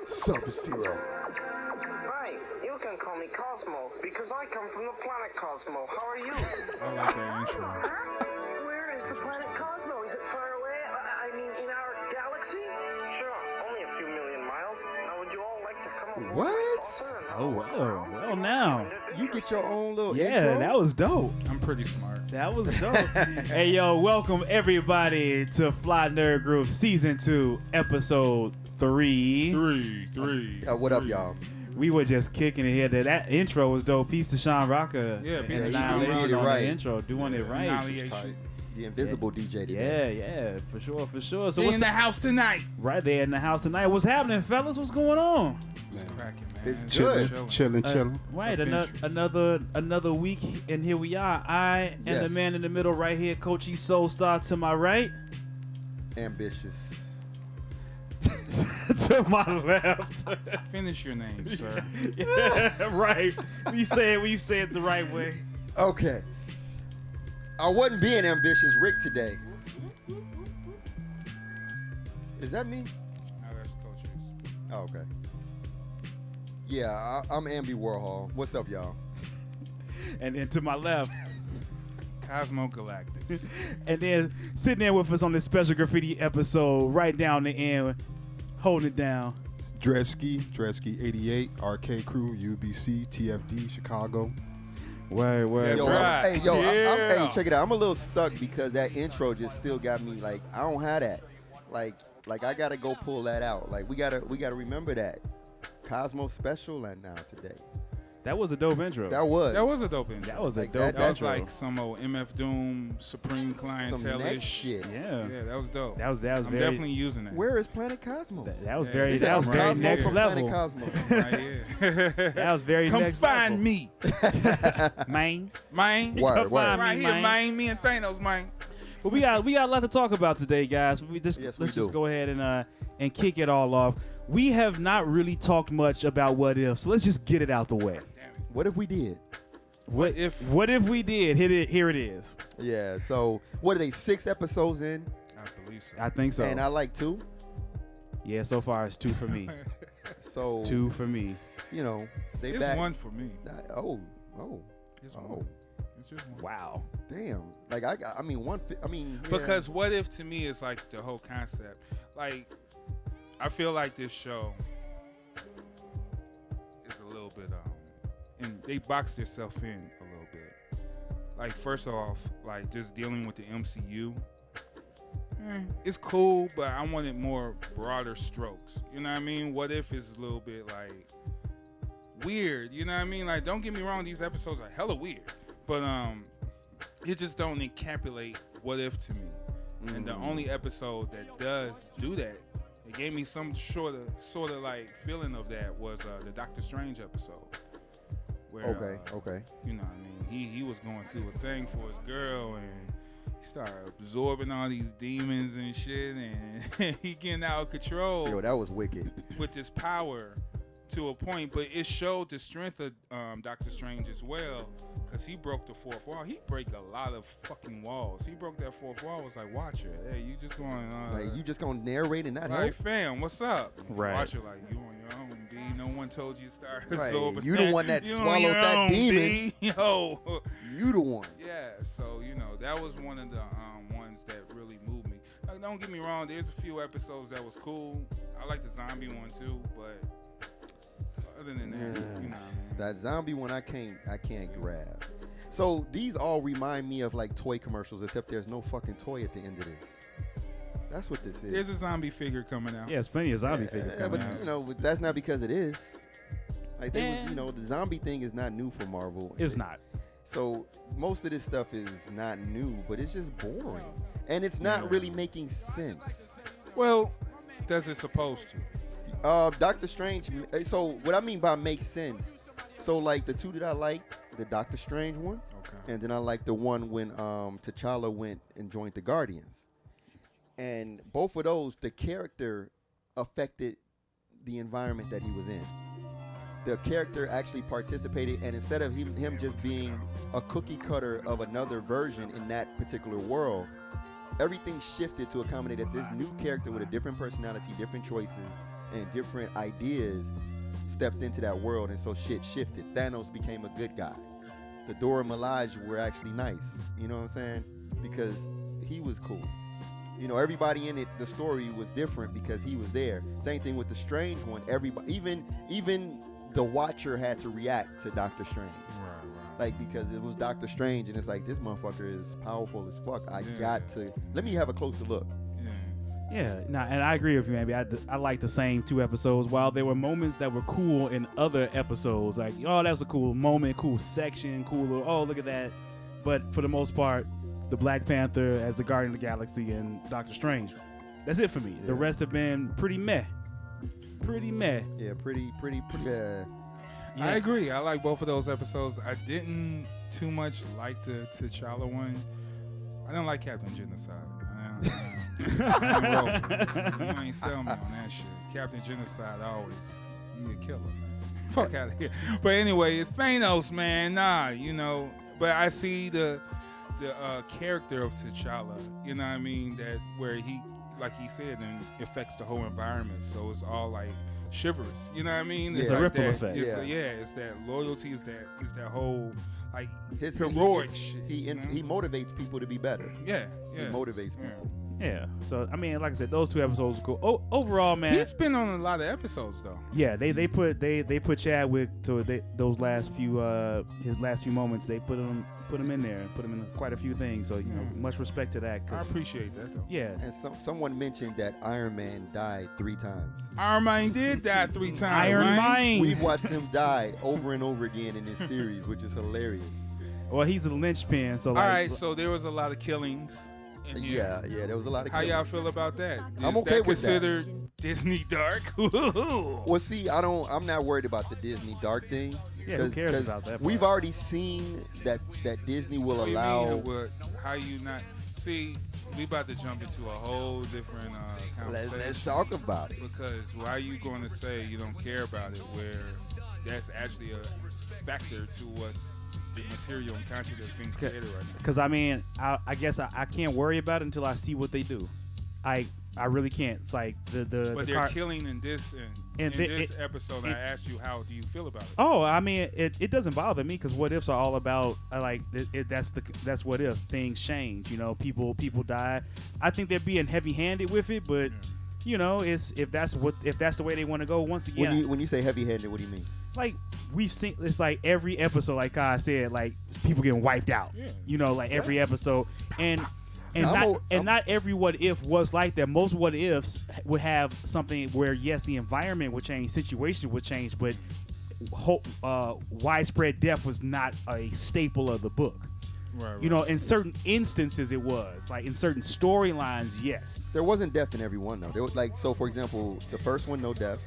Sub-Zero. Right, you can call me Cosmo, because I come from the planet Cosmo. How are you? I like that intro. Where is the planet Cosmo? Is it far away? I mean, in our galaxy? Sure, only a few million miles. Now, would you all like to come aboard What? my saucer and Oh, well now. You get your own little Yeah, intro? that was dope. I'm pretty smart. That was dope. Hey, yo, welcome everybody to Fly Nerd Group Season 2, Episode 3. Three. What up, y'all? We were just kicking it here. That intro was dope. Peace to Sean Rocker. Yeah, peace and to Sean Annihilation Rocker. He did it on right. the intro, doing it right. Annihilation. The invisible DJ today. Yeah, for sure. So They what's in the house tonight. right there in the house tonight? What's happening, fellas? What's going on? It's cracking, man. It's Chilling. good. Chilling. Right, Adventures. another week, and here we are. I and the Yes. man in the middle right here, Coach E Soul Star to my right. Ambitious. To my left. Finish your name, sir. Yeah, right. You say it the right way. Okay. I wasn't being ambitious, Rick, today. Is that me? Now that's coaches. Oh, okay. Yeah, I'm Ambi Warhol. What's up, y'all? And then to my left. Cosmo Galactus. And then sitting there with us on this special graffiti episode, right down the end, holding it down. Dredsky 88, RK Crew, UBC, TFD, Chicago. Word. That's Yo, right. hey, check it out. I'm a little stuck because that intro just still got me like I don't have that. Like I gotta go pull that out. Like we gotta remember that. Cosmo special and now today. That was a dope intro. That was. That was a dope intro. That was a Like dope That was intro. like some old MF Doom Supreme Some clientele next ish. shit. Yeah. Yeah, that was dope. That was I'm very definitely using that. Where is Planet Cosmos? that was Yeah. very He said, that was I'm very Cosmo next from level. Planet Cosmos. Right, yeah. That was very Come next find level. me, Man. man. Word, Come find Right me, here, man. man. Me and Thanos, man. But we got a lot to talk about today, guys. Let's we just do. go ahead and kick it all off. We have not really talked much about what if, so let's just get it out the way. Damn it. What if we did? What if? What if we did? Here it is. Yeah. So what are they? 6 episodes in, I believe so. I think so. and I like 2. Yeah, so far it's 2 for me. So 2 for me. you know they It's back. one for me. Oh, It's oh, one. It's just one. Wow. damn. Like I mean one. I mean yeah. Because what if to me is like the whole concept. Like, I feel like this show is a little bit and they box themselves in a little bit. Like, first off, like just dealing with the MCU. It's cool, but I wanted more broader strokes. You know what I mean? What if is a little bit like weird? You know what I mean? Like, don't get me wrong, these episodes are hella weird, but it just don't encapsulate what if to me. And the only episode that does do that, it gave me some sort of like feeling of that was the Doctor Strange episode. Where, Okay. You know what I mean? He was going through a thing for his girl, and he started absorbing all these demons and shit, and he getting out of control Yo, that was wicked. with this power to a point. But it showed the strength of Doctor Strange as well, because he broke the fourth wall. He break a lot of fucking walls. He broke that fourth wall. Was like, watch it. Hey, you just going Like you just gonna narrate and not help. like, fam, what's up? Right. Watch it like you on your own, B. No one told you to start Right. absorbing. You the one that You on swallowed your that own, demon. B. Yo. You the one. Yeah, so that was one of the ones that really moved me. Like, don't get me wrong, there's a few episodes that was cool. I like the zombie one too, but other than that, Yeah. you know what I mean? That zombie one I can't grab. So these all remind me of like toy commercials, except there's no fucking toy at the end of this. That's what this is. There's a zombie figure coming out. Yeah, there's plenty of zombie figures coming but out. but that's not because it is. Like they Eh. was, the zombie thing is not new for Marvel. It's not. So most of this stuff is not new, but it's just boring, and it's not Yeah. really making sense. Well, does it supposed to? Doctor Strange. So what I mean by makes sense. So like the 2 that I like, the Doctor Strange one, Okay. and then I like the one when T'Challa went and joined the Guardians. And both of those, the character affected the environment that he was in. The character actually participated, and instead of him just being a cookie cutter of another version in that particular world, everything shifted to accommodate that this new character with a different personality, different choices, and different ideas stepped into that world, and so shit shifted. Thanos became a good guy. The Dora Milaje were actually nice. You know what I'm saying? Because he was cool. You know, everybody in it, the story was different because he was there. Same thing with the Strange one. Everybody, even the Watcher had to react to Doctor Strange. Right. Like, because it was Doctor Strange, and it's like, this motherfucker is powerful as fuck. I got to, let me have a closer look. Yeah, and I agree with you, man. I like the same 2 episodes. While there were moments that were cool in other episodes, like, oh, that was a cool moment, cool section, cool, oh, look at that. But for the most part, the Black Panther as the Guardian of the Galaxy and Doctor Strange, that's it for me. Yeah. The rest have been pretty meh. Yeah, pretty. Yeah. I agree. I like both of those episodes. I didn't too much like the T'Challa one. I don't like Captain Genocide. You ain't sell me on that shit. Captain Genocide always, you a killer, man. Fuck out of here. But anyway, it's Thanos, man. Nah, you know. But I see the character of T'Challa. You know what I mean? That where he, like he said, and affects the whole environment. So it's all like shivers. You know what I mean? It's like a ripple that, effect. It's that loyalty. It's that whole like His heroic shit. He you know? motivates people to be better. Yeah. He motivates people. Yeah. So I mean, like I said, those 2 episodes were cool. Overall, man. He's been on a lot of episodes though. Yeah, they put Chadwick to those last few his last few moments. They put him in there and put him in quite a few things. So you know, much respect to that. I appreciate that though. Yeah. And someone mentioned that Iron Man died 3 times. Iron Man did die 3 times. Iron Man. We've watched him die over and over again in this series, which is hilarious. Well, he's a linchpin. So All like, right, so there was a lot of killings. In here. Yeah, there was a lot of How killing. y'all feel about that? I'm Is okay that with that. considered Disney dark? Well, see, I'm not worried about the Disney dark thing. Yeah, who cares about that We've part? already seen that Disney will What do you allow. mean, how you not see? We about to jump into a whole different conversation. Let's talk about it. Because why are you going to say you don't care about it, where that's actually a factor to what's the material and content that's being created right now? Because I mean, I guess I can't worry about it until I see what they do. I really can't. It's like But they're killing in this in this episode. I asked you, how do you feel about it? Oh, I mean, it doesn't bother me because what ifs are all about that's what if things change. You know, people die. I think they're being heavy-handed with it, but you know, if that's the way they want to go. Once again, When you say heavy-handed, what do you mean? like we've seen, it's like every episode, like Kai said, like people getting wiped out. Yeah. You know, like every episode, and not every what if was like that. Most what ifs would have something where yes, the environment would change, situation would change, but widespread death was not a staple of the book. Right. You know, in certain instances it was. Like in certain storylines, yes. There wasn't death in every one though. There was like, so for example, the first one no death,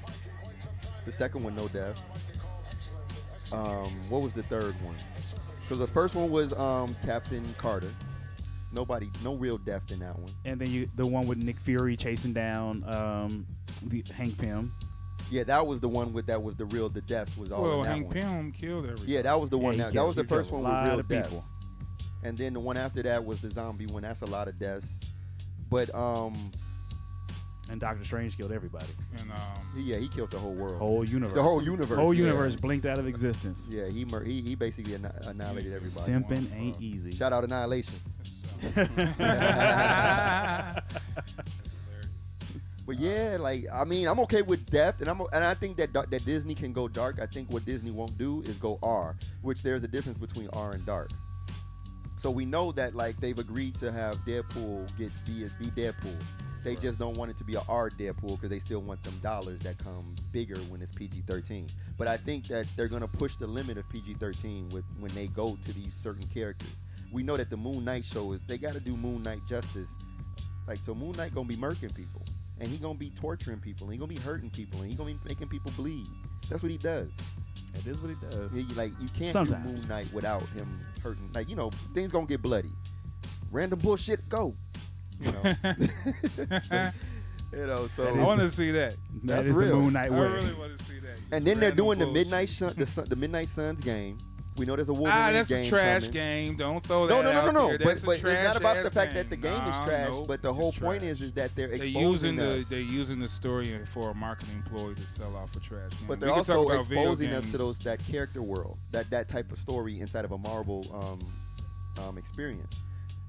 the second one no death. What was the third one? Because the first one was Captain Carter. No real death in that one. And then the one with Nick Fury chasing down Hank Pym. Yeah, that was the one that was the deaths was all in that Hank one. Pym killed everybody. Yeah, that was the one. That was the first one with real deaths. people. And then the one after that was the zombie one. That's a lot of deaths. But and Doctor Strange killed everybody. And he killed the whole world. Whole universe. The whole universe. Whole yeah. universe blinked out of existence. Yeah, he basically annihilated everybody. Simping ain't easy. Shout out Annihilation. But yeah, like I mean, I'm okay with death, and I think that Disney can go dark. I think what Disney won't do is go R, which there's a difference between R and dark. So we know that like they've agreed to have Deadpool be Deadpool. They just don't want it to be a R Deadpool because they still want them dollars that come bigger when it's PG-13. But I think that they're gonna push the limit of PG-13 when they go to these certain characters. We know that the Moon Knight show they got to do Moon Knight justice. Like so, Moon Knight gonna be murking people, and he gonna be torturing people, and he gonna be hurting people, and he gonna be making people bleed. That's what he does. That is what he does. You can't Sometimes. do Moon Knight without him hurting. Like things gonna get bloody. Random bullshit, go. So I want to see that. That That's is real. the Moon Knight I way. really want to see that. and then they're Random doing bullshit. the Midnight Suns game, We know there's a Wolverine that's game a trash coming. game. Don't throw that out No. there. That's But a it's not about the trash-ass fact that the game is trash. Nope, but the whole it's point trash. is that they're They're exposing us. They're using the story for a marketing ploy to sell off a trash game. But We they're can talk also about video exposing us to games. that character world, that type of story inside of a Marvel experience.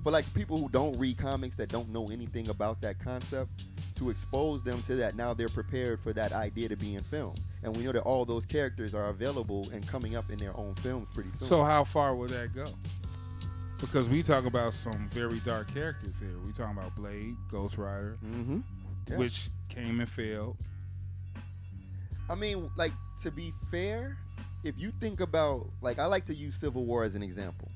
For like people who don't read comics, that don't know anything about that concept, to expose them to that, now they're prepared for that idea to be in film. And we know that all those characters are available and coming up in their own films pretty soon. So how far will that go? Because we talk about some very dark characters here. We talking about Blade, Ghost Rider, Yeah. which came and failed. I mean, like, to be fair, if you think about, like, I like to use Civil War as an example.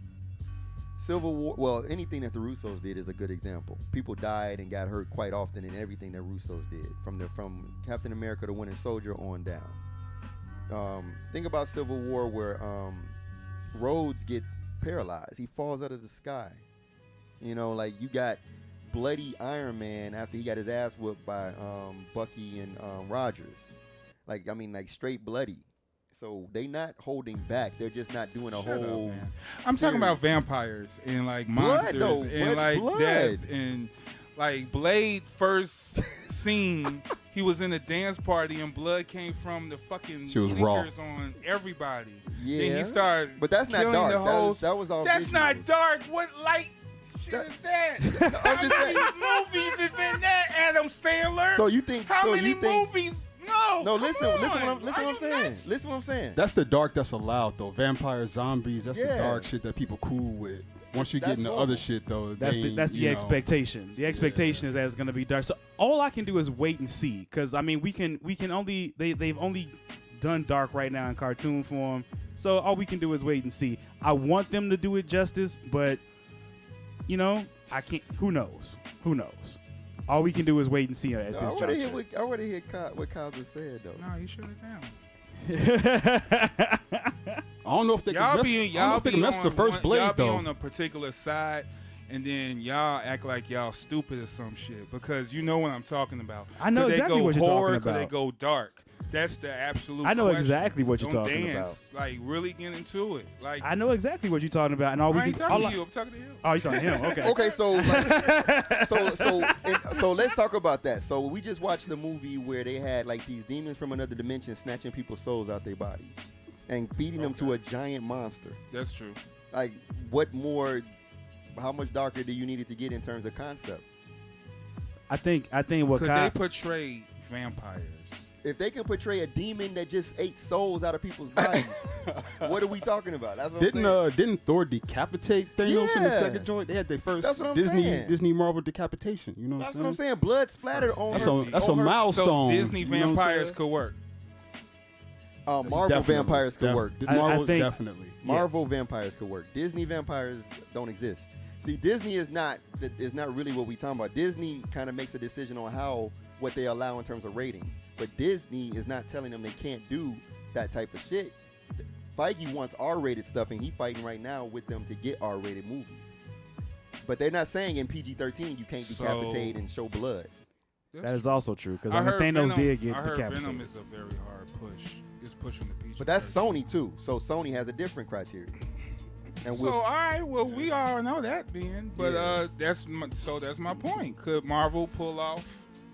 Civil War, well, anything that the Russos did is a good example. People died and got hurt quite often in everything that Russos did, from Captain America to Winter Soldier on down. Think about Civil War where Rhodes gets paralyzed. He falls out of the sky. You know, like, you got bloody Iron Man after he got his ass whooped by Bucky and Rogers. Like, I mean, like, straight bloody. So they not holding back. They're just not doing a whole. Man. I'm talking about vampires and like monsters though, and like death and like Blade first scene. He was in a dance party and blood came from the fucking She was raw. fingers on everybody. Yeah, Then he started. but that's not killing dark. the whole- That was all. That's visual. not dark. What light shit is that? How just many saying. movies is in that, Adam Sandler? So you think? How so many you think, movies? No. No, come listen on. what I'm Are you saying. nuts? Listen what I'm saying. That's the dark that's allowed though. Vampires, zombies. That's the Yeah. dark shit that people cool with. Once you That's get into normal. other shit though, That's they, the you know, expectation. The expectation is that it's going to be dark. So all I can do is wait and see, because I mean we can only they've only done dark right now in cartoon form. So all we can do is wait and see. I want them to do it justice, but you know I can't. Who knows? Who knows? All we can do is wait and see at No, this I want to hear juncture. what Kyle just said though. No, you shut it down. I don't know if they Y'all can be mess, I don't know if they can mess the first Blade y'all be though. on a particular side, and then y'all act like y'all stupid or some shit because you know what I'm talking about. I know Could exactly they go what you're horror, talking Could they about. go dark? That's the absolute. I know question. exactly what you're Don't talking dance, Like really get into it. Like I know exactly what you're talking about, and all we I ain't can. talking all to you. I'm talking to him. Oh, you're talking to him. Okay. Okay, so like, so let's talk about that. So we just watched the movie where they had like these demons from another dimension snatching people's souls out their body and feeding them to a giant monster. That's true. Like, what more? How much darker do you need it to get in terms of concept? I think what Could Kyle, they portray vampires? If they can portray a demon that just ate souls out of people's bodies, what are we talking about? That's what I'm saying. Didn't Thor decapitate Thanos in the Yeah. second joint? They had their first That's what I'm Disney saying. Marvel decapitation. You know That's what what I'm saying. Blood splattered First on That's her. a that's a on her- milestone. So Disney you know what I'm vampires saying? could work. Marvel Definitely, vampires could work. Disney Marvel think- definitely. Marvel vampires could work. Disney vampires don't exist. See, Disney is not really what we talking about. Disney kind of makes a decision on what they allow in terms of ratings. But Disney is not telling them they can't do that type of shit. Feige wants R-rated stuff, and he's fighting right now with them to get R-rated movies. But they're not saying in PG-13 you can't So- decapitate and show blood. that is also true, because I heard Thanos Venom, did get I heard decapitated. Venom is a very hard push. It's pushing the PG. But that's Sony too. So Sony has a different criteria. And So all right, well we all know that, Ben. But Yeah. that's my point. Could Marvel pull off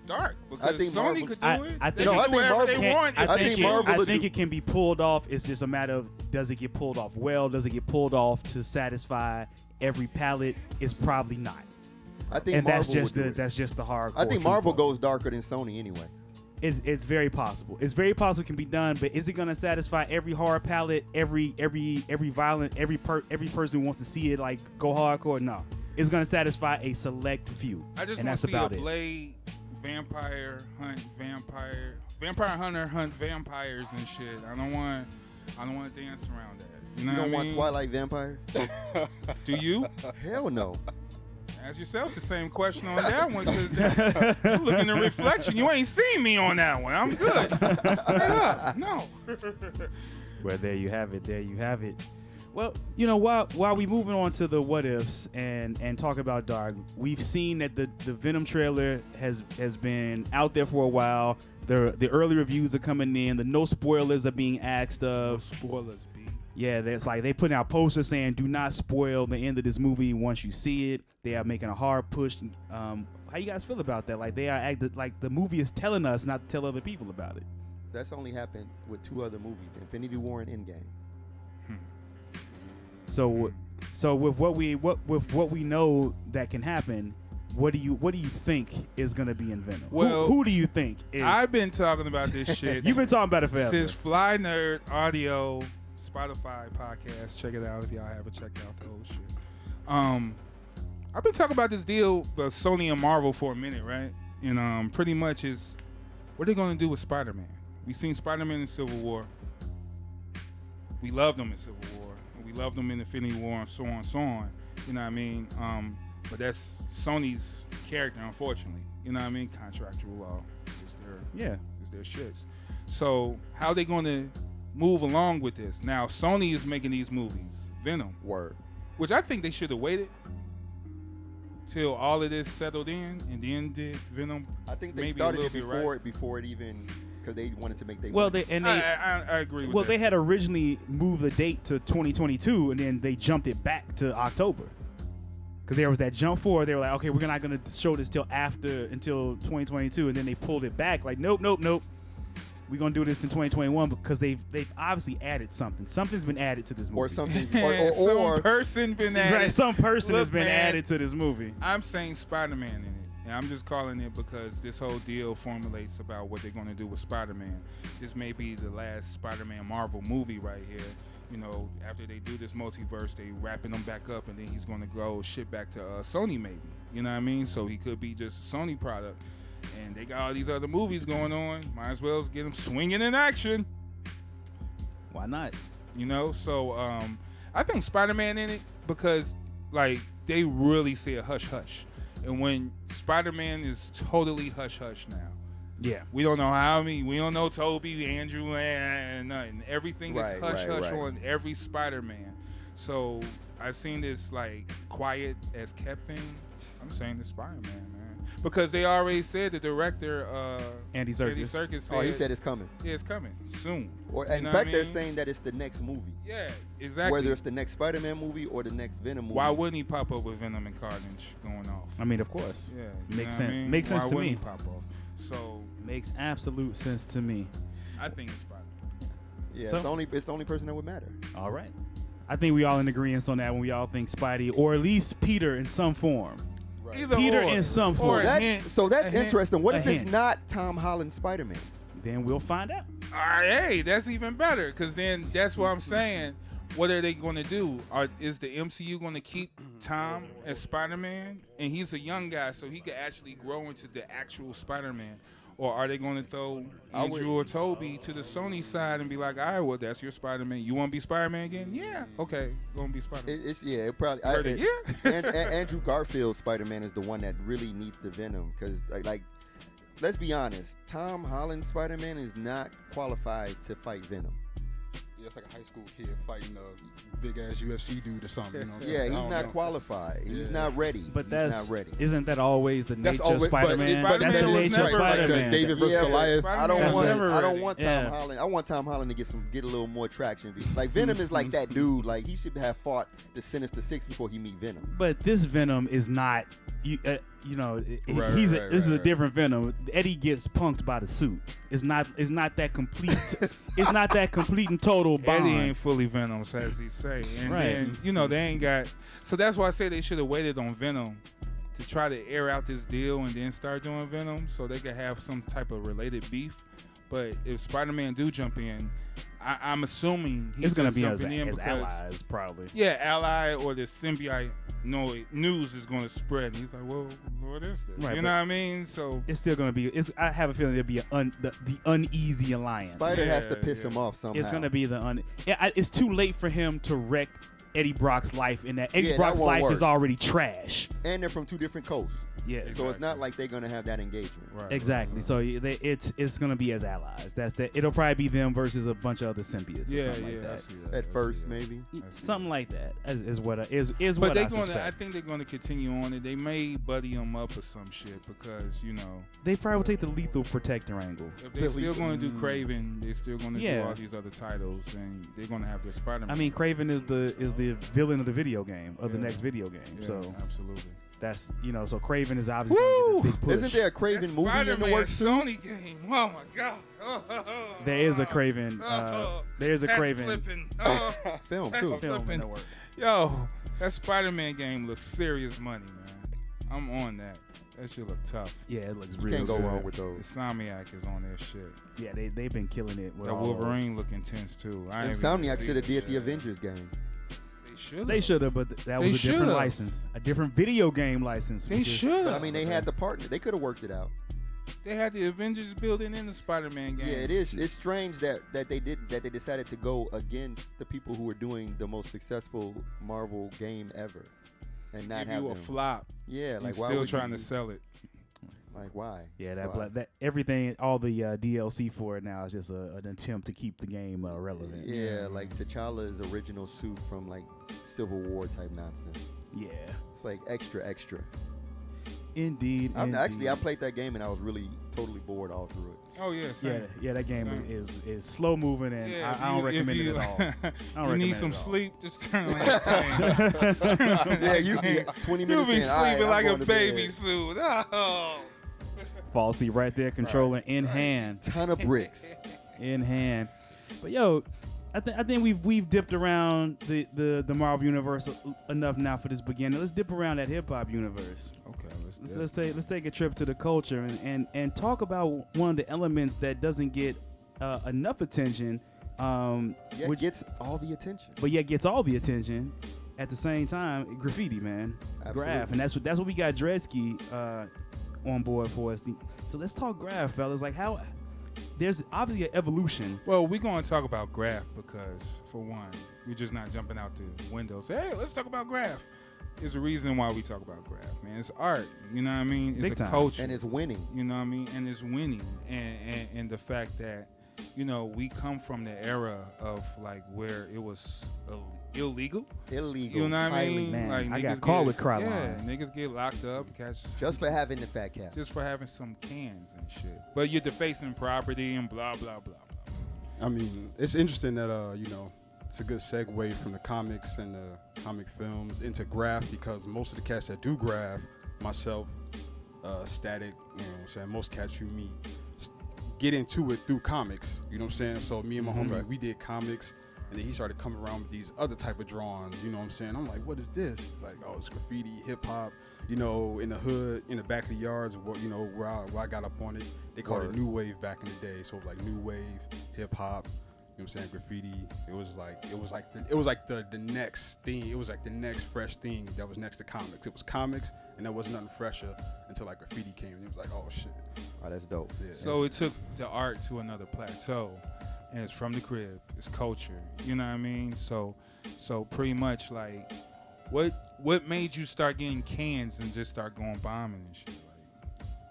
dark? Because think Sony Marvel- could do I- it. I They think- can No, I do think whatever Marvel they Can't- want. I if they think, think choose. Marvel I would think do- it can be pulled off. It's just a matter of, does it get pulled off well? Does it get pulled off to satisfy every palate? It's probably not. I think And Marvel would do it. that's just the hardcore. I think truth Marvel of it. goes darker than Sony anyway. It's very possible. It's very possible it can be done, but is it going to satisfy every horror palette, every violent, every person who wants to see it like go hardcore? No, it's going to satisfy a select few, I just and want that's to see a about it. Blade vampire hunter hunt vampires and shit. I don't want to dance around that. You know You what don't I want mean? Twilight vampires? Do you? Hell no. Ask yourself the same question on that one, because you look in the reflection. You ain't seen me on that one. I'm good. Straight up. No. Well, there you have it. There you have it. Well, you know, while we moving on to the what ifs and talk about dark, we've seen that the Venom trailer has been out there for a while. The early reviews are coming in. The no spoilers are being asked of. Spoilers, B. Yeah, that's like they putting out posters saying, "Do not spoil the end of this movie once you see it." They are making a hard push. How you guys feel about that? Like they are acting like the movie is telling us not to tell other people about it. That's only happened with 2 other movies: Infinity War and Endgame. So with what we know that can happen, what do you think is gonna be in Venom? Well, who do you think is? I've been talking about this shit. You've been talking about it forever. Since Fly Nerd Audio Spotify podcast. Check it out if y'all haven't checked out the whole shit. I've been talking about this deal with Sony and Marvel for a minute, right? And pretty much is what they're gonna do with Spider-Man. We seen Spider-Man in Civil War. We loved him in Civil War. And we loved him in Infinity War and so on and so on. You know what I mean? But that's Sony's character, unfortunately. You know what I mean? Contractual law is their shits. So how they gonna move along with this? Now Sony is making these movies, Venom, Word. which I think they should have waited till all of this settled in and then did Venom. I think they maybe started a it little before bit before it even, because they wanted to make their well, money. I agree with that. Well, they had originally moved the date to 2022, and then they jumped it back to October. Because there was that jump forward. They were like, okay, we're not going to show this until 2022, and then they pulled it back. Like, nope. We're going to do this in 2021 because they've obviously added something. Something's been added to this movie. Or something, some person been added. Right, some person has Look, been man, added to this movie. I'm saying Spider-Man in it. And I'm just calling it because this whole deal formulates about what they're going to do with Spider-Man. This may be the last Spider-Man Marvel movie right here. You know, after they do this multiverse, they wrapping him back up, and then he's going to go ship back to Sony maybe. You know what I mean? So he could be just a Sony product. And they got all these other movies going on. Might as well get them swinging in action. Why not? You know? So I think Spider-Man in it because, like, they really say a hush-hush. And when Spider-Man is totally hush-hush now. Yeah. We don't know how many. We don't know Toby, Andrew, and nothing. Everything is hush-hush on every Spider-Man. So I've seen this, like, quiet as kept thing. I'm saying it's Spider-Man, man. Because they already said the director, Andy Serkis said, he said it's coming. Yeah, it's coming soon. Or in fact, they're saying that it's the next movie. Yeah, exactly. Whether it's the next Spider-Man movie or the next Venom movie. Why wouldn't he pop up with Venom and Carnage going off? I mean, of course. Yeah, makes sense. Makes sense to me. Why wouldn't he pop off? So makes absolute sense to me. I think it's Spider-Man. Yeah, So- it's the only person that would matter. All right. I think we all in agreement on that when we all think Spidey, or at least Peter in some form. Either Peter or. in some Or form. a hint. That's A hint. interesting. What A if it's hint. not Tom Holland Spider-Man? Then we'll find out. All right, hey, that's even better because then that's what I'm saying. What are they going to do? Is the MCU going to keep Tom as Spider-Man? And he's a young guy, so he could actually grow into the actual Spider-Man. Or are they going to throw Andrew or Toby to the Sony side and be like, all right, well, that's your Spider-Man. You want to be Spider-Man again? Yeah. Okay, going to be Spider-Man. It probably. Andrew Garfield's Spider-Man is the one that really needs the Venom because, like, let's be honest, Tom Holland's Spider-Man is not qualified to fight Venom. Yeah, it's like a high school kid fighting a big ass UFC dude or something. You know what I'm Yeah, saying? he's not qualified. He's not ready. But he's not ready. Isn't that always the That's nature of always- but Spider-Man? Spider-Man That's the was nature of never like Spider-Man. David versus Yeah, but Goliath. I don't Spider-Man's want. never I don't ready. want Tom Yeah. Holland. I want Tom Holland to get a little more traction. Like Venom is like that dude. Like he should have fought the Sinister Six before he meet Venom. But this Venom is not. This Right, is a right. different Venom. Eddie gets punked by the suit. It's not that complete. It's not that complete and total bond. Eddie ain't fully Venom, as he say. And Right. then, they ain't got... So that's why I say they should have waited on Venom to try to air out this deal and then start doing Venom so they could have some type of related beef. But if Spider-Man do jump in, I'm assuming he's It's gonna be as jumping in because... allies, probably. Yeah, ally or the symbiote news is going to spread. And he's like, well, what is this? Right, you know what I mean? So It's still gonna be. I have a feeling it'll be the uneasy alliance. Spider has to Yeah, piss yeah. him off somehow. It's gonna be it's too late for him to wreck Eddie Brock's life in that Eddie Yeah, that Brock's won't life work. is already trash. And they're from two different coasts. Yeah. So it's not like they're gonna have that engagement. Right. Exactly. So it's gonna be as allies. It'll probably be them versus a bunch of other symbiotes. Yeah, or something yeah. like that. I see that. At I see first, that. maybe. I see Something that. like that is what But what they're I gonna. suspect. I think they're gonna continue on it. They may buddy them up or some shit because They probably will take the lethal protector angle. if they're still gonna do Craven, they're still gonna do Yeah. all these other titles, and they're gonna have their Spider-Man. I mean, Craven is the villain of the video game of the Yeah. next video game. Yeah, So absolutely. that's so Craven is obviously gonna get a big push. Isn't there a Craven movie in the works too? Sony game. Oh my god. There is a Craven. There's a That's Craven flipping. Film That's too. film in flipping. the work. Yo, that Spider-Man game looks serious money, man. I'm on that. That shit look tough. Yeah, it looks You real can't go good. wrong with those. Insomniac is on their shit. Yeah, they've been killing it. With That all those. Wolverine look intense too. I ain't even Insomniac seen should have it did yet. the Avengers game. They should have. But that They was a different should've. license, a different video game license. They which is- should But have. I mean, they had the partner. They could have worked it out. They had the Avengers building in the Spider-Man game. Yeah, it is. It's strange that they decided to go against the people who were doing the most successful Marvel game ever, and not Give have you a them. flop. Yeah, And like why still would trying you, to sell it. Like why? Yeah, So that everything, all the DLC for it now is just an attempt to keep the game relevant. Yeah, like T'Challa's original suit from like Civil War type nonsense. Yeah, It's like extra. indeed. I played that game and I was really totally bored all through it. Oh yeah, same. Yeah, that game Same. is slow moving, and Yeah, I don't recommend it at all. I don't you recommend need it some at all. sleep, just turn on that thing. Yeah, you get 20 You minutes be in. all right, sleeping I'm like a going to baby bed. suit. Oh. Fall seat right there, controller in hand. Ton of bricks. In hand. But yo, I think we've dipped around the Marvel universe enough now for this beginning. Let's dip around that hip hop universe. Okay, Let's take a trip to the culture and talk about one of the elements that doesn't get enough attention, Yeah, which gets all the attention. but yet gets all the attention at the same time. Graffiti, man. Absolutely. Graf, and that's what we got Dredsky on board for us. So let's talk Graf, fellas. Like how there's obviously an evolution. Well, we're going to talk about Graf because, for one, we're just not jumping out the window. Say, hey, let's talk about Graf. There's a reason why we talk about Graf, man. It's art. You know what I mean? It's Big a time. culture. And it's winning. You know what I mean? And it's winning. And the fact that, we come from the era of, like, where it was illegal. Illegal. You know what I highly- mean? Man, Like, I got niggas caught get- with Cry Yeah, Line. niggas get locked up, catch Just for having the fat cap. just for having some cans and shit. But you're defacing property and blah blah blah blah. I mean, it's interesting that it's a good segue from the comics and the comic films into Graf because most of the cats that do Graf, myself, Statik, what I'm saying, most cats you meet get into it through comics. You know what I'm saying? So me and my homie, we did comics, and then he started coming around with these other type of drawings. You know what I'm saying? I'm like, what is this? It's like, oh, it's graffiti, hip hop. In the hood, in the back of the yards, where I got up on it, they called it new wave back in the day. So it was like new wave, hip hop. You know what I'm saying? Graffiti. It was like the next thing. It was like the next fresh thing that was next to comics. It was comics, and there was nothing fresher until like graffiti came. And it was like, oh shit. Oh, that's dope. Yeah. So it took the art to another plateau, and it's from the crib. It's culture. You know what I mean? So pretty much like, what made you start getting cans and just start going bombing and shit? Like,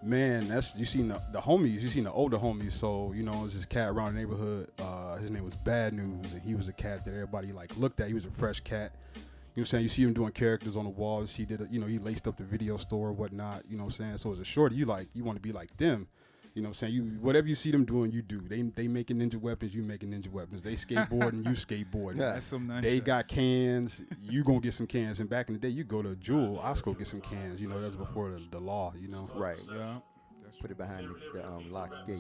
Man, you seen the homies, you seen the older homies. So, it was this cat around the neighborhood. His name was Bad News, and he was a cat that everybody like looked at. He was a fresh cat. You know what I'm saying? You see him doing characters on the walls. He did, he laced up the video store, whatnot. You know what I'm saying? So as a shorty, you want to be like them. You know what I'm saying? Whatever you see them doing, you do. They making ninja weapons, you making ninja weapons. They skateboarding, you skateboarding. Yeah. that's some nice They shots. got cans, you gonna get some cans. And back in the day, you go to Jewel, Osco get some cans. That's before the law. Right. Yeah. That's Put it behind the locked gate.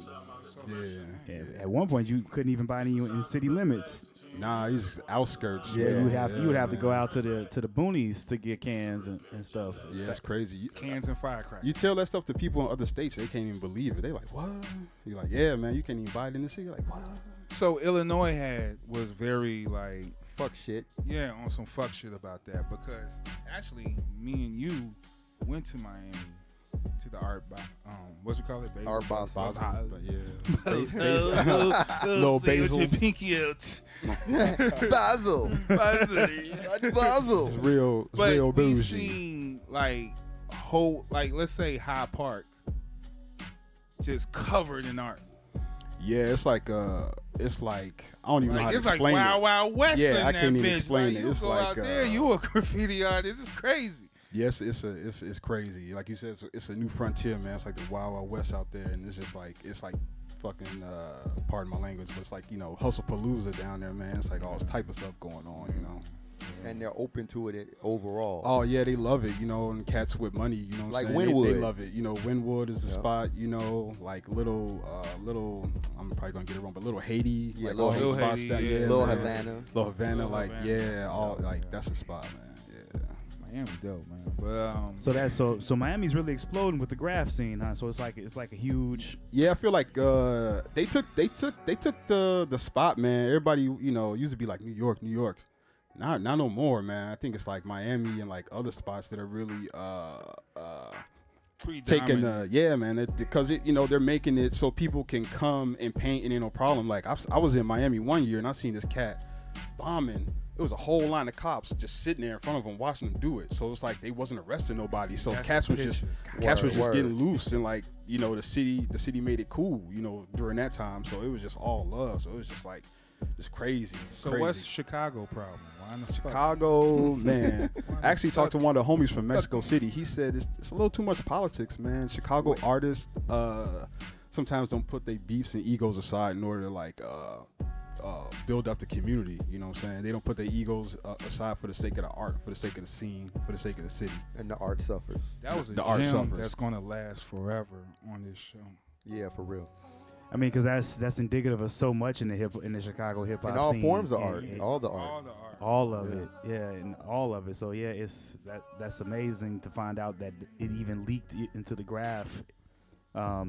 Yeah. At one point, you couldn't even buy any in city limits. Nah, he's outskirts. Yeah, you would have to man. go out to the boonies to get cans and stuff. Yeah, that's crazy. Cans and firecrackers. You tell that stuff to people in other states, they can't even believe it. They like, what? You're like, yeah, man, you can't even buy it in the city. You're like, what? So Illinois was very like, Fuck shit. yeah, on some fuck shit about that because actually me and you went to Miami to the art what's you call it? Basil? Art Basel. But yeah. Little basil. your pinky out. Basil. Basil. Basil. It's real But we bougie. seen like whole, like, let's say Hyde Park, just covered in art. Yeah, it's like I don't even know how to It's like explain Wild it. Wild West. Yeah, in I that can't even bitch. explain like, it. It's you go like, out there, you a graffiti artist. It's crazy. Yes, it's crazy. Like you said, it's a new frontier, man. It's like the Wild Wild West out there, and it's like fucking pardon my language, but it's like, you know, hustle palooza down there, man. It's like all this type of stuff going on, you know. And they're open to it overall. Oh yeah, they love it, you know, and cats with money, you know what I'm Like saying? Wynwood. They love it. You know, Wynwood is the spot, you know, like little I'm probably gonna get it wrong, but little Haiti, Yeah, like Little all those Haiti, spots down, yeah. yeah, Little man. Havana. Little Havana, Little like Havana. all like that's the spot, man. Yeah. Miami dope, man. But So that's so Miami's really exploding with the graph scene, huh? So it's like a huge. Yeah, I feel like they took the spot, man. Everybody, you know, used to be like New York. Not no more, man. I think it's like Miami and like other spots that are really taking yeah, man, because you know, they're making it so people can come and paint and ain't no problem. Like I was in Miami one year and I seen this cat bombing. It was a whole line of cops just sitting there in front of him watching them do it. So it's like they wasn't arresting nobody. So That's cats a was just Word. getting loose, and like, you know, the city made it cool, you know, during that time. So it was just all love. So it was just like, it's crazy. so crazy. what's Chicago problem? Why in the fuck? Chicago, man? I actually talked to fuck? one of the homies from Mexico City. He said it's a little too much politics, man. Chicago artists sometimes don't put their beefs and egos aside in order to like build up the community. You know what I'm saying? They don't put their egos aside for the sake of the art, for the sake of the scene, for the sake of the city. And the art suffers. That was a The art gem suffers. that's gonna last forever on this show. Yeah, for real. I mean, because that's indicative of so much in the Chicago hip hop And all scene. forms of And art. it- All the All art. the art. all of it, yeah, and all of it. So yeah, that's amazing to find out that it even leaked into the Graph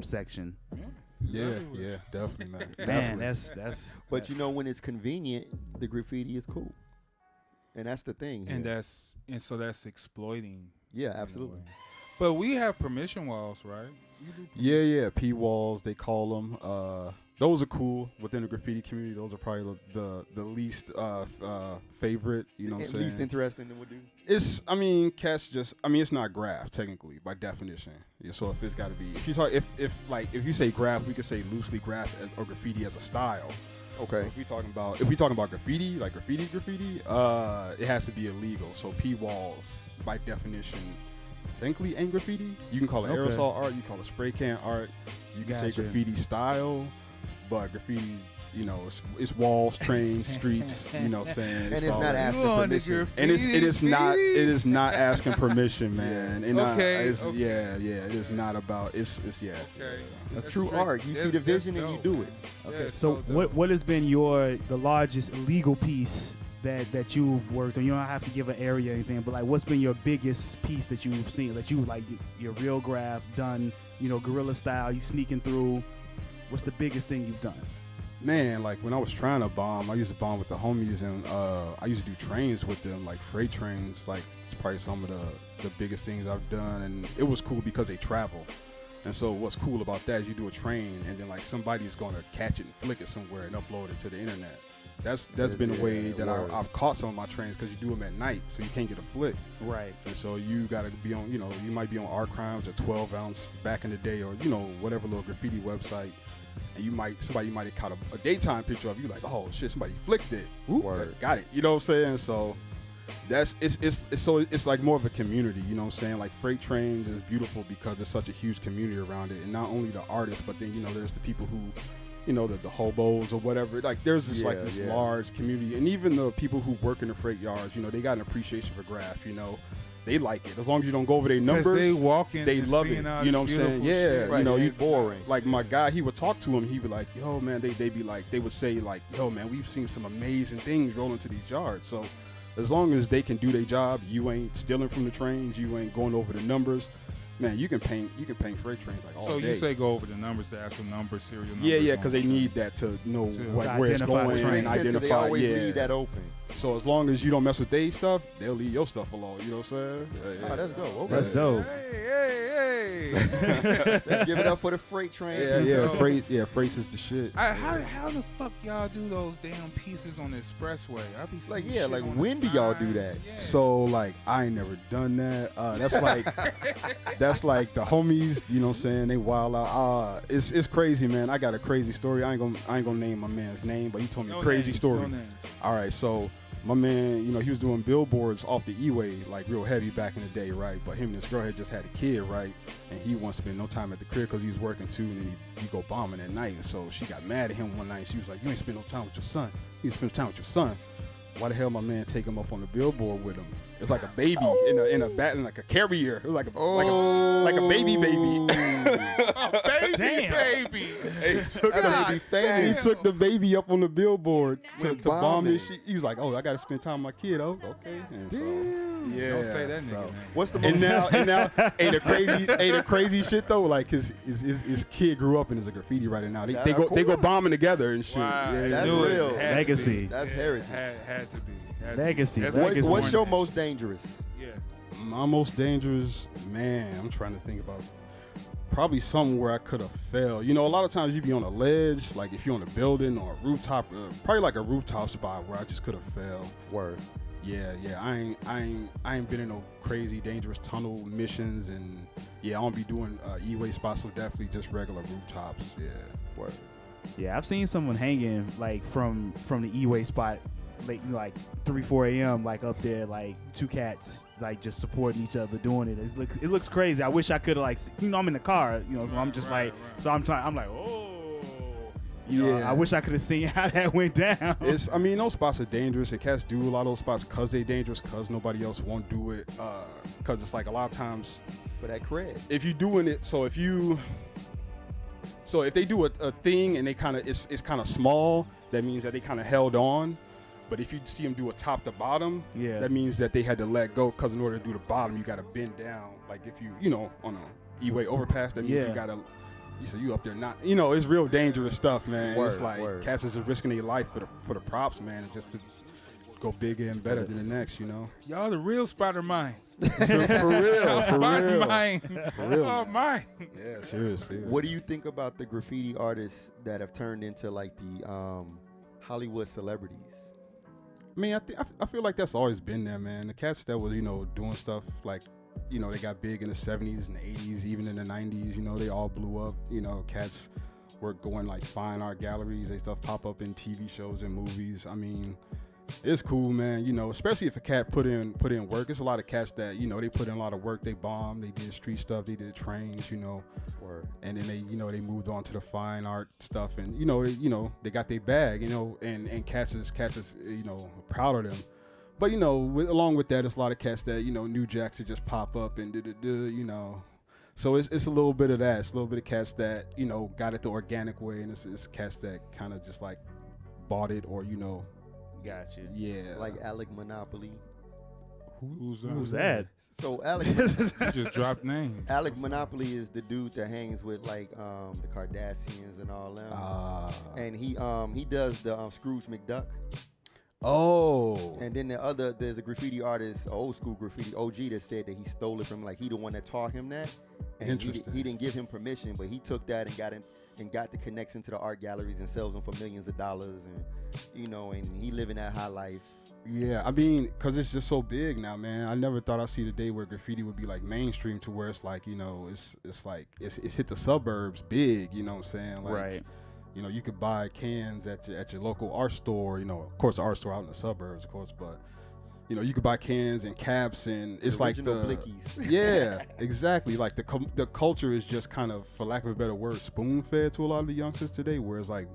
section. Yeah, everywhere. yeah, definitely, man. Man, Definitely. that's. But you know, when it's convenient, the graffiti is cool. And that's the thing. And here. so that's exploiting. Yeah, in a absolutely. way. But we have permission walls, right? Yeah, P walls they call them. Those are cool within the graffiti community. Those are probably the least favorite. You know what I'm At saying? least interesting than we do. It's, I mean, cats just, I mean, it's not graph technically by definition. Yeah, so if it's got to be, if you talk, if you say graph, we could say loosely graph or graffiti as a style. Okay. If we talking about graffiti, like graffiti, it has to be illegal. So P walls by definition technically ain't graffiti. You can call it Okay. aerosol art, you call it spray can art, you can say Gotcha. graffiti style, but graffiti, you know, it's walls, trains, streets, you know what I'm saying? And it's all not that. asking You on the permission. graffiti? And it is not asking permission, man. And Okay, it's, okay. yeah, it is not about it's yeah. Okay. That's true great. art. You see That's- the vision that's and you dope. do it. Yeah, it's So dope. what has been the largest illegal piece that you've worked on? You don't have to give an area or anything, but like what's been your biggest piece that you've seen, that you like your real graph done, you know, guerrilla style, you sneaking through? What's the biggest thing you've done? Man, like when I was trying to bomb, I used to bomb with the homies, and I used to do trains with them, like freight trains. Like it's probably some of the biggest things I've done, and it was cool because they travel. And so what's cool about that is you do a train, and then like somebody's gonna catch it and flick it somewhere and upload it to the internet. That's been a way that word. I've caught some of my trains, because you do them at night, so you can't get a flick. Right. And so you got to be on, you know, you might be on Art Crimes or 12 ounce back in the day, or, you know, whatever little graffiti website. And somebody might have caught a daytime picture of you, like, oh shit, somebody flicked it. Oop, Word. got it. You know what I'm saying? So it's like more of a community, you know what I'm saying? Like freight trains is beautiful because there's such a huge community around it. And not only the artists, but then, you know, there's the people who, you know, the hobos or whatever. Like there's this large community, and even the people who work in the freight yards, you know, they got an appreciation for graph. You know, they like it as long as you don't go over their numbers. They walking, they and love seeing it. all You know this what I'm saying? beautiful Yeah, shit. Right, you know, it you ain't boring. Like my guy, he would talk to him. He'd be like, "Yo, man," they would say like, "Yo, man, we've seen some amazing things roll into these yards." So as long as they can do their job, you ain't stealing from the trains, you ain't going over the numbers. Man, you can paint freight trains like all So day. you say go over the numbers, the actual numbers, serial numbers. Yeah, on because the they train. need that to know To where it's identify going the and train. Makes sense 'cause identify. they always Yeah, leave that open. So as long as you don't mess with their stuff, they'll leave your stuff alone. You know what I'm saying? Oh, that's dope. Okay. That's dope. Hey. Let's give it up for the freight train. Freights is the shit. How the fuck y'all do those damn pieces on the expressway? I be seeing Like, shit like on the when do y'all sign. do that? Yeah. So like I ain't never done that. That's like the homies, you know what I'm saying? They wild out. It's crazy, man. I got a crazy story. I ain't gonna name my man's name, but he told me a crazy story. No names. All right, so my man, you know, he was doing billboards off the E-way, like real heavy back in the day, right? But him and this girl had just had a kid, right? And he won't spend no time at the crib because he was working too, and then he go bombing at night. And so she got mad at him one night. She was like, "You ain't spend no time with your son. You spend time with your son." Why the hell my man take him up on the billboard with him? It's like a baby in like a carrier. It was like a baby. Baby. Hey, he took the baby up on the billboard to bomb his shit. He was like, "Oh, I got to spend time with my kid." Oh, okay. And so, yeah. Don't say that nigga name. What's the And most now, ain't the crazy shit though. Like his kid grew up and is a graffiti writer now. They go bombing together and shit. Wow, Yeah, that's knew it. real. Had to Legacy. be. That's heritage. Had to be. Legacy. That's Legacy. like What's your born- most dangerous? Yeah. My most dangerous, man. I'm trying to think about. Probably somewhere where I could have fell. You know, a lot of times you be on a ledge, like if you're on a building or a rooftop, probably like a rooftop spot where I just could have fell. Word. Yeah. I ain't been in no crazy dangerous tunnel missions, and yeah, I don't be doing E-way spots, so definitely just regular rooftops. Yeah. Word. Yeah, I've seen someone hanging like from the E-way spot, like 3-4 a.m. like up there, like two cats like just supporting each other doing it. It looks crazy. I wish I could have I'm in the car, so I'm just right. so I'm like, oh, Yeah. I wish I could have seen how that went down. Those spots are dangerous, and cats do a lot of those spots because they dangerous, because nobody else won't do it, because it's like a lot of times For that cred. if you doing it, so if they do a thing and they kind of it's kind of small, that means that they kind of held on. But if you see them do a top to bottom, Yeah. that means that they had to let go, because in order to do the bottom, you got to bend down. Like if you on a E-way overpass, that means Yeah. you got to. So you up there not, it's real dangerous stuff, man. It's Word, like word. cats is risking their life for the props, man, and just to go bigger and better than the next, Y'all the real Spider Mine. So for real, for Spider real, Mine. for real. Oh, man. mine. Yeah, seriously. What do you think about the graffiti artists that have turned into like the Hollywood celebrities? I mean, I feel like that's always been there, man. The cats that was, doing stuff like, they got big in the 70s and the 80s, even in the 90s, they all blew up. Cats were going like fine art galleries. They stuff pop up in TV shows and movies. I mean, it's cool, man. Especially if a cat put in work. It's a lot of cats that, they put in a lot of work. They bombed, they did street stuff, they did trains, Word. and then they moved on to the fine art stuff, and they got their bag, and cats is proud of them. But along with that, it's a lot of cats that new jacks that just pop up and so it's a little bit of that. It's a little bit of cats that got it the organic way, and it's cats that kind of just like bought it or Gotcha. yeah, Like Alec Monopoly. Who's that? So Alec You just dropped names. Alec Monopoly is the dude that hangs with like the Kardashians and all them. And he does the Scrooge McDuck. Oh. And then there's a graffiti artist, old school graffiti OG, that said that he stole it from, like, he the one that taught him that. And Interesting. he didn't give him permission, but he took that and got the connection to the art galleries and sells them for millions of dollars, and he living that high life. Yeah, I mean, because it's just so big now, man. I never thought I'd see the day where graffiti would be like mainstream, to where it's like, it's hit the suburbs big, you know what I'm saying? Like, Right. You could buy cans at your local art store, of course the art store out in the suburbs, of course, but you could buy cans and caps, and it's like the Original blickies. Yeah, exactly. Like the culture is just kind of, for lack of a better word, spoon fed to a lot of the youngsters today, whereas like,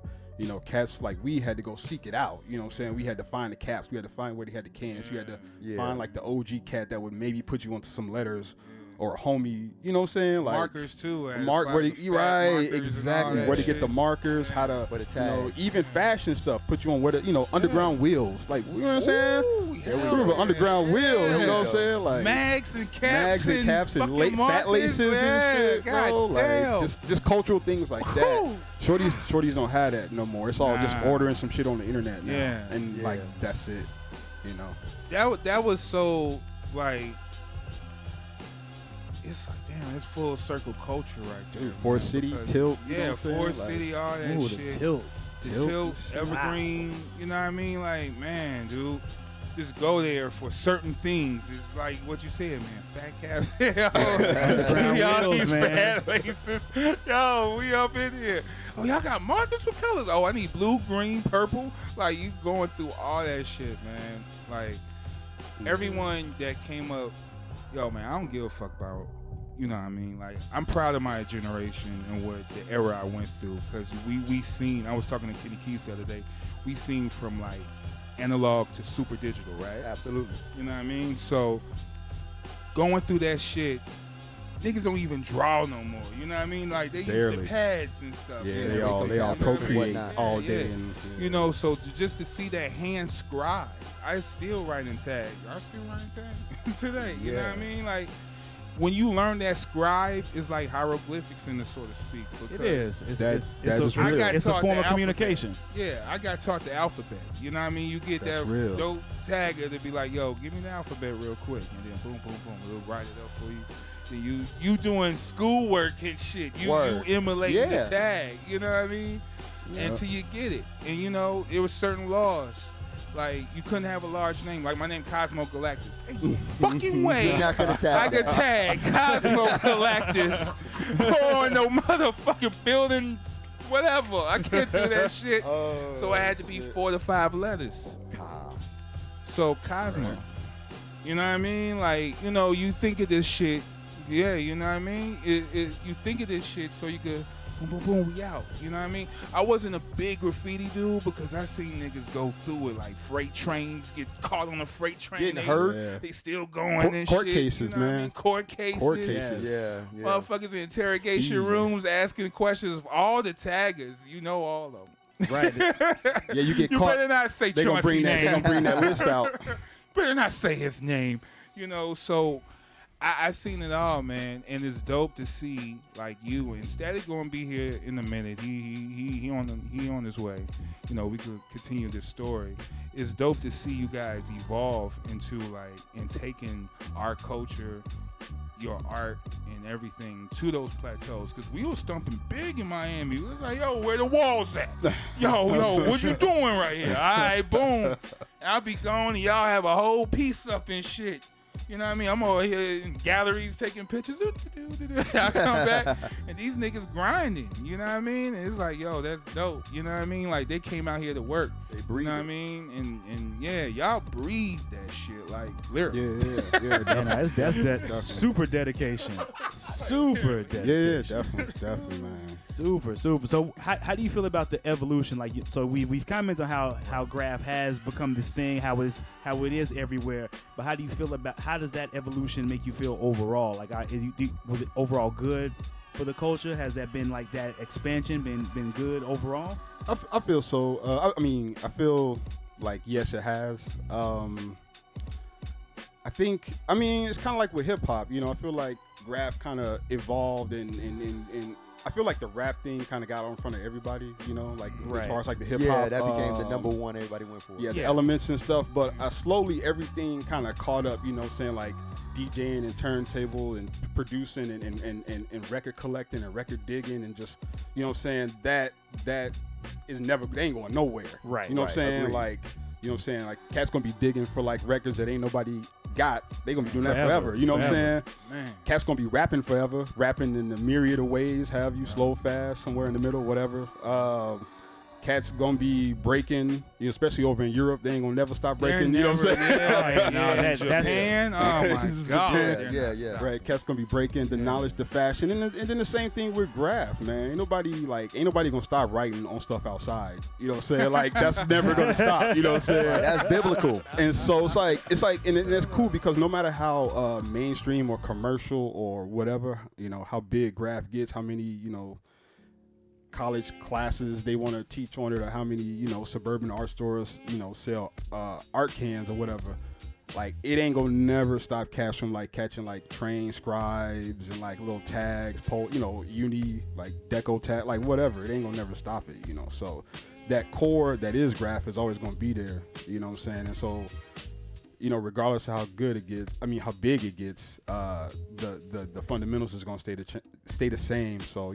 cats, like, we had to go seek it out. You know what I'm saying? We had to find the caps. We had to find where they had the cans. You had to find, like, the OG cat that would maybe put you onto some letters, or a homie, you know what I'm saying? Like Markers, too. Right, exactly. Where to get the markers, how to, For the tags. even fashion stuff, put you on where to, underground wheels. Like, you know what I'm saying? Ooh, There we go. Underground wheels, you know what I'm saying? Like, Mags and caps and fucking fat markers, laces and shit, God bro. damn. Like, just cultural things like that. Shorties don't have that no more. It's all just Nah. ordering some shit on the internet now. Yeah. And like, that's it. you know. That was so like. It's like, damn, it's full circle culture right there. Dude, Forest City, because- Tilt, you know Yeah, what I'm saying? Forest Like, City, all that Ooh, shit. the tilt. The Tilt Tilt, and shit. Evergreen, you know what I mean? Like, man, dude, just go there for certain things. It's like what you said, man. Fat calves. Brown Y'all wheels, these man. fat laces. Yo, we up in here. Oh, y'all got markers with colors. Oh, I need blue, green, purple. Like, you going through all that shit, man. Like, everyone that came up, yo, man, I don't give a fuck about, you know what I mean? Like, I'm proud of my generation and what the era I went through, because we seen, I was talking to Kenny Keys the other day, we seen from like analog to super digital, right? Absolutely. You know what I mean? So going through that shit, niggas don't even draw no more. You know what I mean? Like, they use Barely. the pads and stuff. Yeah, you they know, all tablets and procreate whatnot. all Yeah, day. yeah. And, You know, so just to see that hand scribe, I still writing tag. Y'all still writing tag today? You know what I Yeah. mean? Like, when you learn that scribe, it's like hieroglyphics in the so to speak. It because is. It's, That- it's, that it's, is a, real. I got it's a taught form the of communication. Yeah, I got taught the alphabet. You know what I mean? You get That's that real. dope tagger to be like, yo, give me the alphabet real quick. And then boom, boom, boom, we'll write it up for you. Then you doing schoolwork and shit. You Word. emulating Yeah. the tag. You know what I mean? Yeah. Until you get it. And you know, it was certain laws. Like, you couldn't have a large name. Like, my name Cosmo Galactus. Ain't no fucking way You're not gonna I tag could that. tag Cosmo Galactus on no motherfucking building, whatever. I can't do that shit. So I had to be 4 to 5 letters. So Cosmo. Right. You know what I mean? Like, you know, you think of this shit. Yeah, you know what I mean? You think of this shit so you could boom, boom, boom, we out. You know what I mean? I wasn't a big graffiti dude because I seen niggas go through it, like freight trains, get caught on a freight train. Getting they, hurt. Yeah. They still going Court- and court shit. cases, you know what I man. mean? Court cases. Court cases. Yeah. Motherfuckers in interrogation Fees. rooms asking questions of all the taggers. You know all of them. Right. Yeah, you get You caught. better not say They gonna Chauncey bring that. They name. gonna bring that list out. Better not say his name. You know, so I seen it all, man, and it's dope to see like you and Statik gonna be here in a minute. He on his way. You know, we could continue this story. It's dope to see you guys evolve into like and taking our culture, your art, and everything to those plateaus. Cause we was stumping big in Miami. It was like, yo, where the walls at? Yo, what you doing right here? All right, boom. I'll be gone and y'all have a whole piece up and shit. You know what I mean? I'm over here in galleries taking pictures. I come back and these niggas grinding. You know what I mean? And it's like, yo, that's dope. You know what I mean? Like, they came out here to work. They You breathe. know what I mean? And yeah, y'all breathe that shit like literally. Yeah. Yeah, no, that's super dedication. Super dedication. Yeah, definitely, man. Super. So how do you feel about the evolution? Like, so we've commented on how Graf has become this thing, how it is everywhere. But how do you feel about, how does that evolution make you feel overall? Like, was it overall good for the culture? Has that been like that expansion been good overall? I feel so. I mean, I feel like yes, it has. I think. I mean, it's kind of like with hip hop. You know, I feel like Graf kind of evolved and I feel like the rap thing kind of got on in front of everybody, you know, like Right. as far as like the hip hop. Yeah, that became the number one everybody went for. Yeah, the Yeah. elements and stuff. But slowly everything kind of caught up, you know what I'm saying, like DJing and turntable and producing and record collecting and record digging and just, you know what I'm saying, that is never, they ain't going nowhere. Right, You know what I'm right, saying? agreed. Like, you know what I'm saying? Like, cats gonna be digging for like records that ain't nobody got. They gonna be doing that Forever. forever. You know what I'm saying? Man. Cats gonna be rapping forever, rapping in the myriad of ways, have you slow, fast, somewhere in the middle, whatever. Cats gonna be breaking, you know, especially over in Europe. They ain't gonna never stop breaking. You know what I'm saying? Yeah, No, yeah, that's- Japan. Oh This my is god. Japan. they're Yeah, not yeah. stopping. Right, cats gonna be breaking the knowledge, the fashion, and then the same thing with Graf, man. Ain't nobody gonna stop writing on stuff outside. You know what I'm saying? Like, that's never gonna stop. You know what I'm saying? Right, that's biblical. And so it's like, and that's cool because no matter how mainstream or commercial or whatever, you know, how big Graf gets, how many, you know, college classes they want to teach on it, or how many, you know, suburban art stores, you know, sell art cans or whatever. Like, it ain't gonna never stop cats from like catching like train scribes and like little tags, you know, uni, like deco tag, like whatever. It ain't gonna never stop it, you know. So that core that is Graf is always gonna be there, you know what I'm saying? And so regardless of how good it gets, how big it gets, the fundamentals is going to stay the same. So,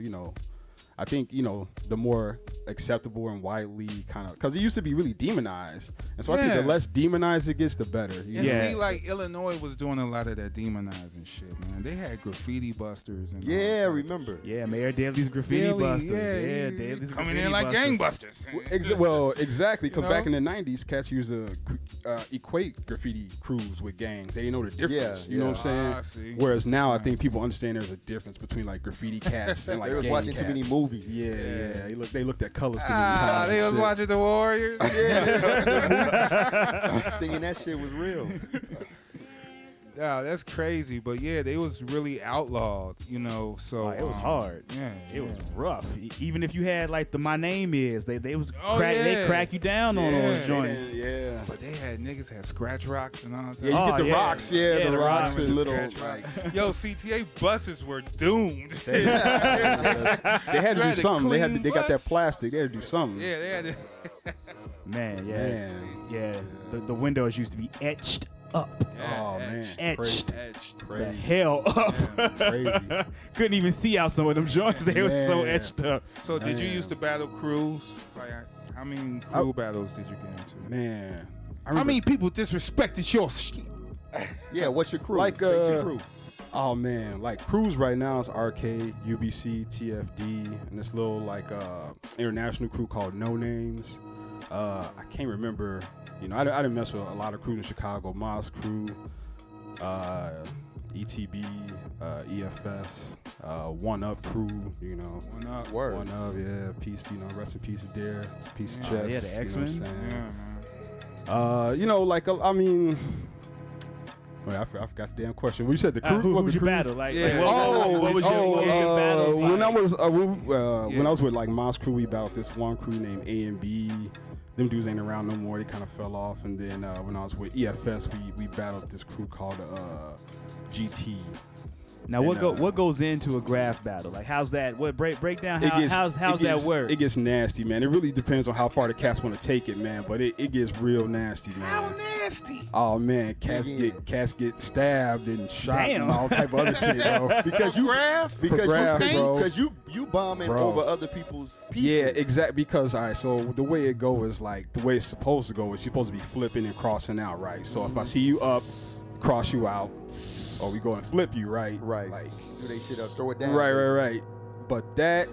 I think, the more acceptable and widely kind of, because it used to be really demonized. And so I think the less demonized it gets, the better. And see, like Illinois was doing a lot of that demonizing shit, man. They had graffiti busters. And remember. Yeah, Mayor Daley's graffiti busters. Yeah, Daley's coming graffiti in like busters. gangbusters. Well, exactly, because back in the 90s, cats used to equate graffiti crews with gangs. They didn't know the difference. You know what I'm saying? Whereas now I think people understand there's a difference between like graffiti cats and like they was gang watching cats. too many movies. Yeah. They looked at colors too many times. They was watching the Warriors. Thinking that shit was real. Yeah, that's crazy. But yeah, they was really outlawed, so it was hard. Yeah, it was rough. Even if you had like the My Name Is, they crack you down on those joints. Yeah. But niggas had scratch rocks and all that. Yeah, you get the rocks. Yeah, the rocks and little like. Yo, CTA buses were doomed. They had to do something. They got that plastic. They had to do something. Yeah, they had to. Man. Yeah. The windows used to be etched up. Oh man, etched crazy. The hell up. Crazy. Couldn't even see out some of them joints. They was so etched up. So did you used to battle crews? Like, how many crew battles did you get into? Man, how many people disrespected your shit? Yeah, what's your crew? Like your crew. Oh man, like crews right now is Arcade, UBC, TFD, and this little like international crew called No Names. I can't remember. I didn't mess with a lot of crews in Chicago. Moss Crew, ETB, EFS, One Up Crew. One Up. Word. One Up. Yeah. Peace. Rest in peace, Dred. Peace, Yeah, Chess. yeah, the X-Men. You know what I'm Yeah, saying? Wait, I forgot the damn question. You said the crew. Who what was the your crews? battle? Like, Yeah. what was your battles like? When I was with like Moss Crew, we battled this one crew named A and B. Them dudes ain't around no more. They kind of fell off. And then when I was with EFS, we battled this crew called GT. Now, what goes into a Graf battle? Like, how's that? What break down? How's that work? It gets nasty, man. It really depends on how far the cats want to take it, man. But it gets real nasty, man. How nasty? Oh man, cats get stabbed and shot Damn. and all type of other shit, bro. Because you Graf? because you bombing Bro. over other people's pieces. Yeah, exactly. Because all right, so the way it go is like the way it's supposed to go is you're supposed to be flipping and crossing out, right? So if I see you up, cross you out, or we go and flip you, right? Right. Like, Do they shit up, throw it down. right. But that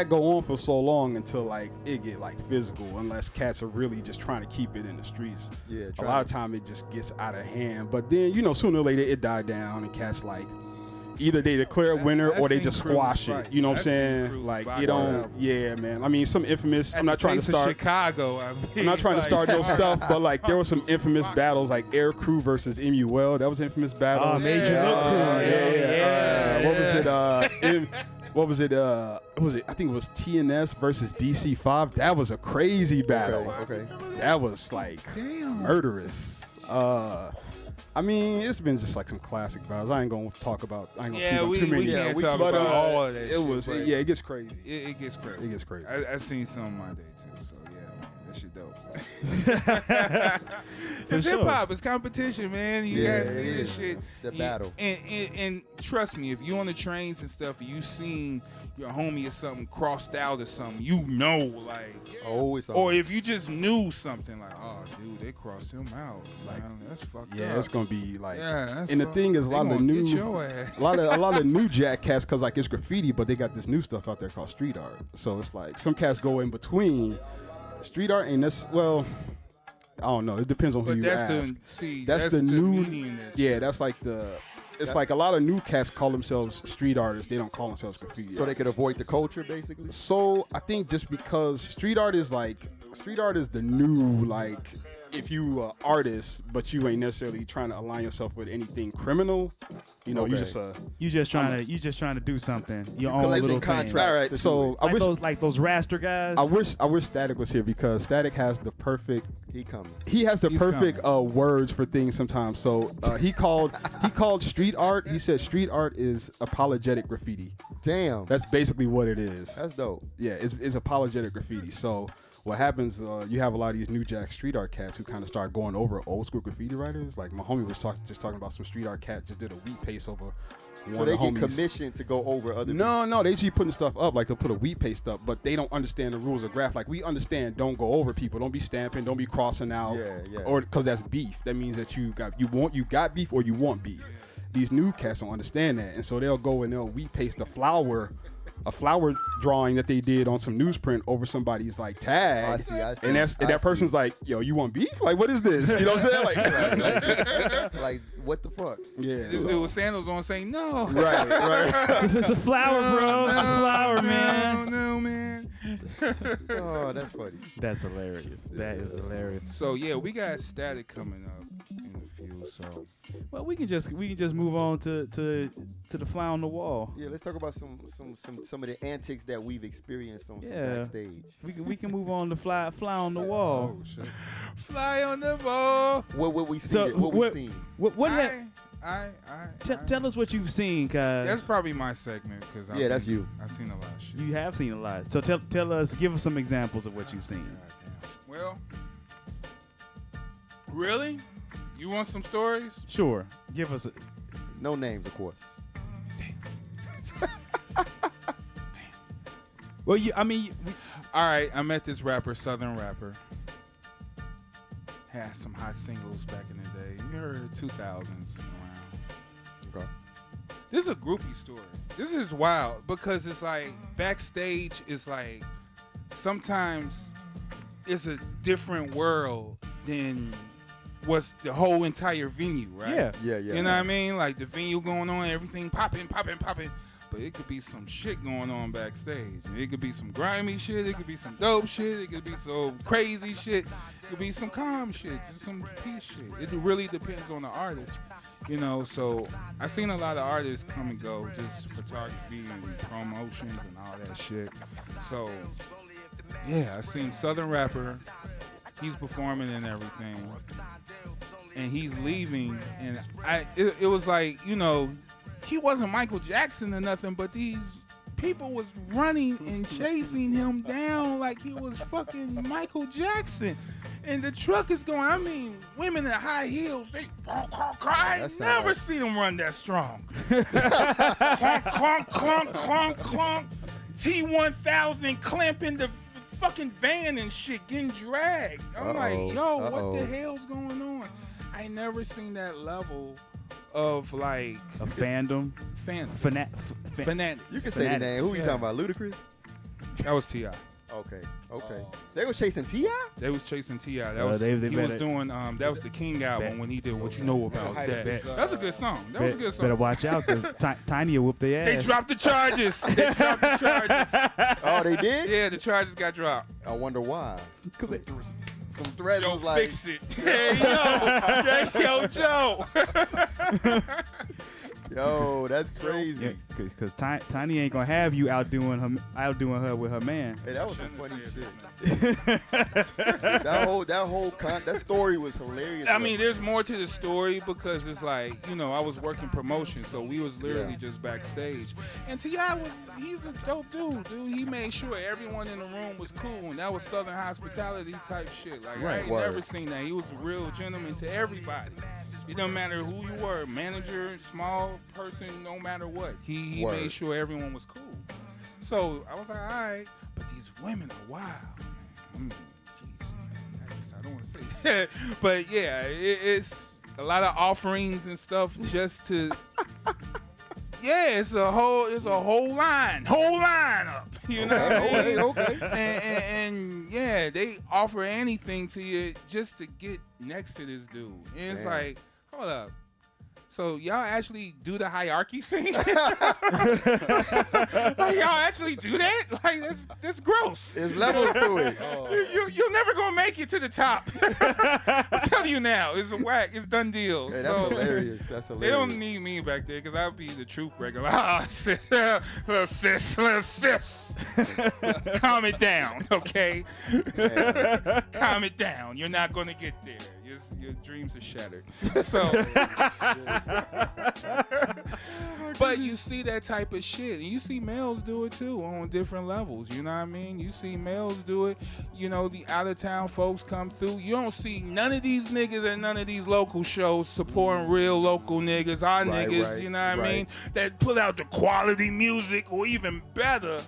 go on for so long until like it get like physical, unless cats are really just trying to keep it in the streets. Yeah. A lot of time it just gets out of hand. But then sooner or later it died down, and cats like either they declare a winner or they just squash it. You know what I'm saying? Like it don't. Yeah, man. I mean, some infamous. I'm not trying to start Chicago. I'm not trying to start no stuff, but like there were some infamous battles, like Air Crew versus MUL. That was an infamous battle. Oh, Major Look Crew. Yeah. What was it? I think it was TNS versus DC5. That was a crazy battle. Okay. That was like murderous. I mean, it's been just like some classic battles. I ain't gonna talk about. I ain't gonna speak on too many. We can't talk about all of that. It gets crazy. It gets crazy. It gets crazy. I seen some on my day too. So yeah, man, that shit dope. It's hip hop. It's competition, man. You guys see this shit. The battle. And trust me, if you on the trains and stuff, and you seen your homie or something crossed out or something, like. Oh, it's or if you just knew something like, oh, dude, they crossed him out. Like, man, that's fucked up. Yeah, it's gonna be like. Yeah, and the thing is, a lot of the new, a lot of new jack cats, cause like it's graffiti, but they got this new stuff out there called street art. So it's like some cats go in between street art and this. Well, I don't know. It depends on who you ask. That's the new. Yeah, that's like the. It's like a lot of new cats call themselves street artists. They don't call themselves graffiti. So they could avoid the culture, basically. So I think just because street art is the new, like, if you artist but you ain't necessarily trying to align yourself with anything criminal, you just trying to do something. Your own little thing. Contracts. All right, so I wish those raster guys. I wish Statik was here because Statik has the perfect. He's perfect words for things sometimes. So he called street art. He said street art is apologetic graffiti. Damn. That's basically what it is. That's dope. Yeah, it's apologetic graffiti. So what happens, you have a lot of these new jack street art cats who kind of start going over old school graffiti writers. Like my homie was just talking about some street art cat just did a wheat paste over one So of they the get homies. commissioned to go over other. No, they just keep putting stuff up. Like they'll put a wheat paste up, but they don't understand the rules of graph. Like we understand, don't go over people, don't be stamping, don't be crossing out, Yeah. or because that's beef. That means that you got beef or you want beef. These new cats don't understand that, and so they'll go and they'll wheat paste a flower drawing that they did on some newsprint over somebody's like tag. I see. And that person's like, yo, you want beef? Like, what is this? You know what I'm saying? Like, Like what the fuck? yeah. This dude with sandals on saying no. Right. It's a flower, bro. It's a flower, man. No, man. Oh, that's funny. That's hilarious. That is hilarious. So yeah, we got Statik coming up in a few. So Well, we can just move on to the fly on the wall. Yeah, let's talk about some of the antics that we've experienced on some Yeah. backstage. We can move on to fly on the wall. Oh shit. fly on the ball. What we see? So, what we seen? What tell us what you've seen, That's cause probably my segment because Yeah, that's you. I've seen a lot of shit. you have seen a lot. So tell us, give us some examples of what you've seen. Goddamn. Well, really? You want some stories? Sure, give us. No names, of course. Well, All right, I met this rapper, Southern rapper. Had some hot singles back in the day. You heard 2000s around. Okay. This is a groupie story. This is wild because it's like backstage is like sometimes it's a different world than what's the whole entire venue, right? Yeah. Yeah. You know what I mean? Like the venue going on, everything popping. But it could be some shit going on backstage. It could be some grimy shit. It could be some dope shit. It could be some crazy shit. It could be some calm shit. Just some peace shit. It really depends on the artist. You know, so I seen a lot of artists come and go, just photography and promotions and all that shit. So, yeah, I seen Southern rapper. He's performing and everything. And he's leaving. And it was like, you know, he wasn't Michael Jackson or nothing, but these people was running and chasing him down like he was fucking Michael Jackson. And the truck is going, I mean, women in high heels, they I never see them run that strong. Clunk, clunk, clunk, clunk, clunk. T-1000 clamping the fucking van and shit, getting dragged. I'm like, yo, what the hell's going on? I never seen that level of like A fandom. Fanatic. You can say the name. Who you Yeah. talking about? Ludacris? That was T.I. Okay. They was chasing T.I.? They was chasing T.I. That Oh, was they he was better- doing that was the King album when he did What You Know About That. That's a good song. That was a good song. Better watch out, cause Tiny will whoop their ass. They dropped the charges. Oh, they did? Yeah, the charges got dropped. I wonder why. Some threads Yo, was like, fix it. Hey, yo, Joe. yo, that's crazy. Cause Tiny ain't gonna have you outdoing her with her man. Hey, that was some funny shit. that story was hilarious. I mean, there's more to the story because it's like, you know, I was working promotion, so we was literally just backstage. And T.I. he's a dope dude. He made sure everyone in the room was cool, and that was Southern hospitality type shit. Like, I ain't never seen that. He was a real gentleman to everybody. It don't matter who you were, manager, small person, no matter what. He made sure everyone was cool. So I was like, all right, but these women are wild. Jeez, I guess I don't want to say that. But yeah, it's a lot of offerings and stuff just to. Yeah, it's a whole line up. You know what I mean? Okay. And yeah, they offer anything to you just to get next to this dude. And it's like, hold up. So y'all actually do the hierarchy thing? Like y'all actually do that? Like that's gross. There's levels to it. You're never gonna make it to the top. I'm telling you now, it's a whack. It's done deal. Hey, that's hilarious. That's hilarious. They don't need me back there because I'll be the truth breaker. Like, little sis. Calm it down, okay? Calm it down. You're not gonna get there. Your dreams are shattered. So, But you see that type of shit, and you see males do it too on different levels. You know what I mean? You see males do it. You know, the out of town folks come through. You don't see none of these niggas and none of these local shows supporting real local niggas, our niggas. Right, you know what I mean? right. That put out the quality music, or even better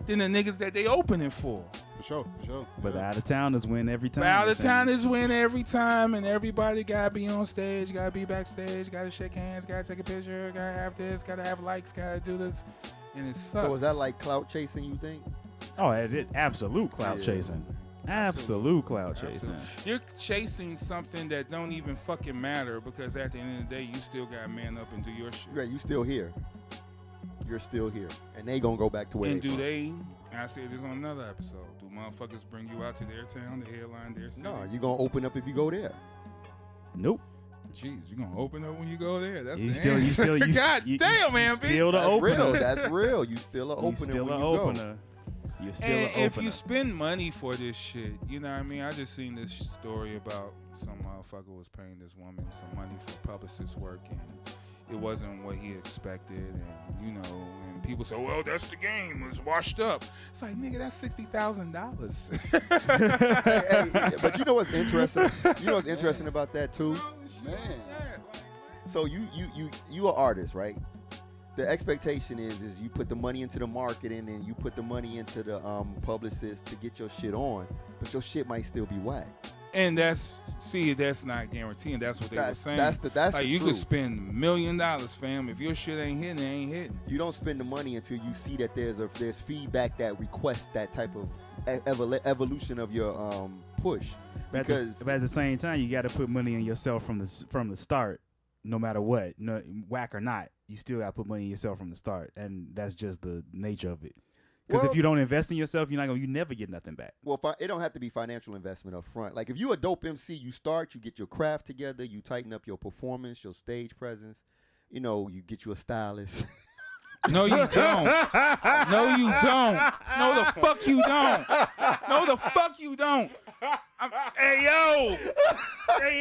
than the niggas that they opening for. For sure, for sure. But the out of towners win every time. But out of towners win every time, and everybody gotta be on stage, gotta be backstage, gotta shake hands, gotta take a picture, gotta have this, gotta have likes, gotta do this, and it sucks. So is that like clout chasing, you think? Oh, it absolute clout Yeah. chasing. Absolute clout chasing. You're chasing something that don't even fucking matter, because at the end of the day, you still gotta man up and do your shit. Right, you still here. You're still here, and they gonna go back to where. And they do from. they? I said this on another episode. Do motherfuckers bring you out to their town to headline their city? No, you gonna open up if you go there. Nope. Jeez, you gonna open up when you go there? That's You the still, answer. you God damn, man, still the That's opener. real. That's real. You still an You opener still when an you opener. You're still And an if opener. you spend money for this shit, you know what I mean? I just seen this story about some motherfucker was paying this woman some money for publicist work, and it wasn't what he expected, and you know, and people say, well, that's the game, it's washed up. It's like, nigga, that's $60,000. Hey, but you know what's interesting? You know what's interesting about that too? Man. So you an artist, right? The expectation is you put the money into the marketing and you put the money into the publicist to get your shit on, but your shit might still be whack. And that's not guaranteeing. That's what they were saying. That's like, the you truth. could spend $1 million, fam. If your shit ain't hitting, it ain't hitting. You don't spend the money until you see that there's feedback that requests that type of evolution of your push. But at the same time, you got to put money in yourself from the start, no matter what, no, whack or not. You still got to put money in yourself from the start, and that's just the nature of it. Because if you don't invest in yourself, you never get nothing back. Well, it don't have to be financial investment up front. Like if you a dope MC, you start, you get your craft together, you tighten up your performance, your stage presence. You know, you get you a stylist. No, you don't. No, you don't. No, the fuck you don't. No, the fuck you don't. Hey,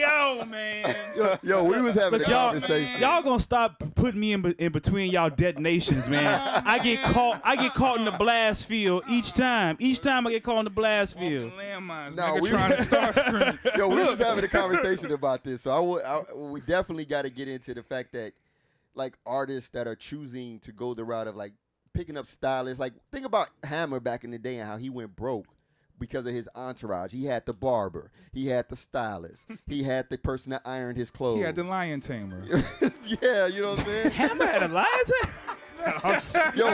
yo, man. Yo, we was having a Y'all, conversation. y'all gonna stop putting me in between y'all detonations, man. I get caught in the blast field each time. Each time I get caught in the blast field. Landmines. No, Nigga we- trying to start screaming. Yo, we was having a conversation about this, so we definitely got to get into the fact that, like, artists that are choosing to go the route of like picking up stylists. Like, think about Hammer back in the day and how he went broke because of his entourage. He had the barber, he had the stylist, he had the person that ironed his clothes. He had the lion tamer. Yeah, you know what I'm saying? Hammer had a lion tamer? Yo,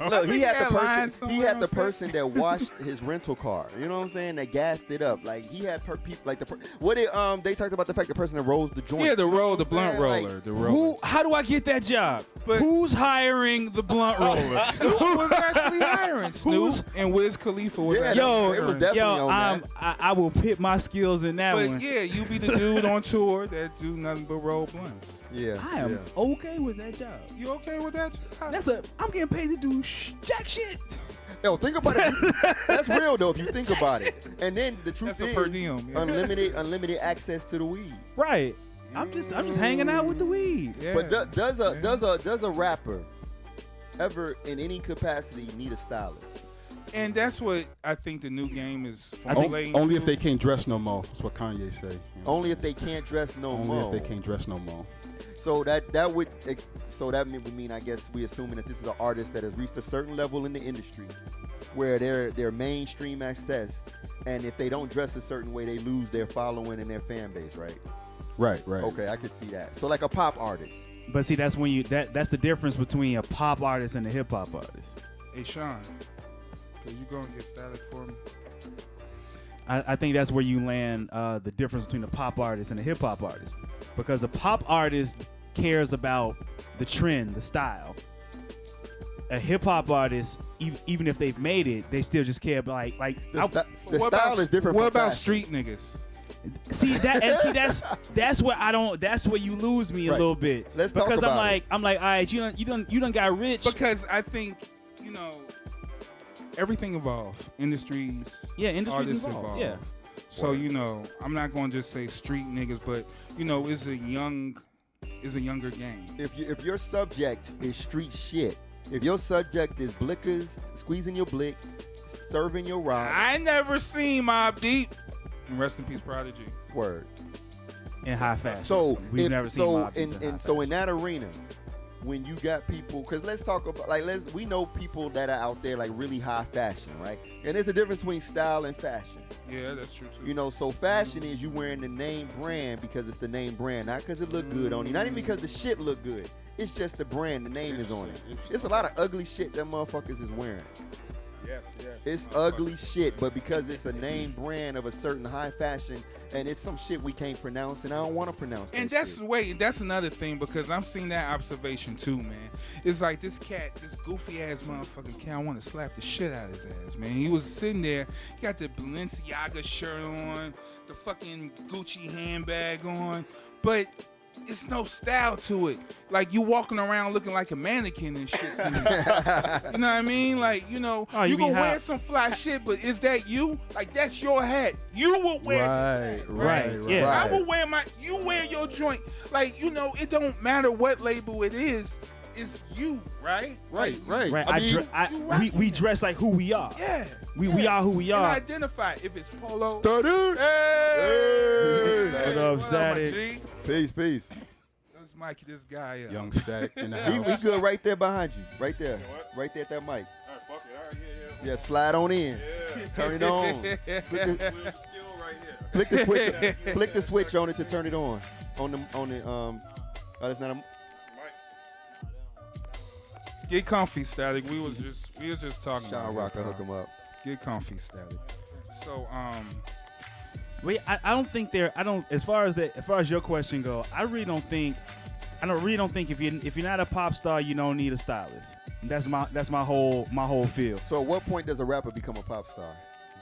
look, he had the lion person. somewhere, He had the I'm saying. person that washed his rental car. You know what I'm saying? That gassed it up. Like he had people like what it they talked about the fact the person that rolls the joint. Yeah, the You know roll, what the I'm blunt saying? roller, Like, the roller. How do I get that job? But- Who's hiring the blunt roller? Snoop was actually hiring. Snoop and Wiz Khalifa was Yeah, actually Yo, it was hiring. definitely yo, on that. I will pit my skills in that But one. yeah, you be the dude on tour that do nothing but roll blunts. Yeah, I am yeah. okay with that job. You okay with that? I'm getting paid to do jack shit. Yo, think about it. That's real though if you think about it. And then the truth That's a is, per diem, yeah. unlimited access to the weed. Right. I'm just hanging out with the weed. Yeah. But does a rapper ever in any capacity need a stylist? And that's what I think the new game is I think formulating. Only if to. they can't dress no more. That's what Kanye say. You know? Only if they can't dress no Only more. if they can't dress no more. So that would mean, I guess, we assuming that this is an artist that has reached a certain level in the industry where they're mainstream access, and if they don't dress a certain way, they lose their following and their fan base, right? Right. Okay, I can see that. So like a pop artist. But see, that's when that's the difference between a pop artist and a hip hop artist. Hey, Sean, could you go and get Statik for me? I think that's where you land the difference between a pop artist and a hip hop artist, because a pop artist cares about the trend, the style. A hip hop artist, even if they've made it, they still just care about The What style about- is different. What from about fashion. street niggas? that's where I don't. That's where you lose me a Right. little bit. Let's talk because about I'm like, all right, you done got rich. Because I think, everything evolved. Industries, Yeah, industries artists involved. evolved. Yeah. So, I'm not going to just say street niggas, but, it's a young is a younger game. If your subject is street shit, if your subject is blickers, squeezing your blick, serving your rock, I never seen Mobb Deep. And rest in peace, Prodigy. word. In high fashion. So we've never seen Mobb Deep in that arena, when you got people, because let's talk about we know people that are out there like really high fashion, right? And there's a difference between style and fashion. Yeah, that's true too. You know, so fashion is you wearing the name brand because it's the name brand, not because it look good on you, not even because the shit look good. It's just the brand, the name is on it. It's a lot of ugly shit that motherfuckers is wearing. Yes. It's ugly shit, but because it's a name brand of a certain high fashion, and it's some shit we can't pronounce, and I don't want to pronounce it. And that's another thing, because I'm seeing that observation too, man. It's like this goofy ass motherfucking cat, I want to slap the shit out of his ass, man. He was sitting there, he got the Balenciaga shirt on, the fucking Gucci handbag on, but it's no style to it. Like, you walking around looking like a mannequin and shit to me. You know what I mean? Like, you know, you gonna wear some fly shit, but is that you? Like, that's your hat. You will wear this hat, right. Yeah. I will wear you wear your joint. Like, you know, it don't matter what label it is. It's you, right? Right. We dress like who we are. Yeah. We are who we And are. identify if it's polo. Statik. Hey! What up, Statik? G? Peace. Let's mic this guy up. Young Statik in the We house. good right there behind you, right there, what? right there at that mic. All right, fuck it. All right, yeah. Yeah, slide on in, Yeah. turn it on. Flick the switch. Flick the switch on it to turn it on. On the oh, that's not a. Get comfy, Static. We was just talking Sean about Rocker, it, hook him up. Get comfy, Static. So Wait, I don't think as far as your question go, I really don't think if you're not a pop star, you don't need a stylist. That's my whole feel. So at what point does a rapper become a pop star?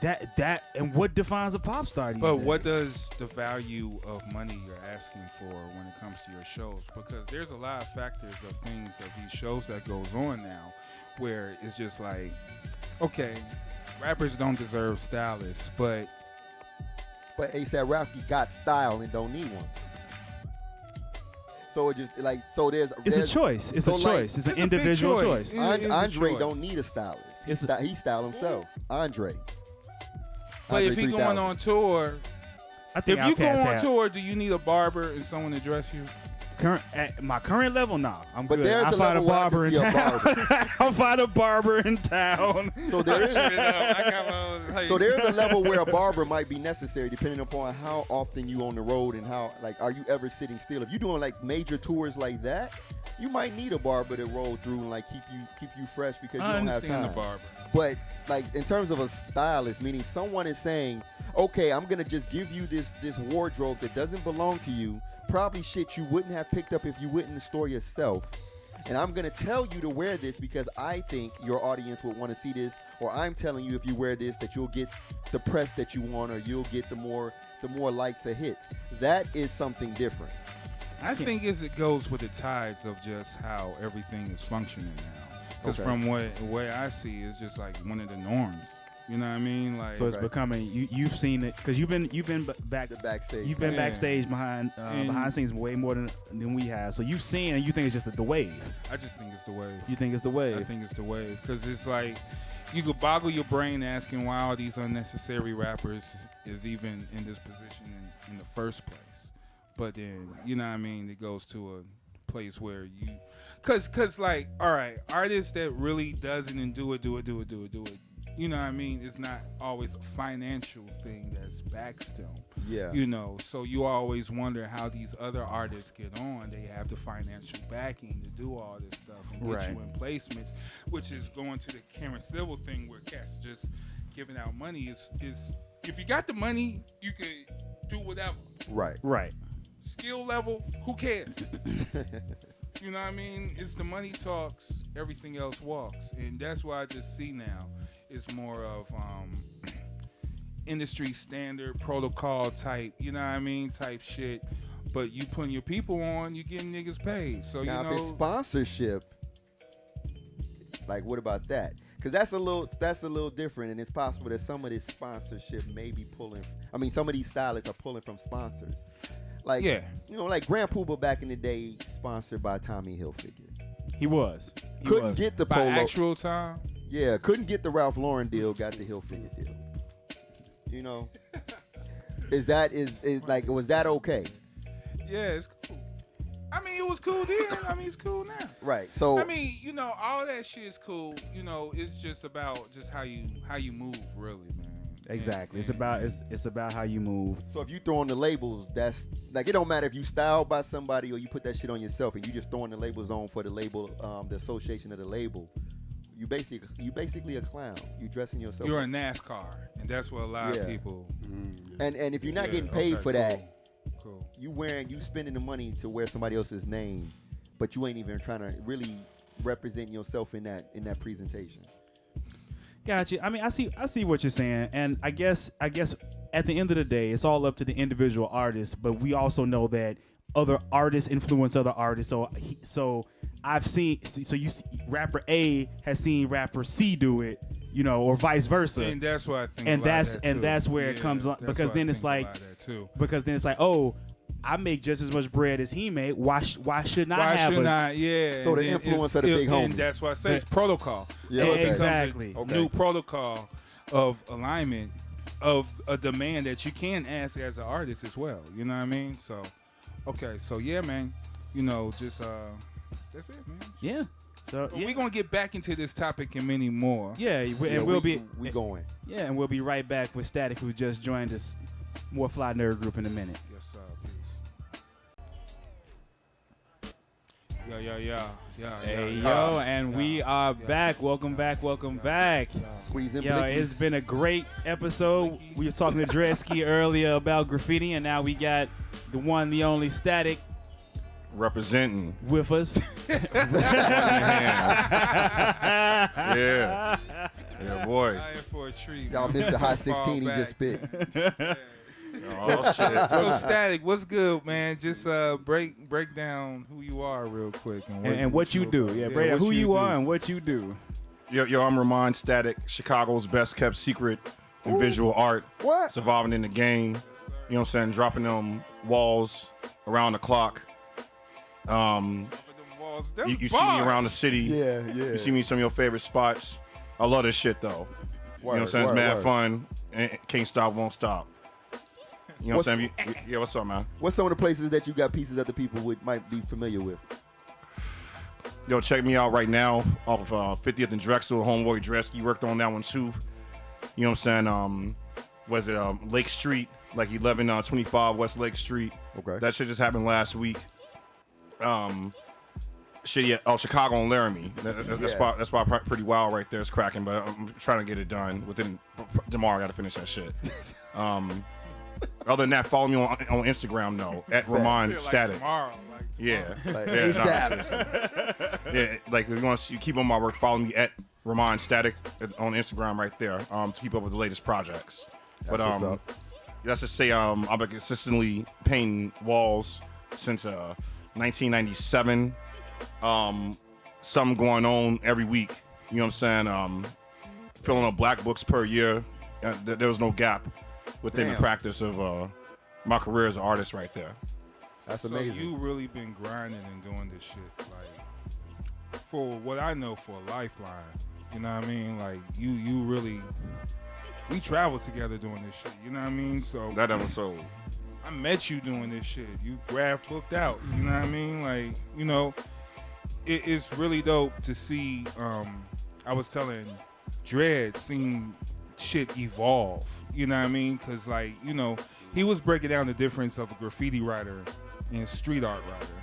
That and what defines a pop star these but days? what does the value of money you're asking for when it comes to your shows? Because there's a lot of factors of things of these shows that goes on now where it's just like, okay, rappers don't deserve stylists, but ASAP Rocky got style and don't need one. So it just It's a choice. It's so a choice. It's an it's a big individual choice. choice. It is a Andre choice. don't need a stylist. He style himself. Andre. But if Andre you're going 3000. on tour, I think if you go Outkast on have- tour, do you need a barber and someone to dress you? At my current level, nah, I'm But good. there's I a find a level where I barber in can see a town. barber. I'll find a barber in town. So there is I got my own place. so there's a level where a barber might be necessary depending upon how often you on the road and how are you ever sitting still. If you're doing like major tours like that, you might need a barber to roll through and like keep you fresh because you I don't have understand time. the barber. But like in terms of a stylist, meaning someone is saying, okay, I'm gonna just give you this wardrobe that doesn't belong to you, probably shit you wouldn't have picked up if you went in the store yourself. And I'm gonna tell you to wear this because I think your audience would want to see this, or I'm telling you if you wear this that you'll get the press that you want, or you'll get the more likes or hits. That is something different. I think it goes with the tides of just how everything is functioning now. Because Okay. from what I see, it's just like one of the norms. You know what I mean? Like, So it's Right. becoming you've seen it because you've been back The backstage. you've been Yeah. backstage behind the scenes way more than we have. So you've seen and you think it's just the wave. I just think it's the wave. You think it's the I wave. think it's the wave because it's like you could boggle your brain asking why all these unnecessary rappers is even in this position in the first place. But then, you know what I mean, it goes to a place where you, cause like, all right, artists that really doesn't and do it. You know what I mean? It's not always a financial thing that's backs them. Yeah. You know, so you always wonder how these other artists get on. They have the financial backing to do all this stuff and get Right. you in placements, which is going to the Karen Civil thing where cats just giving out money is if you got the money, you can do whatever. Right. Right. Skill level, who cares? You know what I mean? It's the money talks, everything else walks. And that's why I just see now it's more of industry standard protocol type, you know what I mean, type shit. But you putting your people on, you getting niggas paid. So Now, you if it's know, sponsorship, like what about that? Because that's a little different, and it's possible that some of this sponsorship may be pulling. I mean, some of these stylists are pulling from sponsors. Like, Yeah. you know, like Grand Poobah back in the day, sponsored by Tommy Hilfiger. He was. Couldn't get the By polo. actual time. Yeah, couldn't get the Ralph Lauren deal, got the Hilfiger deal. You know, is like, was that okay? Yeah, it's cool. I mean, it was cool then. I mean, it's cool now. Right. So I mean, you know, all that shit is cool. You know, it's just about just how you move, really, man. Exactly. And- It's about how you move. So if you throw on the labels, that's like, it don't matter if you styled by somebody or you put that shit on yourself and you just throwing the labels on for the label, the association of the label. You basically a clown. You dressing yourself. You're a NASCAR, and that's what a lot Yeah. of people. and if you're not Yeah, getting paid okay, for that, Cool. you spending the money to wear somebody else's name, but you ain't even trying to really represent yourself in that presentation. Gotcha. I mean, I see what you're saying, and I guess at the end of the day, it's all up to the individual artist. But we also know that other artists influence other artists. So I've seen. So you see, rapper A has seen rapper C do it, you know, or vice versa. And that's what I think. And a lot of that's that and too. that's where it Yeah, comes on, that's because what I then it's think a like lot of that too. because then it's like, oh, I make just as much bread as he made. Why shouldn't I Why have should a I? Yeah. So the and then influence it's- of the big and homie. that's why I say it's protocol. Yeah, So okay. it becomes Exactly. a Okay. new protocol of alignment of a demand that you can ask as an artist as well. You know what I mean? So, okay. So yeah, man. You know, just that's it, man. Yeah. So But yeah. we're gonna get back into this topic and many more. Yeah, Yeah, and we'll be going. yeah, and we'll be right back with Statik, who just joined us. More Fly Nerd Group in a minute. Yes, sir. Peace. Yeah. Hey yo, and we are back. Welcome back. Squeeze in. Yo, blickies. it's been a great episode. We were talking to Dred earlier about graffiti, and now we got the one, the only Statik Representing. with us. Yeah. Yeah, boy. I am for a treat. Y'all man. missed the hot Fall 16 he back. just spit. Oh, shit. So Statik, what's good, man? Just break down who you are real quick and what you do. Yeah, Brady, what who you do. are and what you do. Yo, I'm Rahman, Statik, Chicago's best kept secret in visual art. What? Surviving in the game. You know what I'm saying? Dropping them walls around the clock. You see me around the city. Yeah. You see me in some of your favorite spots. I love this shit, though. You know what I'm saying? It's mad fun. And can't stop, won't stop. You know what I'm saying? Yeah, what's up, man? What's some of the places that you got pieces that the people might be familiar with? Yo, check me out right now off of 50th and Drexel. Homeboy Dresky worked on that one too. You know what I'm saying? Was it Lake Street, like 1125 West Lake Street? Okay. That shit just happened last week. Shit, yeah. Oh, Chicago and Laramie. That spot pretty wild right there. It's cracking, but I'm trying to get it done within tomorrow. I got to finish that shit. Other than that, follow me on Instagram though at Rahman Statik. Yeah. Like, Yeah, ASAP. no, seriously. Yeah, like if you want to keep on my work, follow me at Rahman Statik on Instagram right there to keep up with the latest projects. That's what's up. let's just say I've been consistently painting walls since 1997. Something going on every week. You know what I'm saying? Filling up black books per year. There was no gap within the practice of my career as an artist right there. That's So amazing. you really been grinding and doing this shit, like, for what I know, for a lifeline. You know what I mean? Like, you really, we traveled together doing this shit. You know what I mean? So That episode. I met you doing this shit. You Graf booked out. You know what I mean? Like, you know, it's really dope to see. I was telling Dred, seeing shit evolve. You know what I mean? Because, like, you know, he was breaking down the difference of a graffiti writer and a street art writer.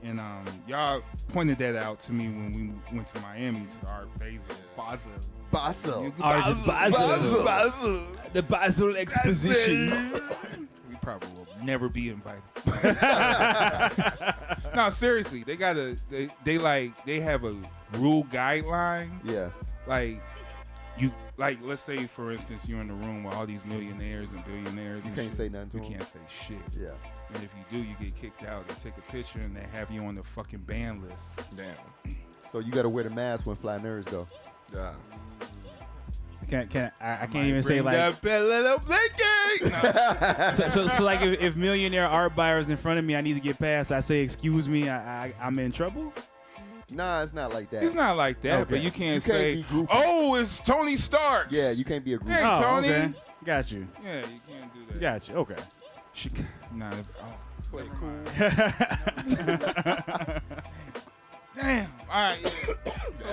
And y'all pointed that out to me when we went to Miami to the Art Basel. Basel. Art Basel. The Basel Exposition. We probably will never be invited. No, seriously, they got they have a rule guideline. Yeah. Like, you, like, let's say for instance you're in the room with all these millionaires and billionaires. You and can't shit. say nothing to You them. can't say shit. Yeah. And if you do, you get kicked out. They take a picture and they have you on the fucking ban list. Damn. So you got to wear the mask when Fly Nerds go. Yeah. I can't Might even say bring like. that little blinking. No. So like if millionaire art buyers in front of me, I need to get past. I say, excuse me, I'm in trouble. Nah, it's not like that. It's not like that, Okay. but you can't You can't say, be groupie. "Oh, it's Tony Starks." Yeah, you can't be a groupie. Hey, Tony. Okay. Got you. Yeah, you can't do that. Got you. Okay. Nah. Oh, play cool. Yeah. Damn. All right. So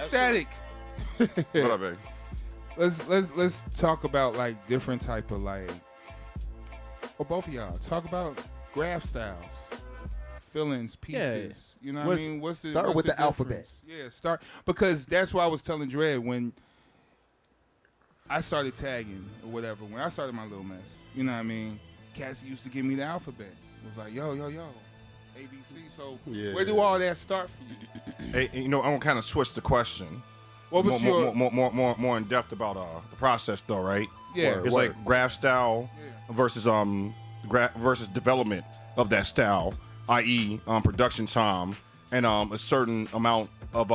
Statik. What up, baby? Let's talk about like different type of like, or both of y'all talk about graph styles, fillings, pieces. You know what I mean? What's the Start what's with the difference? alphabet. Yeah, start because that's why I was telling Dred when I started tagging or whatever. When I started my little mess, you know what I mean? Cassie used to give me the alphabet. It was like yo, ABC. So Yeah. where do all that start for you? Hey, I'm gonna kind of switch the question. What was your more in depth about the process though, right? yeah? Word. It's like graph style Yeah. versus versus development of that style, i.e. Production time and a certain amount of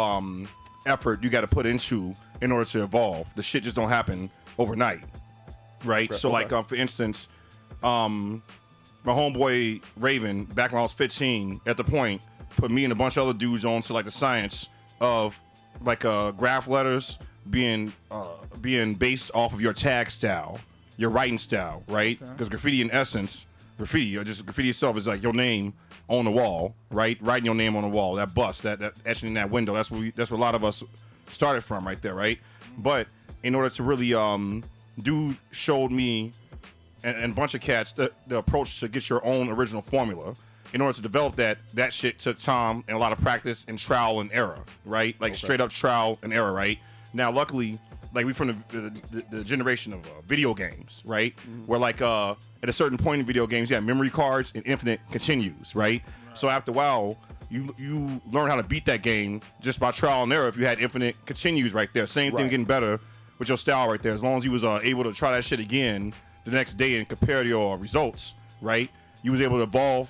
effort you got to put into in order to evolve. The shit just don't happen overnight, right? So okay. like for instance, my homeboy Raven back when I was 15 at the point put me and a bunch of other dudes on to like the science of like graph letters being based off of your tag style, your writing style, right? Because graffiti in essence, graffiti itself is like your name on the wall, right? Writing your name on the wall, that bust, that etching in that window. That's where a lot of us started from, right there, right? But in order to really, dude showed me and a bunch of cats the approach to get your own original formula. In order to develop that shit took time and a lot of practice and trial and error, right? Like straight up trial and error, right? Now, luckily, like we from the generation of video games, right? Where like at a certain point in video games, you have memory cards and infinite continues, right? So after a while, you learn how to beat that game just by trial and error. If you had infinite continues right there, same thing, Right. getting better with your style right there. As long as you was able to try that shit again the next day and compare your results, right? You was able to evolve.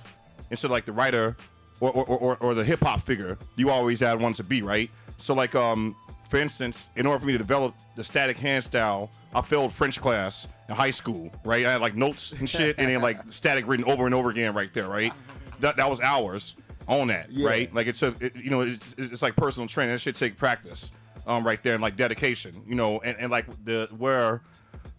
Instead of like the writer or the hip hop figure you always had one to be, right? So like for instance, in order for me to develop the static hand style, I failed French class in high school, right? I had like notes and shit and then like static written over and over again right there, right? That was hours on that, Yeah. right? Like it took it's like personal training. That shit take practice right there and like dedication, and like where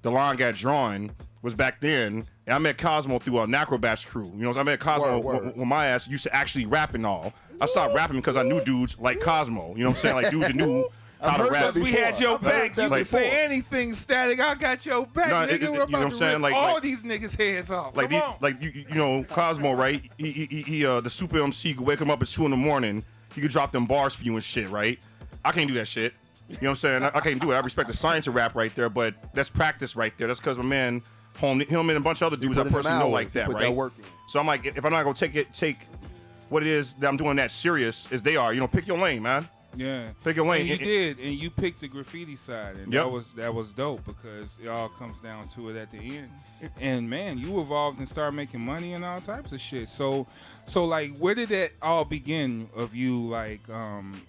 the line got drawn was back then. And I met Cosmo through a Nacrobats crew. I met Cosmo Word. when my ass used to actually rap and all. I stopped rapping because I knew dudes like Cosmo. You know what I'm saying? Like dudes that knew how to heard rap. that We had your I've heard back. that You can before. say anything, Static. I got your back, No, nigga. you We're know about what I'm to saying? rip Like- all like- these niggas' heads off. Like Come on. you know Cosmo, right? He the super MC could wake him up at 2 a.m. He could drop them bars for you and shit, right? I can't do that shit. You know what I'm saying? I can't do it. I respect the science of rap right there, but that's practice right there. That's because my man, him and a bunch of other dudes I put in them personally know hours. like You that, put right? that work in. So I'm like, if I'm not gonna take what it is that I'm doing that serious as they are, pick your lane, man. Yeah, Pick your lane. And you did, and you picked the graffiti side, and Yep. that was dope because it all comes down to it at the end. And man, you evolved and started making money and all types of shit. So like, where did that all begin of you like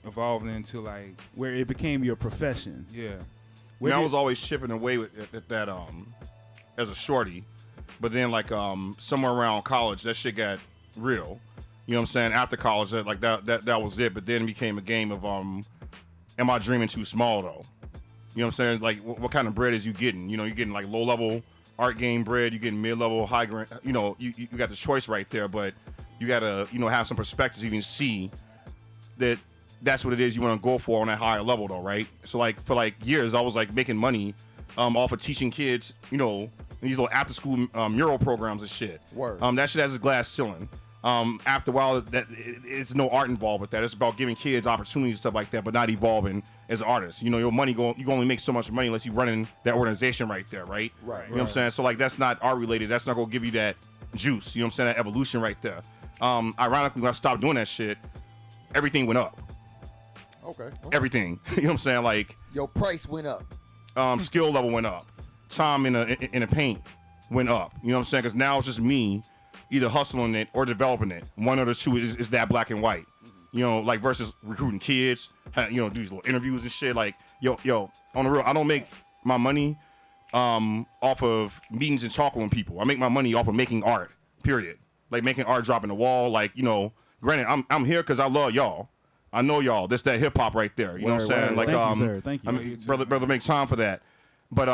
evolving into like Where it became your profession. yeah? I was always chipping away at that as a shorty, but then like somewhere around college, that shit got real. You know what I'm saying? After college, that was it. But then it became a game of am I dreaming too small though? You know what I'm saying? Like what kind of bread is you getting? You're getting like low level art game bread. You're getting mid level, high grade. You got the choice right there, but you gotta have some perspective to even see that that's what it is you want to go for on that higher level though, right? So like for like years, I was like making money off of teaching kids, these little after school mural programs and shit. Word. That shit has a glass ceiling. After a while, it's no art involved with that. It's about giving kids opportunities and stuff like that, but not evolving as artists. Your money you can only make so much money unless you running that organization right there, right? Right. You know what I'm saying? So like that's not art related. That's not gonna give you that juice. You know what I'm saying? That evolution right there. Ironically, when I stopped doing that shit, everything went up. Okay. Everything. You know what I'm saying? Like Your price went up. skill level went up. Time in a paint went up. You know what I'm saying? Because now it's just me either hustling it or developing it. One of the two is that black and white. Like versus recruiting kids, do these little interviews and shit. Like, yo, on the real, I don't make my money off of meetings and talking with people. I make my money off of making art. Period. Like making art, dropping the wall. Like, you know, granted, I'm here because I love y'all. I know y'all. This that hip hop right there. You know what I'm saying? Like, Thank you, sir. Thank you. I mean, brother, make time for that. But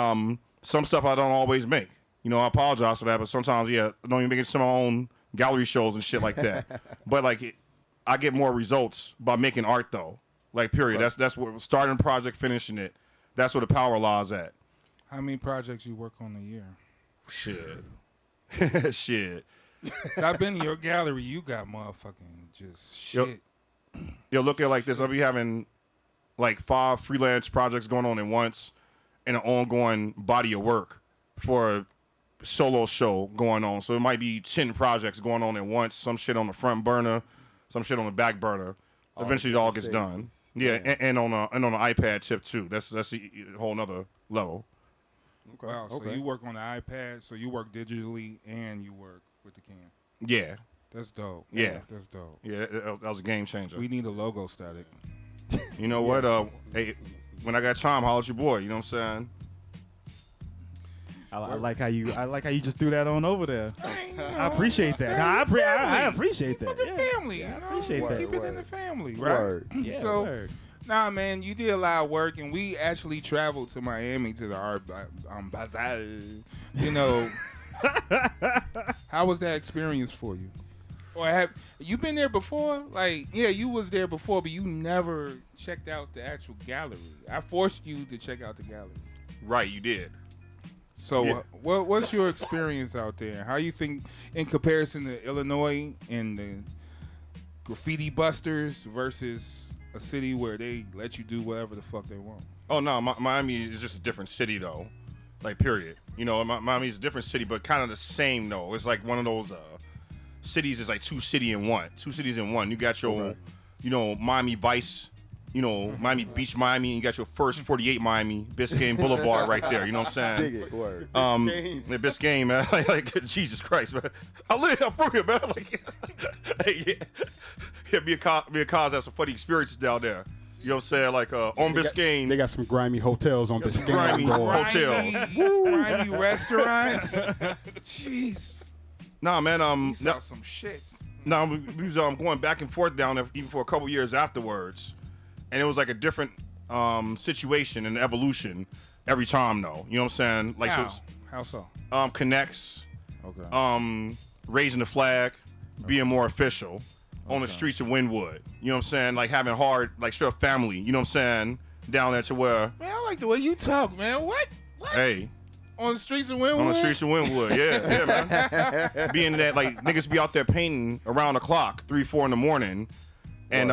some stuff I don't always make. You know, I apologize for that. But sometimes, yeah, I don't even make it to my own gallery shows and shit like that. But like, I get more results by making art though. Like, period. Right. That's what starting a project, finishing it. That's where the power lies at. How many projects you work on a year? Shit. Shit. So I've been in your gallery. You got motherfucking just shit. Yo, look at it like this. I'll be having like 5 freelance projects going on at once and an ongoing body of work for a solo show going on. So it might be 10 projects going on at once. Some shit on the front burner, some shit on the back burner. Eventually it all gets done. Yeah, and on an iPad tip too. That's a whole nother level. Okay. Wow, so you work on the iPad, so you work digitally and you work with the cam. Yeah. That's dope. Yeah. That's dope. Yeah, that was a game changer. We need a logo, Statik. You know what? Hey, when I got time, holler at your boy. You know what I'm saying? I like how you just threw that on over there. I appreciate that. I appreciate that. For the family. I appreciate that. Keep it in the family, right? Word. Yeah, So, word. nah, man, you did a lot of work, and we actually traveled to Miami to the art bazaar. You know, how was that experience for you? Or have you been there before? Like, yeah, you was there before, but you never checked out the actual gallery. I forced you to check out the gallery. Right, you did. So, Yeah. what's your experience out there? How you think in comparison to Illinois and the graffiti busters versus a city where they let you do whatever the fuck they want? Oh no, Miami is just a different city though. Like, period. You know, Miami is a different city, but kind of the same though. It's like one of those cities is like two cities in one. You got your, you know, Miami Vice, you know, Miami Beach, Miami, and you got your first 48 Miami, Biscayne Boulevard right there. You know what I'm saying? Dig it. Word. Biscayne, man. like Jesus Christ, man. I'm from here, man. Like, hey, yeah, me and Cos have some funny experiences down there. You know what I'm saying? Like on Biscayne. They got some grimy hotels on Biscayne. Grimy hotels. Grimy restaurants. Jeez. Nah, man. You saw some shits. No, we was going back and forth down there even for a couple years afterwards, and it was like a different situation and evolution every time, though. You know what I'm saying? Like, How so? Connects, Okay. raising the flag, being more official on the streets of Wynwood. You know what I'm saying? Like having hard, like straight up family. You know what I'm saying? Down there to where. Man, I like the way you talk, man. What? Hey. On the streets of Wynwood? On the streets of Wynwood, yeah, man. Being that, like, niggas be out there painting around the clock, 3, 4 in the morning, and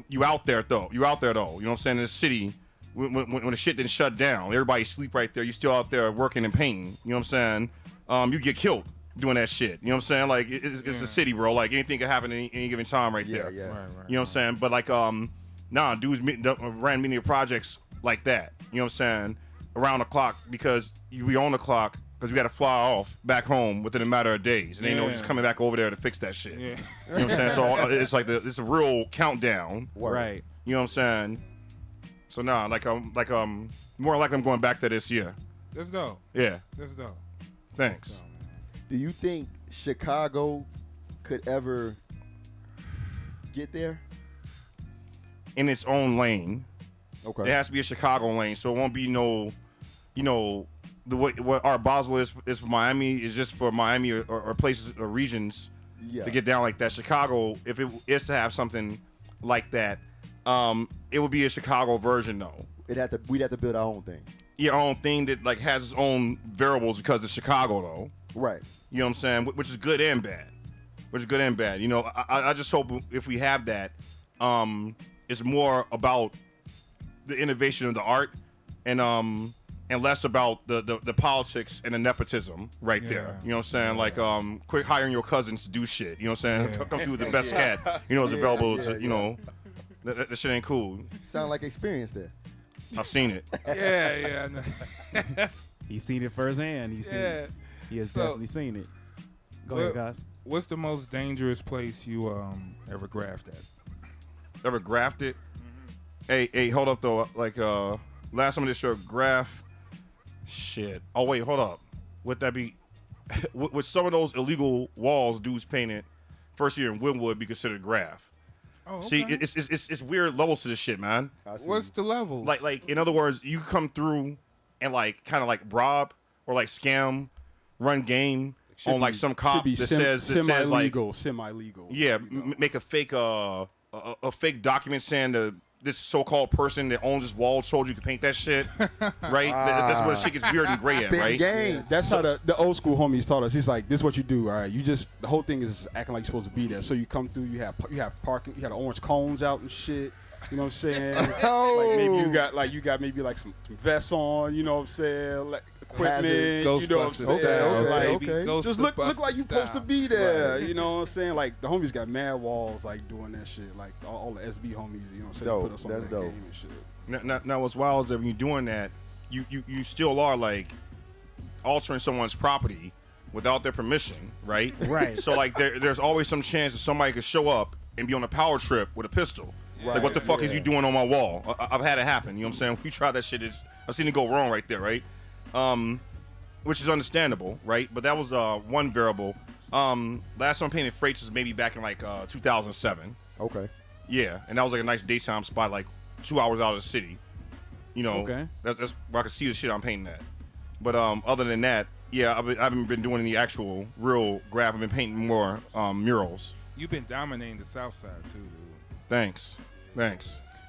you out there, though. You know what I'm saying? In the city, when the shit didn't shut down, everybody sleep right there. You still out there working and painting. You know what I'm saying? You get killed doing that shit. You know what I'm saying? Like, it's a city, bro. Like, anything can happen at any given time right there. Yeah. Right, You know what I'm saying? But, like, dudes ran many projects like that. You know what I'm saying? Around the clock, because we on the clock, because we got to fly off back home within a matter of days, and ain't no just coming back over there to fix that shit. Yeah. You know what I'm saying? So it's like it's a real countdown. Right. You know what I'm saying? So nah, more likely I'm going back there this year. That's dope. Yeah. That's dope. Thanks. That's dope, man. Do you think Chicago could ever get there? In its own lane. Okay. It has to be a Chicago lane, so it won't be no, you know, the way what our Basel is for Miami is just for Miami or places or regions to get down like that. Chicago, if it is to have something like that, it would be a Chicago version though. We'd have to build our own thing. Your own thing that like has its own variables because it's Chicago though. Right. You know what I'm saying? Which is good and bad. You know, I just hope if we have that, it's more about the innovation of the art and less about the politics and the nepotism right there. You know what I'm saying? Like quit hiring your cousins to do shit. You know what I'm saying? Come through with the best cat. You know, is available to, you know, that shit ain't cool. Sound like experience there. I've seen it. Yeah. I know. He's seen it firsthand. He has definitely seen it. Go ahead, guys. What's the most dangerous place you ever graphed at? Ever grafted? Hey, hold up though. Like last time I did show Graf, Shit. Oh wait, hold up. Would that be? Would some of those illegal walls dudes painted first year in Wynwood be considered Graf? Oh, okay. See, it's weird levels to this shit, man. What's the level? Like in other words, you come through and like kind of like rob or like scam, run game on like some cop that says semi-legal. Yeah, make a fake fake document saying this so-called person that owns this wall told you could paint that shit, right? That's where the shit gets weird and gray at, right? Game. Yeah, that's how the old school homies taught us. He's like, this is what you do, all right? The whole thing is acting like you're supposed to be there. So you come through, you have parking, you got orange cones out and shit. You know what I'm saying? Like maybe you got maybe like some vests on. You know what I'm saying? Like equipment. Ghostbusters you know what I'm saying? style, Like, baby. just look like you're supposed to be there. Right. You know what I'm saying? Like the homies got mad walls like doing that shit. Like all the SB homies. You know what I'm saying? Dope. Put us on That's that dope. game and shit. Now what's wild is that when you're doing that, you still are like altering someone's property without their permission, right? Right. So like there's always some chance that somebody could show up and be on a power trip with a pistol. Like what the fuck is you doing on my wall? I've had it happen. You know what I'm saying? We tried that shit. I've seen it go wrong right there, right? Which is understandable, right? But that was one variable. Last time I painted freights is maybe back in like 2007. Okay. Yeah, and that was like a nice daytime spot, like 2 hours out of the city. You know, Okay. that's where I could see the shit I'm painting at. But other than that, yeah, I haven't been doing any actual real graph. I've been painting more murals. You've been dominating the South Side too, dude. Thanks.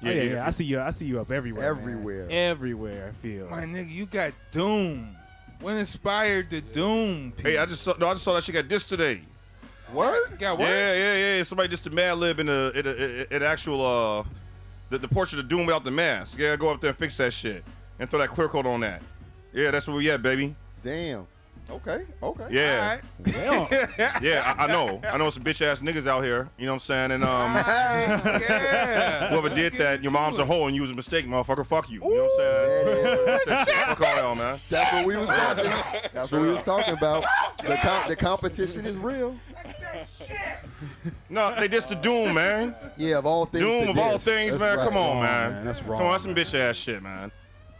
Yeah. I see you up everywhere. Everywhere. Man. Everywhere. I feel. My nigga, you got Doom. What inspired the Doom piece? Hey, I just saw that shit got dissed today. What? Got what? Yeah. Somebody just a Mad Lib in an actual the portrait of Doom without the mask. Yeah, go up there and fix that shit and throw that clear coat on that. Yeah, that's where we at, baby. Damn. Okay. Yeah. Well, Yeah, I know some bitch ass niggas out here. You know what I'm saying? And Yeah. whoever did that, your mom's a hoe and you was a mistake, motherfucker. Fuck you. You know what I'm saying? Fuck all y'all, man. That's what we was talking. That's what we was talking about. The competition is real. No, they dissed the Doom, man. Yeah, of all things. Doom to of all diss. things, That's man. right. Come on, Wrong, man. man. That's wrong, Come on, that's some man. bitch ass shit, man.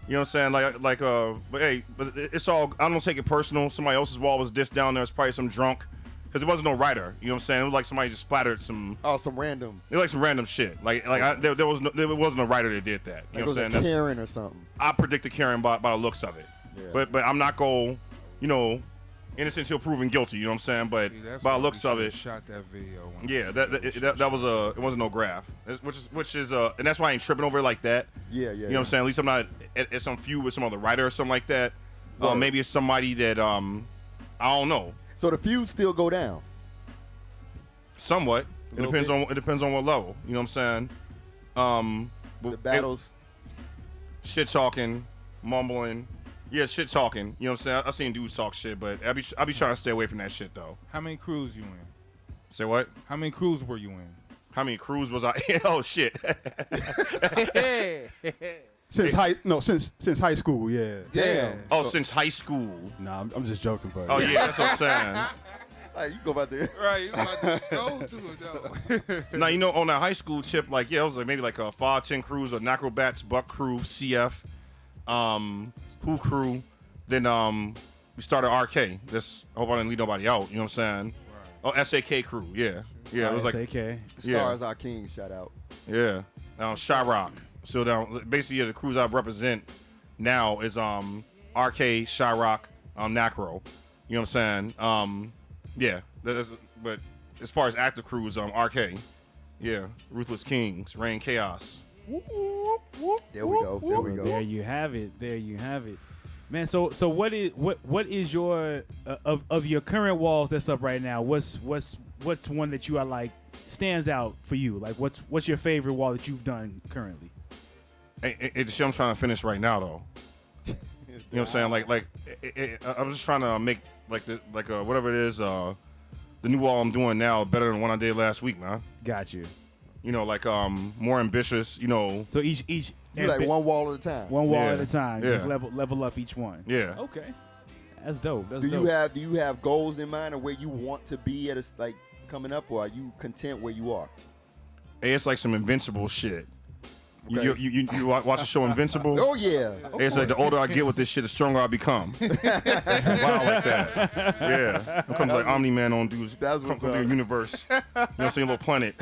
You know what I'm saying? But hey, but it's all. I don't take it personal. Somebody else's wall was dissed down there. It's probably some drunk, because it wasn't no writer. You know what I'm saying? It was like somebody just splattered some. Oh, some random. It was like some random shit. There wasn't a writer that did that. You know what I'm saying? Karen or something. I predicted Karen by the looks of it. Yeah. But I'm not going, innocent till proven guilty. You know what I'm saying? But See, that's by the why looks we of should've it, shot that video. When yeah, I that was it wasn't no graph, which is and that's why I ain't tripping over it like that. Yeah. You know what I'm saying? At least I'm not at some feud with some other writer or something like that. Right. Maybe it's somebody that I don't know. So the feuds still go down. Somewhat. A little bit. It depends on what level. You know what I'm saying? The battles. Shit talking, mumbling. Yeah, shit talking. You know what I'm saying? I've seen dudes talk shit, but I be trying to stay away from that shit though. How many crews you in? Say what? How many crews were you in? How many crews was I? Oh shit. Since high school, yeah. Damn. Oh, since high school. Nah, I'm just joking, but Oh yeah, that's what I'm saying. Hey, you go about there. Right, you about to go to it though. Now on that high school tip, like it was like maybe like a 5-10 crews, a Necrobats, Buck crew, CF, Who crew. Then we started RK. This I hope I didn't leave nobody out. You know what I'm saying? Right. Oh, SAK crew. Yeah. It was like SAK. Stars our king. Shout out. yeah. Chirac. So down basically the crews I represent now is RK, Chirac, Nacro. You know what I'm saying? Yeah. But as far as active crews, RK. Yeah. Ruthless Kings, Reign Chaos. There we go. There you have it. Man, so what is your of your current walls that's up right now? What's one that you are like stands out for you? Like what's your favorite wall that you've done currently? It's the shit I'm trying to finish right now though. You know what I'm saying? I'm just trying to make whatever it is, the new wall I'm doing now better than the one I did last week, man. Got you. More ambitious. So each You like one wall at a time. one wall Yeah. at a time. Yeah. Just level up each one. Yeah. Okay. That's dope. That's Do dope. you have goals in mind of where you want to be at like coming up, or are you content where you are? Hey, it's like some invincible shit. You watch the show Invincible? Oh yeah. It's like the older I get with this shit, the stronger I become. Wow, like that. Yeah. It comes like Omni-Man on dudes. That's Come what's from the up. universe. You know what I'm saying? Little planet.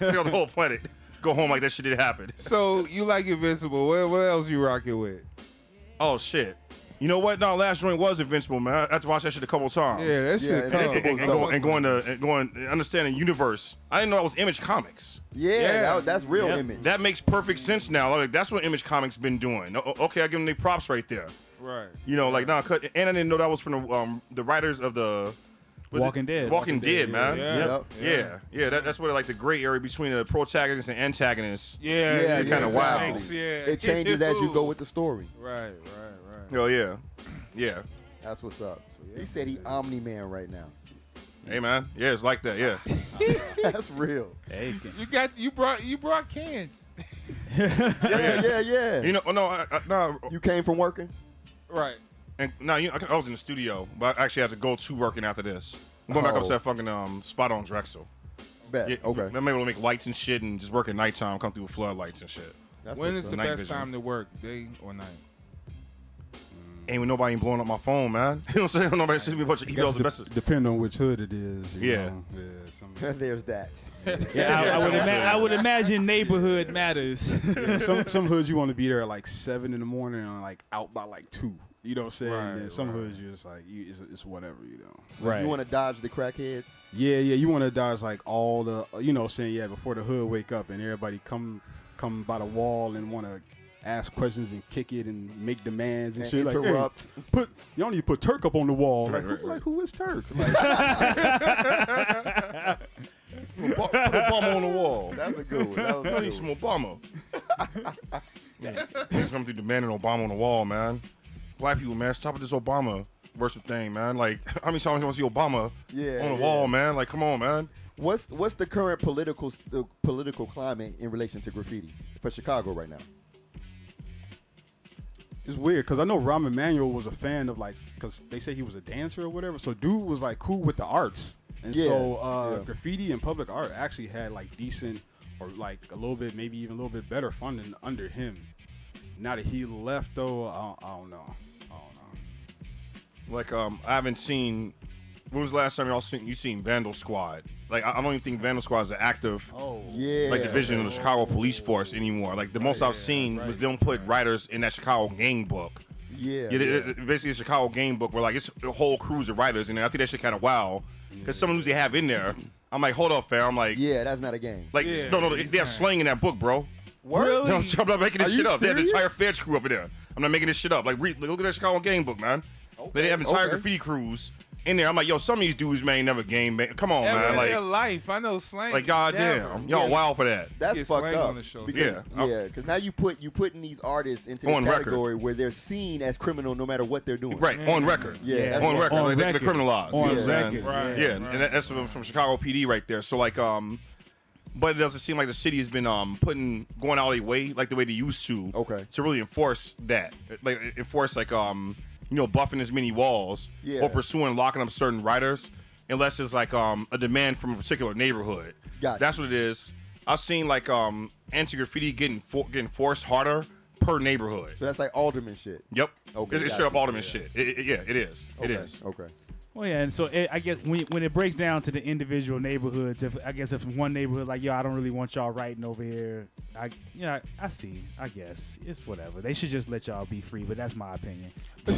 You know, the whole planet. Go home like that shit did happen. So you like Invincible? What else you rocking with? Oh shit. You know what? No, last joint was Invincible, man. I had to watch that shit a couple times. Yeah, that shit. and- cold. and going understanding universe. I didn't know that was Image Comics. Yeah, that's real Yep. image. That makes perfect sense now. Like that's what Image Comics been doing. Okay, I give them their props right there. Right. You know, like and I didn't know that was from the writers of the Walking Dead. Walking Dead, man. Yeah. Yeah. That's where like the gray area between the protagonist and antagonist. Yeah, Yeah, kinda wild. It changes as you go with the story. Right. Oh yeah, yeah. That's what's up. He said he Omni-Man right now. Hey man, yeah, it's like that. Yeah. That's real. Hey, You brought cans. Yeah. You know, no. You came from working? Right. And no, I was in the studio, but I actually had to go to working after this. I'm going back up to that fucking spot on Drexel. Bet. Yeah, Okay. I'm able to make lights and shit and just work at nighttime, come through with floodlights and shit. That's When what's is the up. night best vision. time to work, day or night? Ain't with nobody blowing up my phone, man. You know what I'm saying? Nobody sending me a bunch of emails and messages. Depending on which hood it is. You Yeah. know. Yeah. There's that. I would imagine neighborhood matters. Some hoods you want to be there at like 7 in the morning and like out by like 2. You know what I'm saying? Right, And then some right. hoods you're just like it's whatever, you know. Right. You want to dodge the crackheads? Yeah, you want to dodge like all the you know what I'm saying, yeah, before the hood wake up and everybody come by the wall and want to ask questions and kick it and make demands and, And shit interrupt. like, hey, y'all need to put Turk up on the wall. Right, Like, right, right. who is Turk? Like, Put Obama on the wall. That's a good one. That was I a need good some one. Obama. He's coming through demanding Obama on the wall, man. Black people, man, stop with this Obama versus thing, man. Like, how many times you want to see Obama on the wall, man? Like, come on, man. What's the current political climate in relation to graffiti for Chicago right now? it's weird because I know Rahm Emanuel was a fan of like, because they say he was a dancer or whatever. So dude was like cool with the arts, and so graffiti and public art actually had like decent or like a little bit, maybe even a little bit better funding under him. Now that he left though, I don't know. Like, I haven't seen. When was the last time you seen Vandal Squad? Like, I don't even think Vandal Squad is an active like division of the Chicago Police Force anymore. Like, the most I've seen was them put writers in that Chicago gang book. Basically a Chicago game book where like it's a whole cruise of writers, and I think that shit kind of wild because some of the they have in there. I'm like, hold up, fam. I'm like, that's not a game. like no, they have slang in that book, bro. Really? No, I'm not making this Are shit you up. They had the serious? entire Feds crew up in there. I'm not making this shit up. Like, look at that Chicago game book, man. They have entire graffiti crews in there. I'm like, yo, some of these dudes, man, ain't never game, man. Come on, man. In Like, real life, I know slang. like goddamn, y'all wild for that. That's Get fucked slang up. on the show. Because, Yeah. because now you putting these artists into the On record. category where they're seen as criminal no matter what they're doing. Right, on record. Yeah, that's on what- record. on Like, they're record. criminalized. On you know what I'm saying? record. Right. Yeah, and that's from Chicago PD right there. So like, but it doesn't seem like the city has been going out of their way like the way they used to. Okay. To really enforce that, like enforce like buffing as many walls or pursuing locking up certain writers, unless it's like a demand from a particular neighborhood. Gotcha. That's what it is. I've seen like anti-graffiti getting forced harder per neighborhood. So that's like alderman shit. Yep. Okay, It's gotcha. straight up alderman shit. Yeah, it is. It Okay, is. Okay. Well, yeah, and so I guess when it breaks down to the individual neighborhoods, if one neighborhood like, yo, I don't really want y'all writing over here, I see. I guess it's whatever. They should just let y'all be free, but that's my opinion. But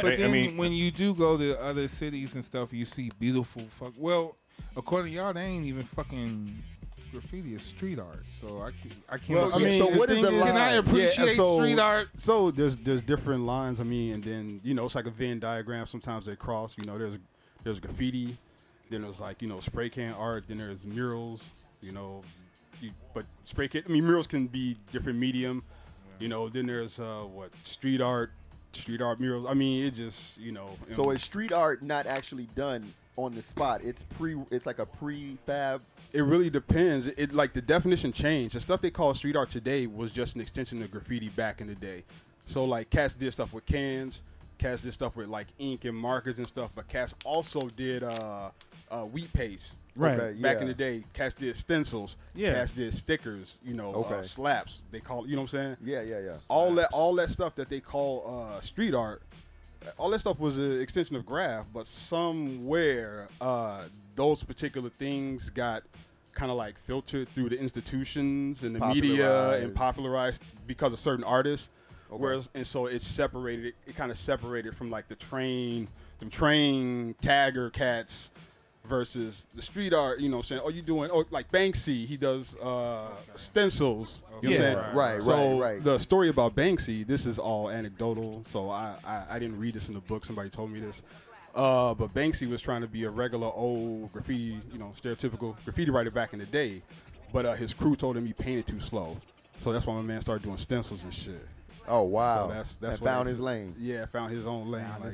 then I mean- when you do go to other cities and stuff, you see beautiful well, according to y'all, they ain't even fucking graffiti is street art. So I can't. Well, I Yeah, mean, so what is the Can I line? appreciate street art? So there's different lines. I mean, and then it's like a Venn diagram. Sometimes they cross. There's graffiti, then there's like spray can art, then there's murals. But spray can. I mean, murals can be different medium. Then there's street art murals. I mean, it just So is street art not actually done on the spot? It's like a prefab. It really depends. It like the definition changed. The stuff they call street art today was just an extension of graffiti back in the day. So like cats did stuff with cans, Cats did stuff with like ink and markers and stuff, but Cats also did wheat paste. Right. Okay, Back yeah. in the day, Cats did stencils. Yeah. Cats did stickers. You know, Okay. slaps. They call it. You know what I'm saying? Yeah. All that stuff that they call street art. All that stuff was an extension of Graf, but somewhere those particular things got kind of like filtered through the institutions and the media and popularized because of certain artists. Okay. Whereas, and so it's separated. It kind of separated from like the train tagger cats versus the street art. You know what I'm saying? Oh, you doing? Oh, like Banksy, he does stencils. You know what I'm saying? Right. So the story about Banksy, this is all anecdotal. So I didn't read this in the book. Somebody told me this. But Banksy was trying to be a regular old graffiti, stereotypical graffiti writer back in the day. But his crew told him he painted too slow. So that's why my man started doing stencils and shit. Oh wow. So that's and found his lane. Yeah, found his own lane. Found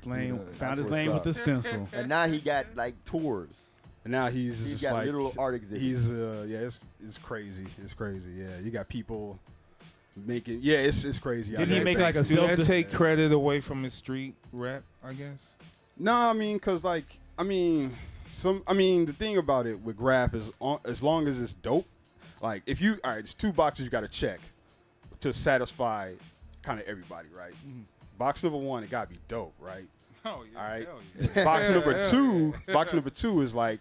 his lane with the stencil. And now he got like tours. And now he's He's just got like little art exhibits. He's it's crazy. It's crazy. Yeah, you got people making. Yeah, it's crazy. Didn't he make like a Did self? that take credit away from his street rap, I guess? No, I mean, the thing about it with Graf is as long as it's dope. Like if you it's 2 boxes you got to check to satisfy kind of everybody, right? Mm-hmm. Box number 1, it got to be dope, right? Oh yeah. All right. Hell yeah. Box number two is like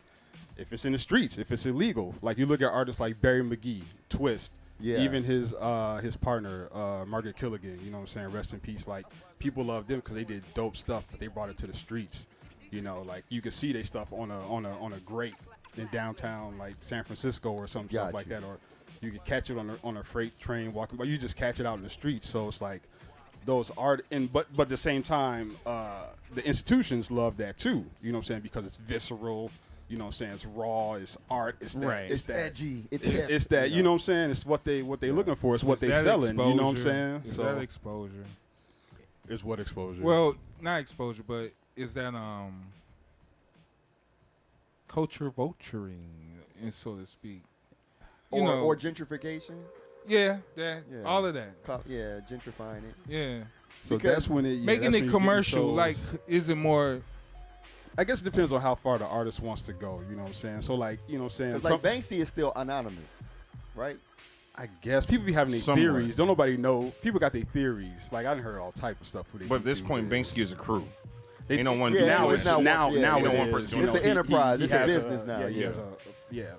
if it's in the streets, if it's illegal. Like you look at artists like Barry McGee, Twist, even his partner Margaret Killigan. You know what I'm saying? Rest in peace. Like people love them because they did dope stuff, but they brought it to the streets. You know, like you could see their stuff on a grate in downtown like San Francisco or some stuff like that, or you could catch it on a freight train walking, but you just catch it out in the streets. So it's like those art but at the same time the institutions love that too, you know what I'm saying, because it's visceral, you know what I'm saying, it's raw, it's art, it's that, right. it's that edgy, it's that, you know what I'm saying, it's what they looking for, it's what they selling, you know what I'm saying. Is so that exposure? Is what exposure? Well, not exposure, but is that culture vulturing, and so to speak, or gentrification. Yeah, Yeah. all of that. Yeah, gentrifying it. Yeah. So because that's when it making that's it when you get commercial. those- Like, is it more? I guess it depends on how far the artist wants to go. You know what I'm saying? So like, you know what I'm saying? It's like Banksy is still anonymous, right? I guess people be having their Somewhat. theories. Don't nobody know. People got their theories. Like I done heard all type of stuff. Who they But at think this they point, is. Banksy is a crew. They Ain't no one yeah, now no, it's it's not now one- yeah, now ain't no it one is. person It's doing an it. enterprise. It's a has business now. He Yeah. has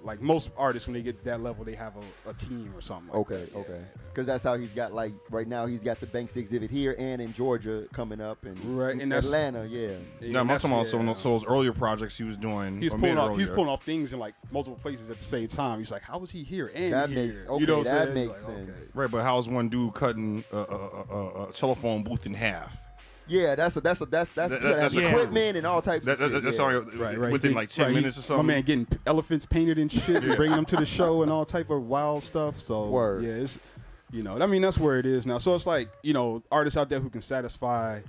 like most artists when they get that level, they have a team or something. Like Okay, that. okay. Because that's how he's got, like, right now he's got the Banksy exhibit here and in Georgia coming up, and Right, and that's- Atlanta, yeah. No, I'm talking about so those earlier projects he was doing. He's or pulling made off. He's earlier. pulling off things in like multiple places at the same time. He's like, how was he here and That here? makes- okay, you know what I'm that saying? makes Like, sense. okay. Right, but how's one dude cutting a telephone booth in half? Yeah, that's that's equipment and all types of shit. That's yeah. already Right. within like 10 minutes or My something. man getting elephants painted and shit, and bringing them to the show and all type of wild stuff. So Word. yeah, it's I mean that's where it is now. So it's like artists out there who can satisfy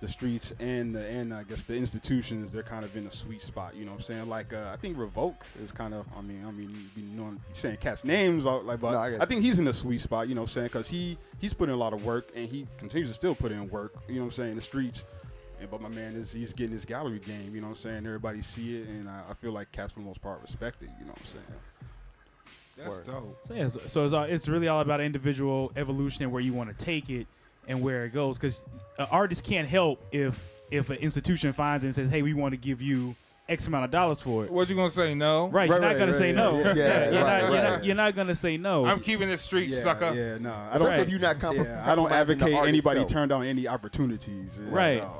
the streets and I guess the institutions. They're kind of in a sweet spot. You know what I'm saying? Like I think Revoke is kind of. I mean, saying cats names like, but No, I get I think he's in a sweet spot. You know what I'm saying? Because he's put in a lot of work and he continues to still put in work. You know what I'm saying? In the streets. But my man he's getting his gallery game, you know what I'm saying? Everybody see it, and I feel like cats for the most part respect it, you know what I'm saying? That's dope. So, yeah, so it's really all about individual evolution and where you want to take it and where it goes. Because an artist can't help if an institution finds it and says, "Hey, we want to give you X amount of dollars for it." What you gonna say? No. Right, you're not gonna say no. You're not gonna say no. I'm keeping it street, sucker. Yeah, no, I Especially don't. if you're not I don't compromising the advocate art anybody itself. turn down any opportunities. Yeah, Right. no,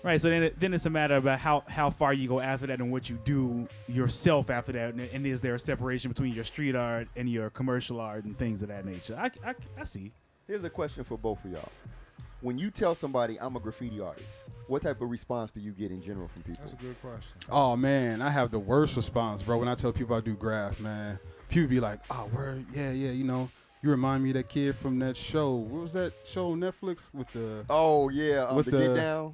Right, so then it's a matter about how far you go after that and what you do yourself after that, and is there a separation between your street art and your commercial art and things of that nature? I see. Here's a question for both of y'all. When you tell somebody I'm a graffiti artist, what type of response do you get in general from people? That's a good question. Oh man, I have the worst response, bro. When I tell people I do Graf, man, people be like, "Oh, word, yeah, you remind me of that kid from that show. What was that show on Netflix with the?" Oh yeah, with the Get Down.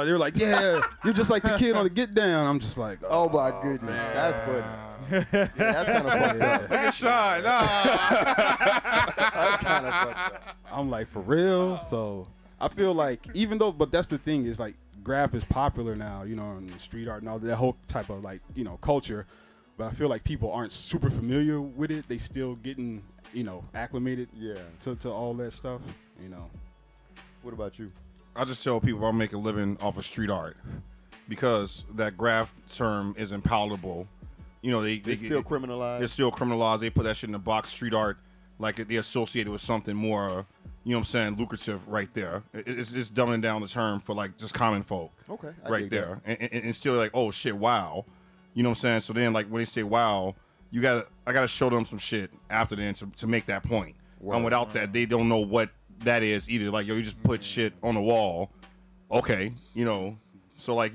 They were like, "Yeah, you're just like the kid on the Get Down." I'm just like, Oh my goodness, man. that's funny. Yeah, that's kind of fucked up. Look at Sean. That's kind of fucked up. I'm like, for real. So I feel like even though, but that's the thing is like Graf is popular now, you know, and street art and all that whole type of like, you know, culture. But I feel like people aren't super familiar with it. They still getting, you know, acclimated to all that stuff, you know. What about you? I just tell people I make a living off of street art because that Graf term isn't palatable. You know, they still criminalized. They're still criminalized. They put that shit in the box, street art, like they're associated with something more, you know what I'm saying, lucrative right there. It's dumbing down the term for like just common folk. Okay. Right there. And still like, oh shit, wow. You know what I'm saying? So then like when they say wow, I gotta show them some shit after then to make that point. Wow. And without that, they don't know what that is either. Like, yo, you just put shit on the wall. Okay, you know. So like,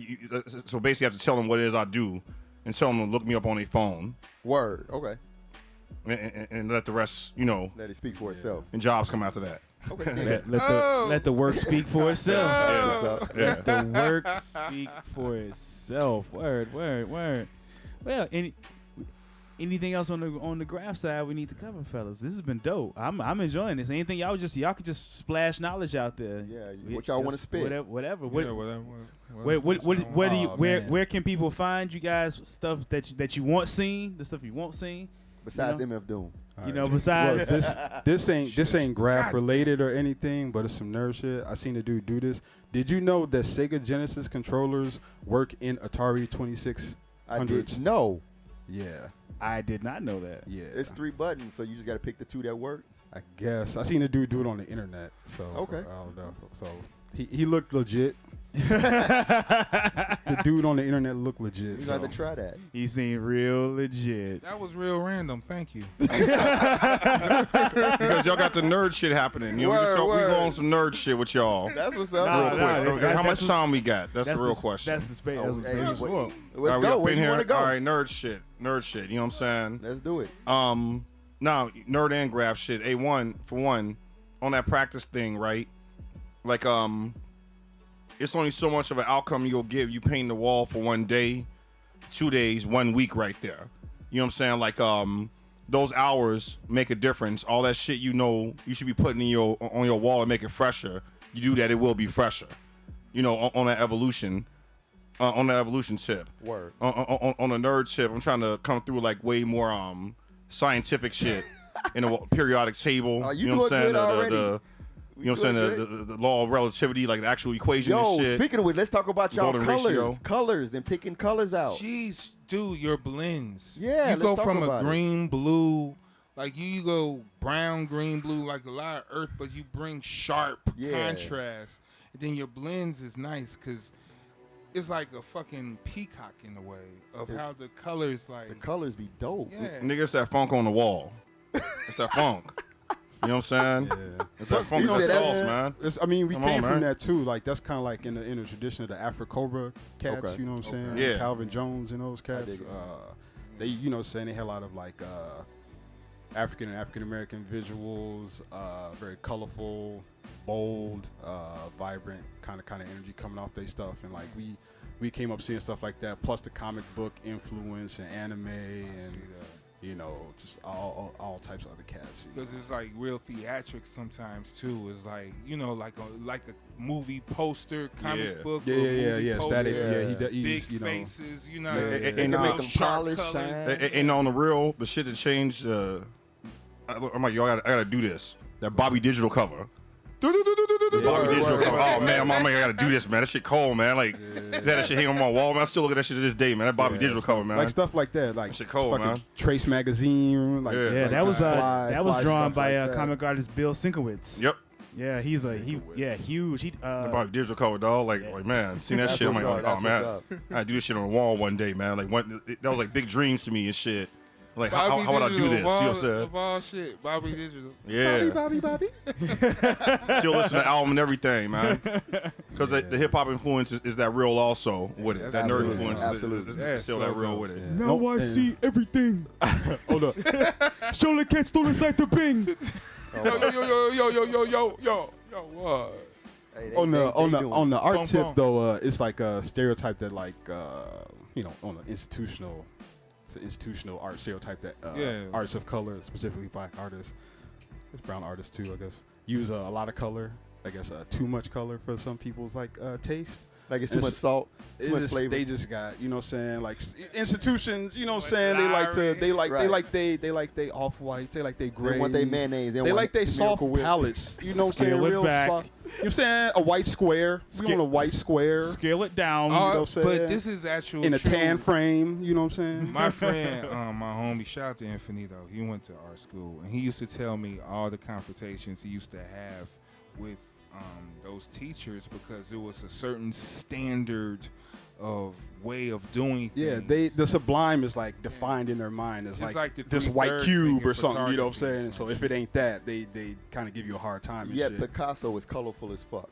so basically I have to tell them what it is I do and tell them to look me up on their phone. Word. Okay. And let the rest, you know. Let it speak for itself. And jobs come after that. Okay. Let the work speak for itself. Yeah. Let the work speak for itself. Word. Well, anything else on the Graf side we need to cover, fellas? This has been dope. I'm enjoying this. Anything y'all could just splash knowledge out there. Yeah. What y'all want to spit? Whatever. Whatever. Where can people find you guys? Stuff that you want seen, the stuff you won't seen. Besides you know? MF Doom. You know, besides this ain't Graf related or anything, but it's some nerd shit. I seen a dude do this. Did you know that Sega Genesis controllers work in Atari 2600s? I did. No. Yeah. I did not know that. Yeah. It's 3 buttons, so you just got to pick the 2 that work. I guess I seen a dude do it on the internet. So okay. I don't know. So he looked legit. The dude on the internet looked legit. You got to try that. He seemed real legit. That was real random. Thank you. Because y'all got the nerd shit happening. You know, we go on some nerd shit with y'all. That's what's up. Real quick. How much time we got? That's the real question. That's the space. Oh, That's the hey, space for. Let's go. Where you want to go? All right, nerd shit. You know what I'm saying? Let's do it. Now, nerd and Graf shit. For one, on that practice thing, right? Like, it's only so much of an outcome you'll give. You paint the wall for 1 day, 2 days, 1 week right there. You know what I'm saying? Like, those hours make a difference. All that shit you know you should be putting on your wall to make it fresher. You do that, it will be fresher. You know, on that evolution. On the evolution tip. Word. On the nerd tip, I'm trying to come through like way more scientific shit in a periodic table. You know what I'm saying? already. You know what I'm saying? The law of relativity, like the actual equation and shit. Speaking of which, let's talk about y'all Golden colors. ratio. Colors and picking colors out. Jeez, dude, your blends. Yeah, you let's go talk from a about it. green, blue, like you go brown, green, blue, like a lot of earth, but you bring sharp contrast. And then your blends is nice because it's like a fucking peacock in a way of how the colors like. The colors be dope. Yeah. Nigga, it's that funk on the wall. It's that funk. You know what I'm saying? Yeah. It's that funk, You that said sauce, that, man. We Come came on, from man. that too. Like that's kind of like in the tradition of the Afro Cobra cats. Okay. You know what I'm saying? Yeah. Calvin Jones and those cats. dig it. They, you know, saying they had a lot of like African and African American visuals, very colorful, bold, vibrant kind of energy coming off their stuff, and like we came up seeing stuff like that, plus the comic book influence and anime and. You know, just all types of other cats. Because it's like real theatrics sometimes too. It's like, you know, like a movie poster, comic book. Yeah. Poster, Statik. He's, big you know, faces, you know. And can make them sharp polished, colors. shine. And on the real, the shit that changed. I'm like, yo, I gotta do this. That Bobby Digital cover. Bobby Digital cover. Oh man, I gotta do this, man. That shit cold, man. Like, that shit hanging on my wall, man. I still look at that shit to this day, man. That Bobby Digital cover, man. Like stuff like that, like That shit cold, fucking man. Trace magazine. Like, Yeah. like that was fly drawn stuff by like that. comic artist Bill Sienkiewicz. Yep. Yeah, he's huge. He The Bobby Digital cover, dog. Like man, seeing that That's shit, I'm like, what's up. oh That's man, what's I gotta do this shit on the wall one day, man. Like, that was like big dreams to me and shit. Like, how would I do this? You know what I'm saying? Of all shit, Bobby Digital. Yeah. Bobby. Still listen to the album and everything, man. Because the hip hop influence is that real also with it. That nerd Absolutely. influence Absolutely. is still that real with it. Yeah. Now I see everything. Hold up. Show the cat stole inside the ping. Yo, what? Hey, on the art Boom, tip boom. though, it's like a stereotype that like you know, on an institutional art stereotype that artists of color, specifically black artists, it's brown artists too, I guess, use a lot of color I guess too much color for some people's like taste. Like it's too much salt, too much flavor. They just got, you know what I'm saying, like institutions, you know what I'm saying, they like they off white, they like they gray. They want they mayonnaise. They like they soft palettes, you know what I'm saying, real soft. You know what I'm saying, a white square. We want a white square. Scale it down. You know what I'm saying? But this is actual in a true. tan frame, you know what I'm saying? My friend, my homie, shout out to Infinito. He went to our school, and he used to tell me all the confrontations he used to have with those teachers because it was a certain standard of way of doing things. Yeah, the sublime is like defined in their mind as like the this white 3/3 cube thing or in something, you know what I'm photography saying? or So if it ain't that, they kind of give you a hard time and Yeah, shit. Picasso is colorful as fuck.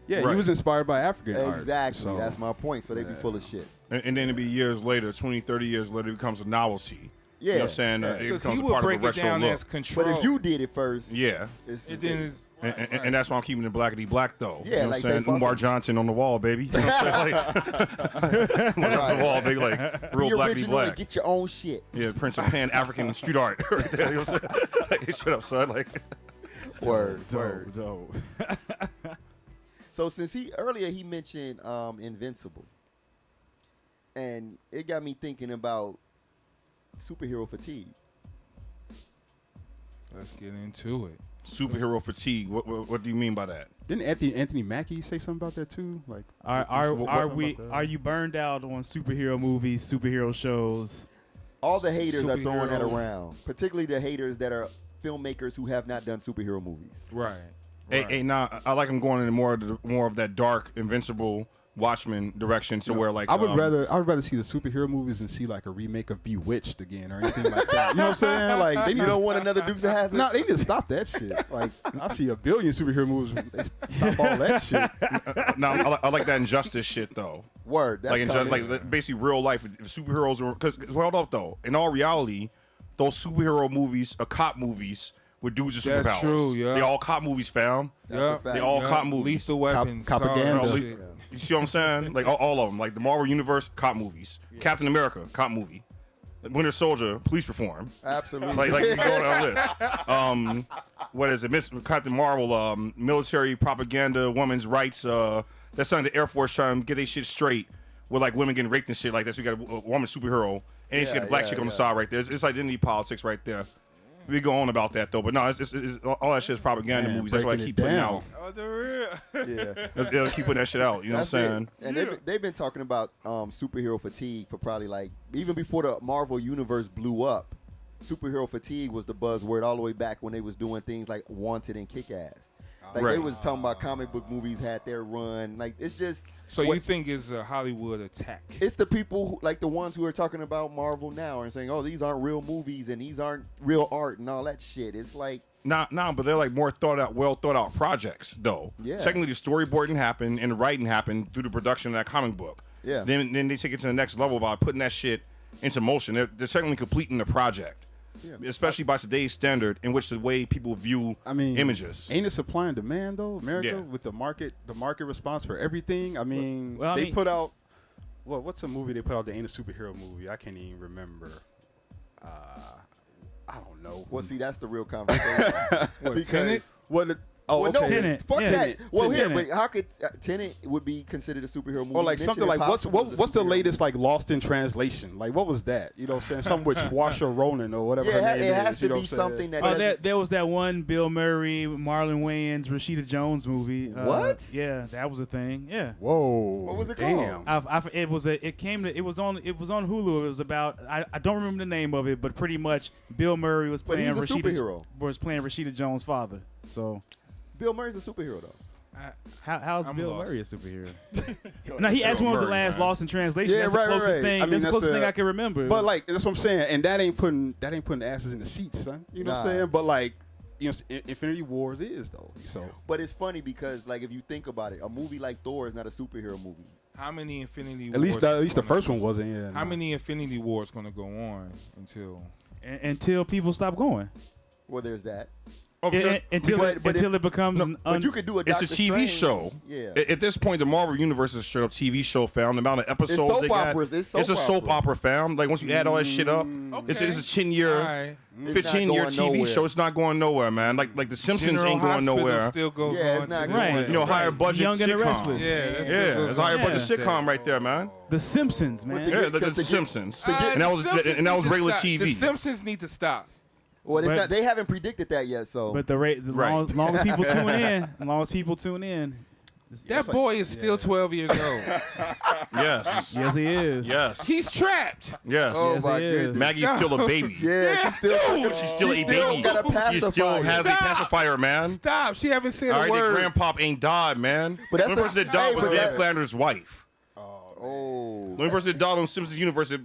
Yeah, Right. he was inspired by African art. Exactly. So, That's my point. So they be full of shit. And then it'd be years later, 20, 30 years later, it becomes a novelty. Yeah. You know what I'm saying? Yeah. It Because becomes he a would part break of a it retro down look. as control. But if you did it first, Yeah. it then And that's why I'm keeping it blackety black, though. Yeah, you know what like I'm saying? they fucking- Umar Johnson on the wall, baby. You know what I'm saying? Like, Umar Johnson on the wall, baby, like real be blackety original black. and get your own shit. Yeah, Prince of Pan-African street art. Right there, you know what I'm saying? Like, straight up, son. Like, Word. Dope. So since earlier he mentioned Invincible, and it got me thinking about superhero fatigue. let's get into it. superhero fatigue. What do you mean by that? Didn't Anthony Mackie say something about that too? Like, Are you burned out on superhero movies, superhero shows? All the haters are throwing that Superhero. around, particularly the haters that are filmmakers who have not done superhero movies. Right. Hey, nah, I like him going in more of that dark, Invincible, Watchmen direction. So where like I would rather see the superhero movies and see like a remake of Bewitched again or anything like that. You know what I'm saying? Like they You need don't to, want another Dukes of Hazzard? no, they need to stop that shit. Like I see a billion superhero movies. They stop all that shit. now I like that Injustice shit though. Word. That's coming. like basically real life if superheroes are because hold up though. In all reality, those superhero movies are cop movies with dudes with superpowers. That's true, yeah. They all cop movies, fam. That's a Yeah, fact. They all cop movies. Lethal Weapons, propaganda. Saw that No, shit. You see what I'm saying? Like all of them. Like the Marvel Universe, cop movies. Captain America, cop movie. Winter Soldier, police reform. Absolutely. Like you go down the list. What is it? Miss Captain Marvel, military propaganda, women's rights. That's something the Air Force trying to get their shit straight with like women getting raped and shit like that. So we got a woman superhero, and she got a black chick on the side right there. It's identity politics right there. We go on about that though, but no, it's all that shit is propaganda movies. That's why I breaking keep it putting down. out. Oh, the real. Yeah. They'll keep putting that shit out. You know That's what I'm saying? it. And they've been talking about superhero fatigue for probably like even before the Marvel universe blew up. Superhero fatigue was the buzzword all the way back when they was doing things like Wanted and Kick-Ass. Like Right. they was talking about comic book movies had their run. Like it's just So what- you think it's a Hollywood attack? it's the people who, like the ones who are talking about Marvel now and saying, "Oh, these aren't real movies and these aren't real art and all that shit." It's like Nah, but they're like more well thought out projects, though. Yeah. Secondly, the storyboarding happened and the writing happened through the production of that comic book. Yeah. Then they take it to the next level by putting that shit into motion. They're certainly completing the project, especially by today's standard, in which the way people view images. Ain't it supply and demand though? America Yeah. with the market response for everything. I mean, Well, I they mean- put out. Well, what's a movie they put out that ain't a superhero movie? I can't even remember. I don't know. well, see, that's the real conversation. Because- Tenet? What? Oh, Well, okay. no, Tenet. fuck Yeah. that. Well, here, Tenet. but how could Tenet would be considered a superhero movie? Or like Mission something like what's Impossible is a what's the superhero latest like Lost in Translation? Like what was that? You know what I'm saying? Something with Swasha Ronan or whatever her Yeah, name it has is. You to know be what I'm saying? something that. Oh, has- there was that one Bill Murray, Marlon Wayans, Rashida Jones movie. What? Yeah, that was a thing. Yeah. Whoa. What was it Damn. called? It was on Hulu. It was about I don't remember the name of it, but pretty much Bill Murray was But playing he's a superhero. Rashida Jones' father. So Bill Murray's a superhero though. how's I'm Bill lost. Murray a superhero? No, he asked me when was the Murray, last man. Lost in Translation. Yeah, That's right, the closest right. thing. I mean, that's the that's closest thing the- I can remember. But like that's what I'm saying, and that ain't putting asses in the seats, son. You know what I'm Nah. saying? But like, you know, Infinity Wars is though. So But it's funny because like if you think about it, a movie like Thor is not a superhero movie. How many Infinity Wars? at least the is gonna- first one wasn't. Yeah. How no. many Infinity Wars gonna go on until? until people stop going. Well, there's that. Okay. Until it becomes but you could do a It's a Doctor TV Strange. show. Yeah. At this point, the Marvel Universe is a straight up TV show, fam. The amount of episodes soap they got. operas. It's a soap soap opera. opera, fam. Like once you add all that shit up, it's a 10-year, All right. It's not 15-year going TV nowhere. show. It's not going nowhere, man. Like the Simpsons General ain't going Hospital nowhere. Still goes Yeah, it's on not to going the- Right. You know, higher budget Young and the sitcom. Restless. Yeah, that's Yeah, still it's goes higher on budget there. sitcom right there, man. The Simpsons, man. to Yeah, get- the 'cause to get- Simpsons. to get- And that was The Simpsons need to regular stop. TV. The Simpsons need to stop. Well, it's But- not, they haven't predicted that yet, so. But the Right. long as people tune in, as long as people tune in, That boy is still 12 years old. Yes. yes, he is. Yes. He's trapped. Yes. oh Yes, my he is. goodness. Maggie's still a baby. Yeah, she's still. She's still a She baby. got a She still pacifier. has a Stop. pacifier, man. Stop. She haven't said All a right, their word. grandpop ain't died, man. But The that's only person that died was but Ned that- Flanders' wife. Oh. The only person that died on Simpsons universe that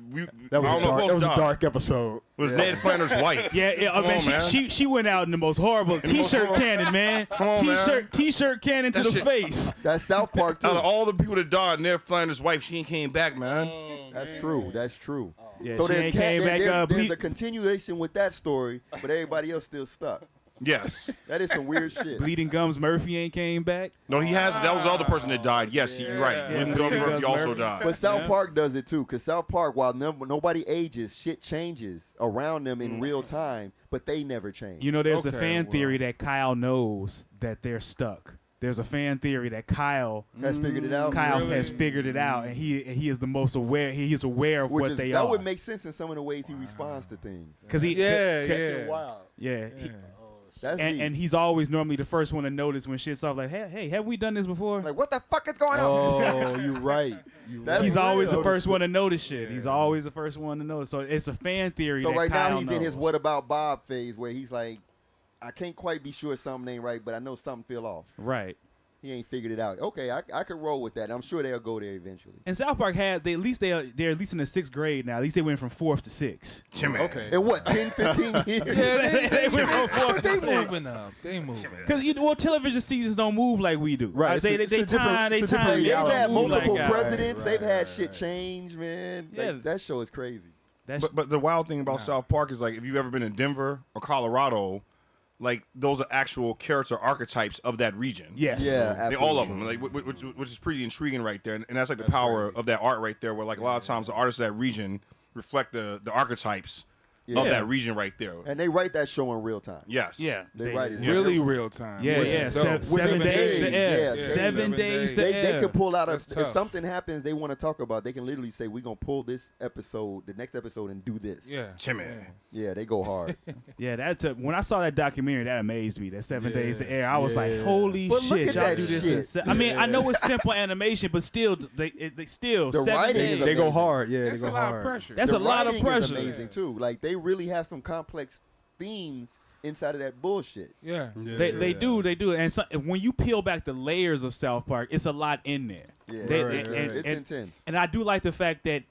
That was, I don't know who else died. dark episode. It was Ned Flanders' wife. Yeah, Come man, on, man. she went out in the most horrible T-shirt horrible- cannon, man. Come on, man. T-shirt cannon to That the shit- face. That's South Park too. Out of all the people that died, Ned Flanders' wife, she ain't came back, man. That's true. That's true. Yeah, So she there's, ain't came back up. there's a continuation with that story, but everybody else still stuck. Yes. That is some weird shit. Bleeding Gums Murphy ain't came back. No, he has. That was the other person that died. Yes, you're right. Yeah. Lyndon Johnson Yeah. Murphy also Murphy. died. But South Park does it too, because South Park, while nobody ages, shit changes around them in real time, but they never change. You know, there's the Okay, fan well. theory that Kyle knows that they're stuck. There's a fan theory that Kyle Has figured it out. has figured it out, and he is the most aware. He is aware of Which what is, they that are. would make sense in some of the ways he responds to things. Because he Yeah. Wow. yeah. That's And, deep. and he's always normally the first one to notice when shit's off. Like, hey, have we done this before? like, what the fuck is going on? Oh, you're right. That's He's always the real. first one to notice shit. He's always the first one to notice. So it's a fan theory. So that right Kyle now he's in his knows. "What about Bob" phase, where he's like, I can't quite be sure something ain't right, but I know something feel off. Right. He ain't figured it out. Okay, I could roll with that. I'm sure they'll go there eventually. And South Park they're at least in the 6th grade now. At least they went from 4th to 6th. Timmy. Okay. In what, 10, 15 years? Yeah, They went from 4th to they 6th. moving up. They moving. Because television seasons don't move like we do. Right, They it's a different- time. it's a different They've reality. had move multiple like presidents. Right, They've had right, shit right. change, man. Yeah. Like, that show is crazy. That's But the wild thing about South Park is like if you've ever been in Denver or Colorado, like those are actual character archetypes of that region. yes. Yeah, They, absolutely. all of them, like which is pretty intriguing right there, and that's like the power of that art right there. Where like a lot of times the artists of that region reflect the archetypes of Yeah. that region right there. And they write that show in real time. Yes. Yeah. They write it. Really real time. Yeah, which yeah. is dope. 7 days to air. Yeah, 7 days to They air. could pull out That's if tough. something happens they want to talk about, they can literally say, we're going to pull this episode, the next episode, and do this. Yeah. Timmy. Yeah, they go hard. Yeah, when I saw that documentary, that amazed me. That 7 days to air, I was like, Yeah. holy But look shit, at y'all that do this. shit. I mean, I know it's simple animation, but still, they still The 7 writing days. is They go amazing. hard. Yeah, That's they a go lot hard. of pressure. That's The a lot of writing is pressure. amazing too. Like they really have some complex themes inside of that bullshit. Yeah. They do. And so, when you peel back the layers of South Park, it's a lot in there. Yeah, Right. it's intense. And I do like the fact that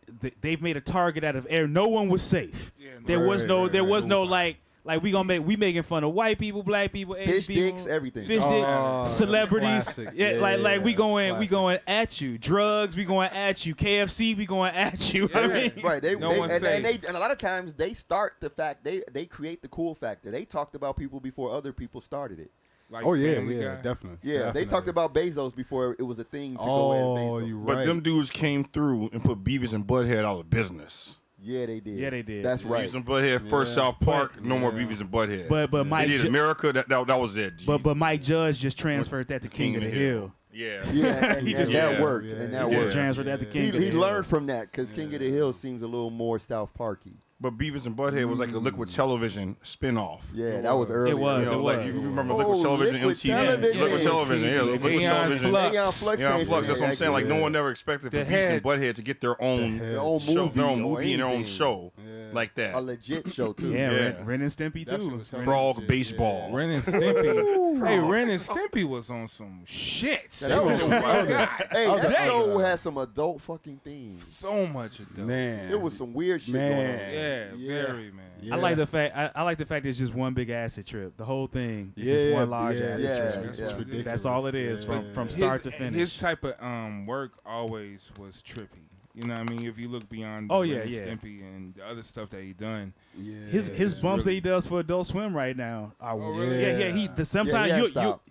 they've made a target out of air. No one was safe. Yeah, There no. was no, Right, there right, was right. no like we making fun of white people, black people, Asian Fish people, dicks, everything. fish Oh, dick, celebrities. classic. Yeah, like we that's going classic. at you. Drugs, we going at you. KFC, we going at you. I Yeah. mean, Right, No one's and safe. a lot of times they start the fact they create the cool factor. They talked about people before other people started it. Like Oh yeah, Family yeah, Guy. definitely. Yeah, definitely. they talked about Bezos before it was a thing to go Oh, as Bezos. you But right. them dudes came through and put Beavis and Butthead out of business. Yeah, they did. Yeah, they did. That's right. Beavis and Butthead first South Park, no more yeah. Beavis and Butthead. but Mike, they did Ju- America. That was it. G. but Mike Judge just transferred that to King of the Hill. Yeah. Yeah, and, He and just- that Yeah. worked. Yeah, And that he worked. did. Transferred that to King of the He Hill. learned from that because King of the Hill seems a little more South Parky. But Beavis and Butthead was like a Liquid Television spinoff. Yeah, that was early. It was. You know, it like was. you remember Oh, Liquid Television, Liquid MTV, Television. Liquid Television, yeah, Liquid Aeon Television. Flux. Aeon Flux Yeah, came Flux. from That's what I'm that, saying. Like no actually. one never expected for The Beavis head. and Butthead to get their own Their own show, movie, their own or movie and their own anything. show Yeah. like that. A legit show too. Yeah, Yeah. Ren and Stimpy That shit too. was hard. Frog Yeah. baseball. Ren and Stimpy. Hey, Ren and Stimpy was on some shit. That was- Oh my God. Hey, that Damn. show had some adult fucking themes. So much of dope. Man. It was some weird shit Man. going on. Yeah, very, man. Yeah. I like the fact. I like the fact it's just one big acid trip. The whole thing is Yeah, just one large yeah, acid yeah, trip. That's yeah. what's ridiculous. That's all it is Yeah. from start to finish. His type of work always was trippy. You know what I mean? If you look beyond Oh, Ren yeah, and yeah. Stimpy and the other stuff that he done. Yeah, His it's bumps that really- he does for Adult Swim right now are really? yeah. Sometimes Yeah, he you has style.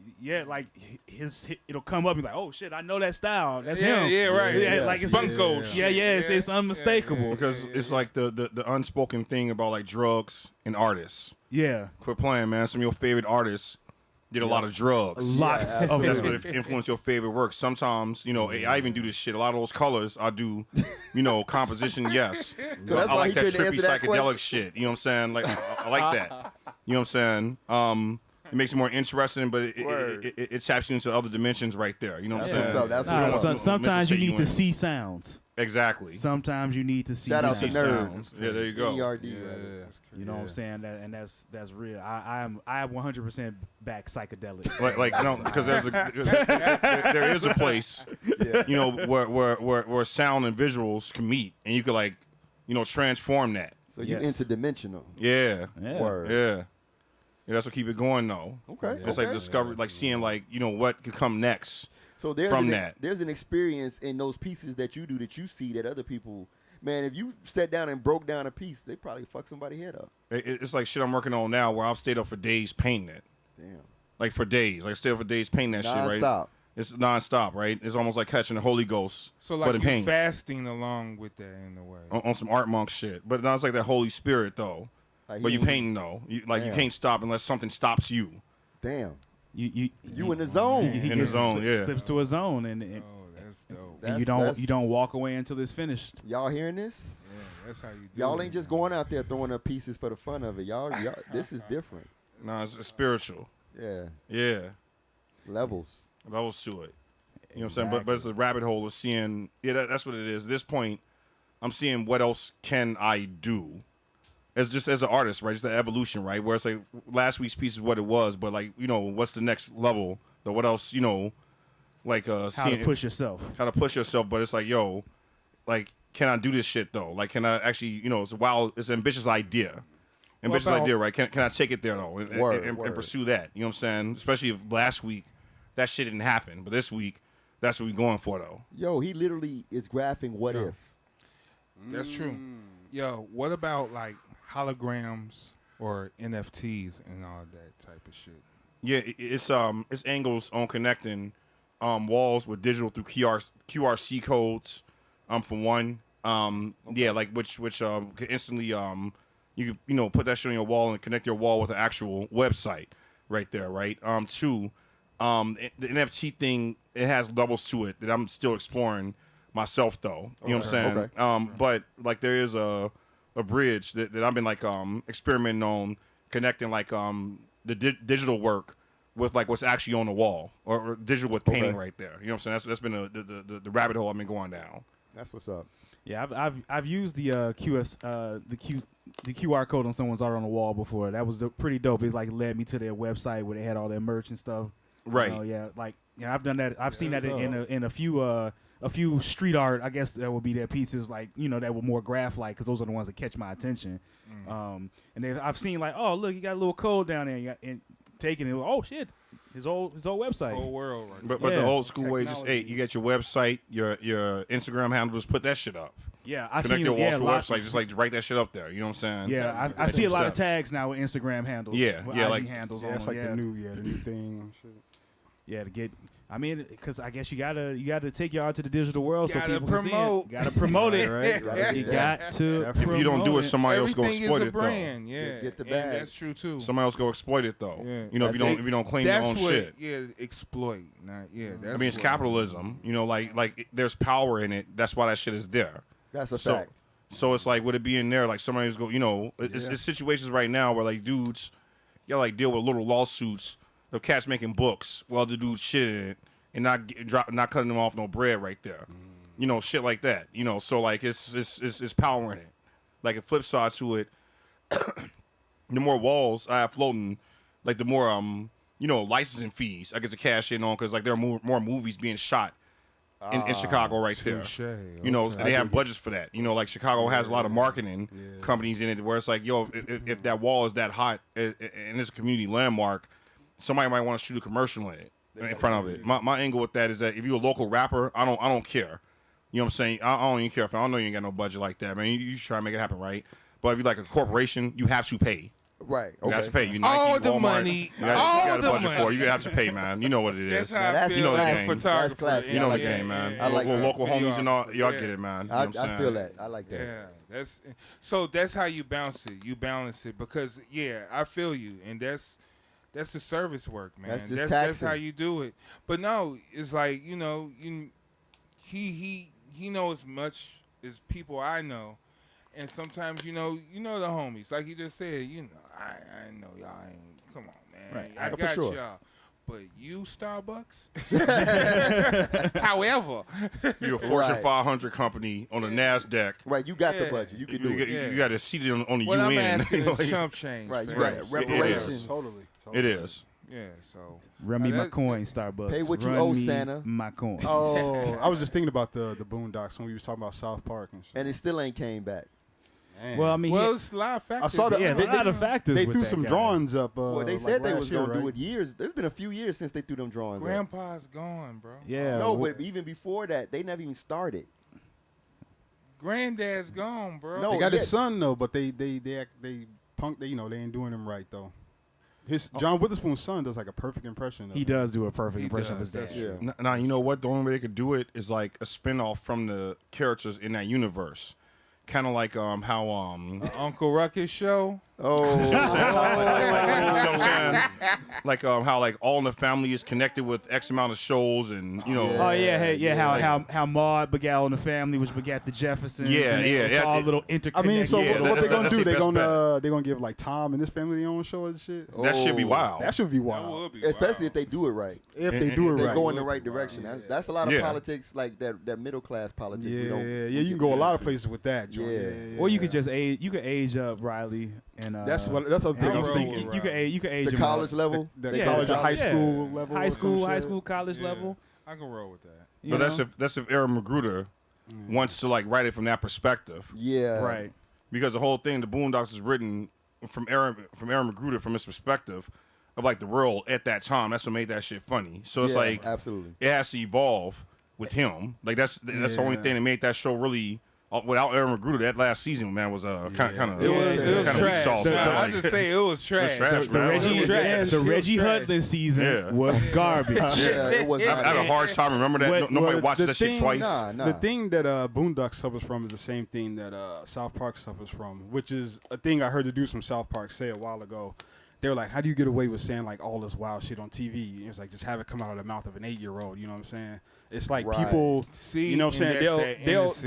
like it'll come up and be like, oh shit, I know that style. That's Yeah, him. yeah, right. Yeah, Yeah. like it's Spunk yeah, gold yeah. shit. yeah, it's unmistakable. Because it's like the unspoken thing about like drugs and artists. Yeah, Quit playing, man. Some of your favorite artists did a lot of drugs. lots of That's them. what influenced your favorite work. Sometimes, you know, I even do this shit. A lot of those colors, I do, you know, composition, yes. So that's I why like he that couldn't trippy answer that psychedelic question? shit. You know what I'm saying? Like, I like that. You know what I'm saying? It makes it more interesting, but it taps you into other dimensions right there. You know what I'm That's saying? what's up. That's Nah, what's up. sometimes you Mississippi need to in. see sounds. Exactly. Sometimes you need to see Shout out to sounds. Nerd. Yeah, there you go. NERD, Yeah, rather. You know what I'm saying? That's real. I am 100% back psychedelics. Like no, because there is a place, you know, where sound and visuals can meet, and you could like, you know, transform that. So you Yes. interdimensional. Yeah, Yeah. Word. yeah. That's what keep it going though. Okay. It's okay. like discovery, like seeing like, you know, what could come next. So there's from an, that. there's an experience in those pieces that you do that you see that other people. Man, if you sat down and broke down a piece, they probably fuck somebody's head up. It's like shit I'm working on now, where I've stayed up for days painting it. Damn. Like for days, like stay up for days painting that shit, right? Non-stop. It's nonstop, right? It's almost like catching the Holy Ghost, So but like in you pain. fasting along with that in a way. On some art monk shit. But now it's like that Holy Spirit though. Like, But he you ain't- painting though. You Damn. can't stop unless something stops you. Damn. You You in the zone. He In the gets zone, yeah. slips to a zone, and Oh, that's dope. That's- you that's- don't walk away until it's finished. Y'all hearing this? Yeah, that's how you do Y'all it. ain't just going out there throwing up pieces for the fun of it. Y'all this is different. No, it's spiritual. Yeah. Yeah. Levels. Levels to it. You know what I'm saying? But it's a rabbit hole of seeing. Yeah, that's what it is. At this point, I'm seeing what else can I do, as an artist, right? Just the evolution, right? Where it's like last week's piece is what it was, but like, you know, what's the next level? The what else? You know, like How seeing to push yourself. how to push yourself. But it's like, yo, like, can I do this shit though? Like, can I actually? You know, it's an ambitious idea. Ambitious about- idea, right? Can I take it there though, and, Word, and word. pursue that? You know what I'm saying? Especially if last week that shit didn't happen, but this week that's what we're going for though. Yo, he literally is graphing what if. That's true. Yo, what about like holograms or NFTs and all that type of shit? Yeah, it's angles on connecting walls with digital through QRC codes. For one, yeah, like which could instantly you know put that shit on your wall and connect your wall with an actual website right there, right? Two, the NFT thing, it has levels to it that I'm still exploring myself though. You know what I'm saying? Okay. But like there is a bridge that I've been like experimenting on connecting like the digital work with like what's actually on the wall or digital with painting Okay. right there. You know what I'm saying? That's been the rabbit hole I've been going down. That's what's up. Yeah, I've used the the QR code on someone's art on the wall before. That was pretty dope. It like led me to their website where they had all their merch and stuff. Right. You know, yeah, like I've done that. I've seen that that's in a few street art. I guess that would be their pieces like that were more graph like because those are the ones that catch my attention. And I've seen like, oh look, you got a little code down there. You got, and taking it. Oh shit, his old website. Whole world, right? But the Yeah. old school way, just you get your website, your Instagram handle, just put that shit up. Yeah, I Connect seen your walls to lots website, of- just like write that shit up there. You know what I'm saying? Yeah, I Like see a some lot of steps. tags now with Instagram handles. Yeah, with yeah, IG like- handles Yeah, on it's them, like the new thing. Shit. Yeah, to get. I mean, because I guess you gotta take your art to the digital world so Gotta people can promote. see it. Gotta promote it. Right, right. You Yeah. got to. If If you don't do it, somebody else go Everything exploit is a it brand, yeah. Get the And bag. that's true too. though. Somebody else go exploit it though. Yeah. You know, if That's you don't claim your That's own what, shit. yeah, exploit. Not, yeah, that's I mean, it's what- capitalism. You know, like there's power in it. That's why that shit is there. That's a So- fact. So it's like, would it be in there? Like somebody's go, it's situations right now where like dudes, you gotta like deal with little lawsuits of cats making books while the dudes shit in it and not cutting them off no bread right there. You know, shit like that. You know, so like it's power in it. Like a flip side to it, the more walls I have floating, like the more licensing fees I get to cash in on because like there are more movies being shot in Chicago right there. Touche. You know, Okay. they have budgets for that. You know, like Chicago has a lot of marketing companies in it where it's like, yo, if that wall is that hot and it's a community landmark, somebody might want to shoot a commercial in front of it. My angle with that is that if you're a local rapper, I don't care. You know what I'm saying? I don't even care if I don't know you ain't got no budget like that, man. You try to make it happen, right? But if you're like a corporation, you have to pay. Right. You have to pay. You Nike, All the Walmart, money. You All got a the budget money. for it. You have to pay, man. You know what it That's is. how I That's feel the as a game. photographer. That's classy. You know I the like game, that. man. I like Local that. homies and all, y'all Yeah. get it, man. You know I what I'm saying? feel that. I like that. Yeah, that's how you bounce it. You balance it because I feel you, and that's the service work, man. That's just that's taxing. how you do it. But no, it's like he knows as much as people I know, and sometimes you know the homies, like you just said. I know y'all ain't. Come on, man. Right. I For got sure. y'all. But you, Starbucks. However, You're a Fortune Right. 500 company on the NASDAQ. Right. You got the Yeah. budget. You can do it. Yeah. You got a seat on the what UN. I'm asking is Like, chump change. Right. You fam. got It is. reparations. Totally. it is. Yeah. So Run me my that- coin, Starbucks. Pay what you Run owe, me Santa. My coin. Oh, I was just thinking about the Boondocks when we was talking about South Park and shit. And it still ain't came back. Man. Well, I mean, Well, it's a lot of factors. I saw that. yeah, they, a lot of factors. they with threw that some guy. drawings up. Well, they like said they last was year, gonna do right? it years. There's been a few years since they threw them drawings up. Grandpa's gone, bro. Yeah. No, well, but even before that, they never even started. Granddad's gone, bro. No, They got yeah. his son though, but they punk. They ain't doing him right though. His John Witherspoon's son does like a perfect impression. Of he him. does do a perfect He impression does, of his dad. that's true. Now, you know what? The only way they could do it is like a spinoff from the characters in that universe. Kind of like how Uncle Ruckus show. Oh, you know what I'm saying? Like how like All in the Family is connected with X amount of shows, and you know. Oh yeah, hey, yeah. Yeah. How Maud begat All in the Family, which begat the Jeffersons. Yeah, and it's yeah. all It- little I interconnected. mean, so Yeah, what they gonna that's do? the best They gonna give like Tom and his family their own show and shit. That should be Oh. wild. That should be That wild would be especially wild. if they do it right. if they do it They right. go in the right direction. That's a lot of Yeah. politics, like that middle class politics. we Yeah, don't- yeah, you can go a lot of places with that. John. Yeah. Or you could just age. You could age up Riley and. That's the other thing I was roll thinking. with You could age. You could age The him up. college level. The They Yeah. call it college or high Yeah. school level. High or some school, shit. college Yeah. level. I can roll with that. you But know? that's if Aaron Magruder wants to like write it from that perspective, Yeah. right. because the whole thing, the Boondocks, is written from Aaron Magruder from his perspective of like the world at that time. That's what made that shit funny. So it's Yeah, like absolutely. it has to evolve with him. Like that's the only Yeah. thing that made that show really. Without Aaron Magruder, that last season, man, was kind of It was kind of weak trash. sauce, The- man. I Like, just say it was trash. trash, The man. Reggie, It was trash. the It was Reggie trash. Hudlin season Yeah. was garbage. Yeah, it was I not. had a hard time. Remember that? What- Nobody Well, watched the that shit thing- twice. Nah. The thing that Boondocks suffers from is the same thing that South Park suffers from, which is a thing I heard the dudes from South Park say a while ago. They were like, "How do you get away with saying like all this wild shit on TV?" And it's like just have it come out of the mouth of an 8-year-old. You know what I'm saying? It's like Right. people, See, you know what I'm and saying? that's that innocent-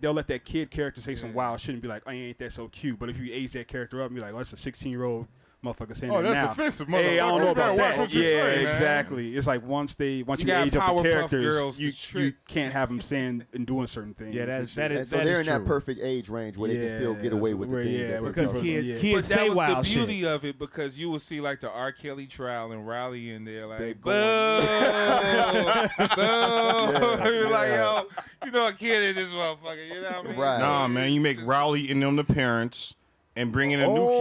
They'll let that kid character say some wild shit and be like, "Oh, ain't that so cute?" But if you age that character up and be like, "Oh, it's a 16-year-old motherfucker saying Oh, that that's now." offensive, Hey, I don't motherfucker. know You about better watch that. what you Yeah, say, man. exactly. It's like once you You age got up the Powerpuff characters, Girls you to trick. can't have them saying and doing certain things. Yeah, and that shit. is And so that they're is in that true. perfect age range where they can still get away with the where- things yeah, that because they're kids- yeah. kids But say that was wild the shit. beauty of it because you will see like the R. Kelly trial and Riley in there like, They boo, going- boo. You're like, yeah. yo, you know a kid in this motherfucker, you know what I mean? Right. Nah, man, you make Rowley and them the parents and bring in the new Oh.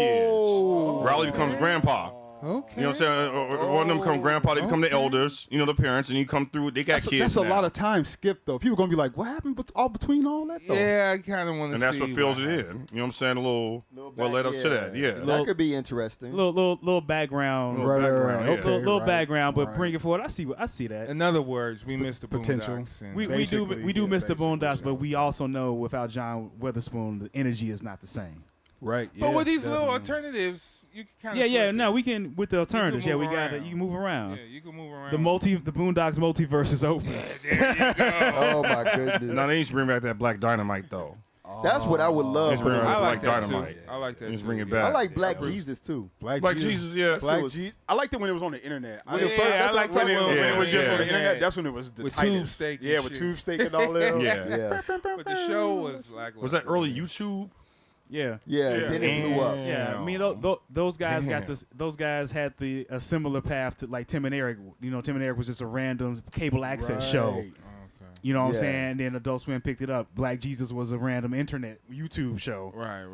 kids. Rowley becomes grandpa. Okay. You know what I'm saying? Or one of them become grandpa, they become the elders, you know, the parents, and you come through, they got kids That's a now. lot of time skipped though. People gonna be like, "What happened all between all that?" Though? Yeah, I kind of want to see. And that's what fills it what in. happened. You know what I'm saying? A little well led up to that. Yeah. That could be interesting. Little background. Little background, yeah. Okay, little right, background, but right. bring it forward. I see that. In other words, we missed the potential. Boondocks. And We do Basically, miss the basically, Boondocks, but yeah. we also know without John Witherspoon, the energy is not the same. Right. but yeah, with these little definitely. alternatives, you can kind of Yeah. No, we can with the alternatives. Yeah, move we got it. around. You can move around. Yeah, you can move around. The Boondocks multiverse is open. Oh my goodness. No, they need to bring back that Black Dynamite though. That's what I would love. Let's bring for back I them. like Black that Dynamite. too. I like that Let's too. bring it yeah. back. I like Black Jesus too. Black Jesus, yeah. Black was- Jesus. I liked it when it was on the internet. When it first- I that's like what I'm that talking when when it was just yeah, on the yeah. internet, that's when it was the With tightest. tube steak and Yeah, with shit. tube steak and all that. Yeah. Yeah. But the show was like Was that early YouTube? Yeah. Yeah. Then it blew up. Yeah, I mean those guys got this. Those guys had a similar path to like Tim and Eric. You know, Tim and Eric was just a random cable access show. Right. You know what I'm Yeah. saying? And then Adult Swim picked it up. Black Jesus was a random internet YouTube show. Right.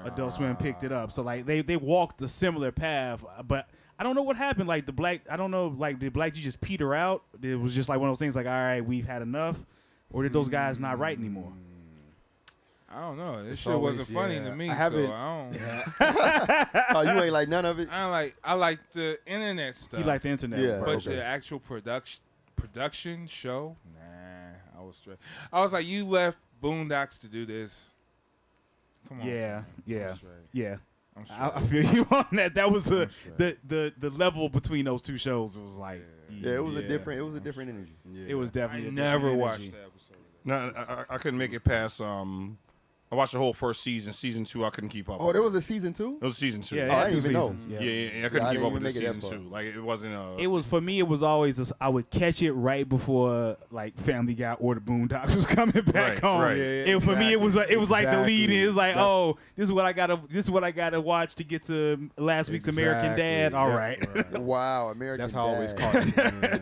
Adult Swim picked it up. So like they walked a similar path, but I don't know what happened. Like did Black Jesus peter out? It was just like one of those things. Like all right, we've had enough. or did those guys not write anymore? I don't know. This It's shit always- wasn't funny yeah. to me, I haven't- so I don't. Oh, you ain't like none of it? I like the internet stuff. He liked the internet. Yeah. part. but Okay. the actual production show, nah, I was straight. I was like, you left Boondocks to do this. Come on. Yeah, fam. yeah, I'm straight. yeah. I'm straight. I feel you on that. That was I'm straight. the level between those two shows. It was like, Yeah, it was a different energy. Yeah. It was I definitely. a never different watched energy. that episode. No, I couldn't make it past. I watched the whole first season. Season 2, I couldn't keep up. Oh, with there it. was a season 2? It was season 2. Yeah, Oh, it I had didn't 2 even know. seasons. Yeah, I Yeah, couldn't I keep didn't up with even the make it that season far. 2. Like it wasn't. It was for me. It was always I would catch it right before like Family Guy or the Boondocks was coming back Right, on. right. And for me, it was like the Exactly. lead in. It's like, That's- oh, this is what I gotta watch to get to last week's American Dad. All right. Wow, American That's how I always Dad. caught it.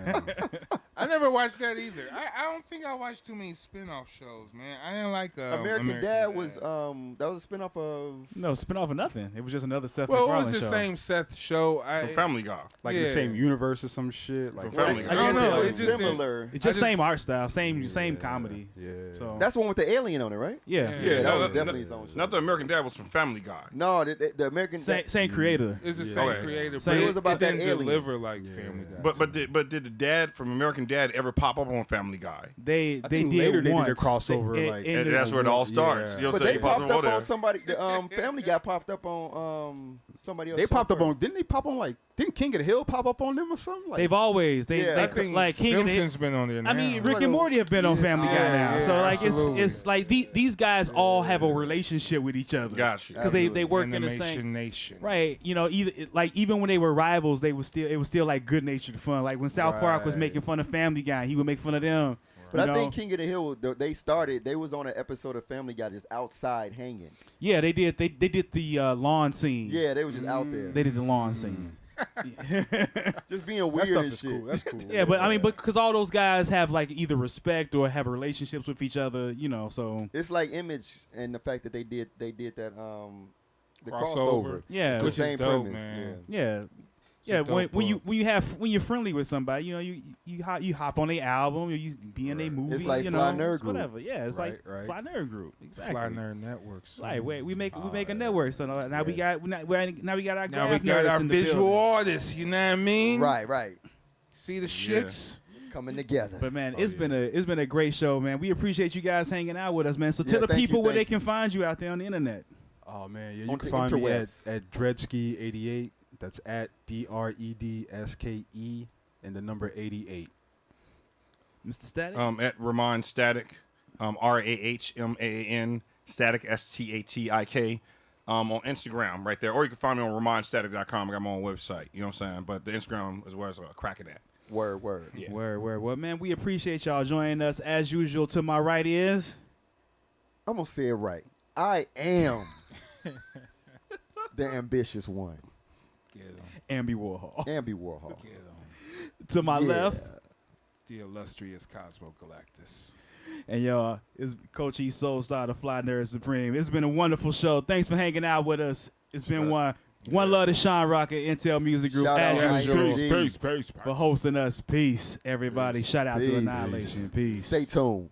Yeah. I never watched that either. I don't think I watched too many spin-off shows, man. I didn't like American Dad was that was a spinoff of No, spin-off of nothing. It was just another Seth Well, it MacFarlane was the show. same Seth show. From Family Guy. Like Yeah. the same universe or some shit. Like From Family I Guy. don't guess know. it It was just didn't- similar. It's just I same just- art style, same comedy. Yeah. So That's the one with the alien on it, right? yeah, Yeah, that No, was no, definitely his own show. Not the American Dad was from Family Guy. No, the American Dad. same creator. It's the Yeah. same Okay. creator, Same- but It was about it that didn't alien. deliver like Family Guy. But did the dad from American Dad ever pop up on Family Guy? They I they think did later they did a once. crossover, They- like- in And the- that's where it all starts. Yeah. You know But what I'm they saying? popped up Over there. on somebody. The Family Guy popped up on somebody else. They popped up show on. Didn't they pop on like? Didn't King of the Hill pop up on them or something? Like, They've always Yeah. I they think like King of the Simpsons been on there now. I mean, Rick Like and a- Morty have been on Family Guy Yeah, now, so yeah, like absolutely. it's like these guys all have a relationship with each other. Got you. Because they work in the Animation same Nation. right. You know, even when they were rivals, it was still like good natured fun. Like when South Park was Right. making fun of Family Guy, he would make fun of them. But you I think know? King of the Hill, they was on an episode of Family Guy just outside hanging. Yeah, they did the lawn scene. Yeah, they was just out there. They did the lawn scene. Just being that weird stuff and is shit. cool. That's cool. Yeah, but I mean, because all those guys have like either respect or have relationships with each other, you know. So It's like Image and the fact that they did that the Crossover. crossover. yeah, It's the Which is same dope, premise. man. yeah, It's a yeah. dope When book. when you're friendly with somebody, you know, you hop on their album, or you be in their movie. It's like you Fly know, Nerd it's Group. whatever. Yeah, it's Right, like right. Fly Nerd Group. Exactly. Fly Nerd Networks. Right, we make a network. So now we got our Now we graph got nerds our in the visual building. artists. You know what I mean? Right. See the shits. Coming together. But man, it's been a great show, man. We appreciate you guys hanging out with us, man. So Yeah, tell the thank you, people where they thank can find you out there on the internet. Oh man, yeah, you On can the find me interwebs. at Dredski88. That's at DREDSKE and the number 88. Mr. Static. At Rahman Statik, RAHMAAN Statik STATIK. On Instagram right there, or you can find me on RahmanStatic.com. I got my own website. You know what I'm saying? But the Instagram is where it's cracking at. Word. Yeah. Word. Well, man, we appreciate y'all joining us as usual. To my right is I'm gonna say it right. I am the ambitious one. Get 'em. Ambi Warhol. Ambi Warhol. Get 'em. To my Yeah. left, The illustrious Cosmo Galactus. and y'all is Coach E Soul Star, the Fly Nerd Supreme. It's been a wonderful show. Thanks for hanging out with us. It's been one love to Sean Rocker, Intel Music Group, Shout out as to usual, Angel D. for hosting us. Peace, everybody. Shout out to Peace. Annihilation. Peace. Stay tuned.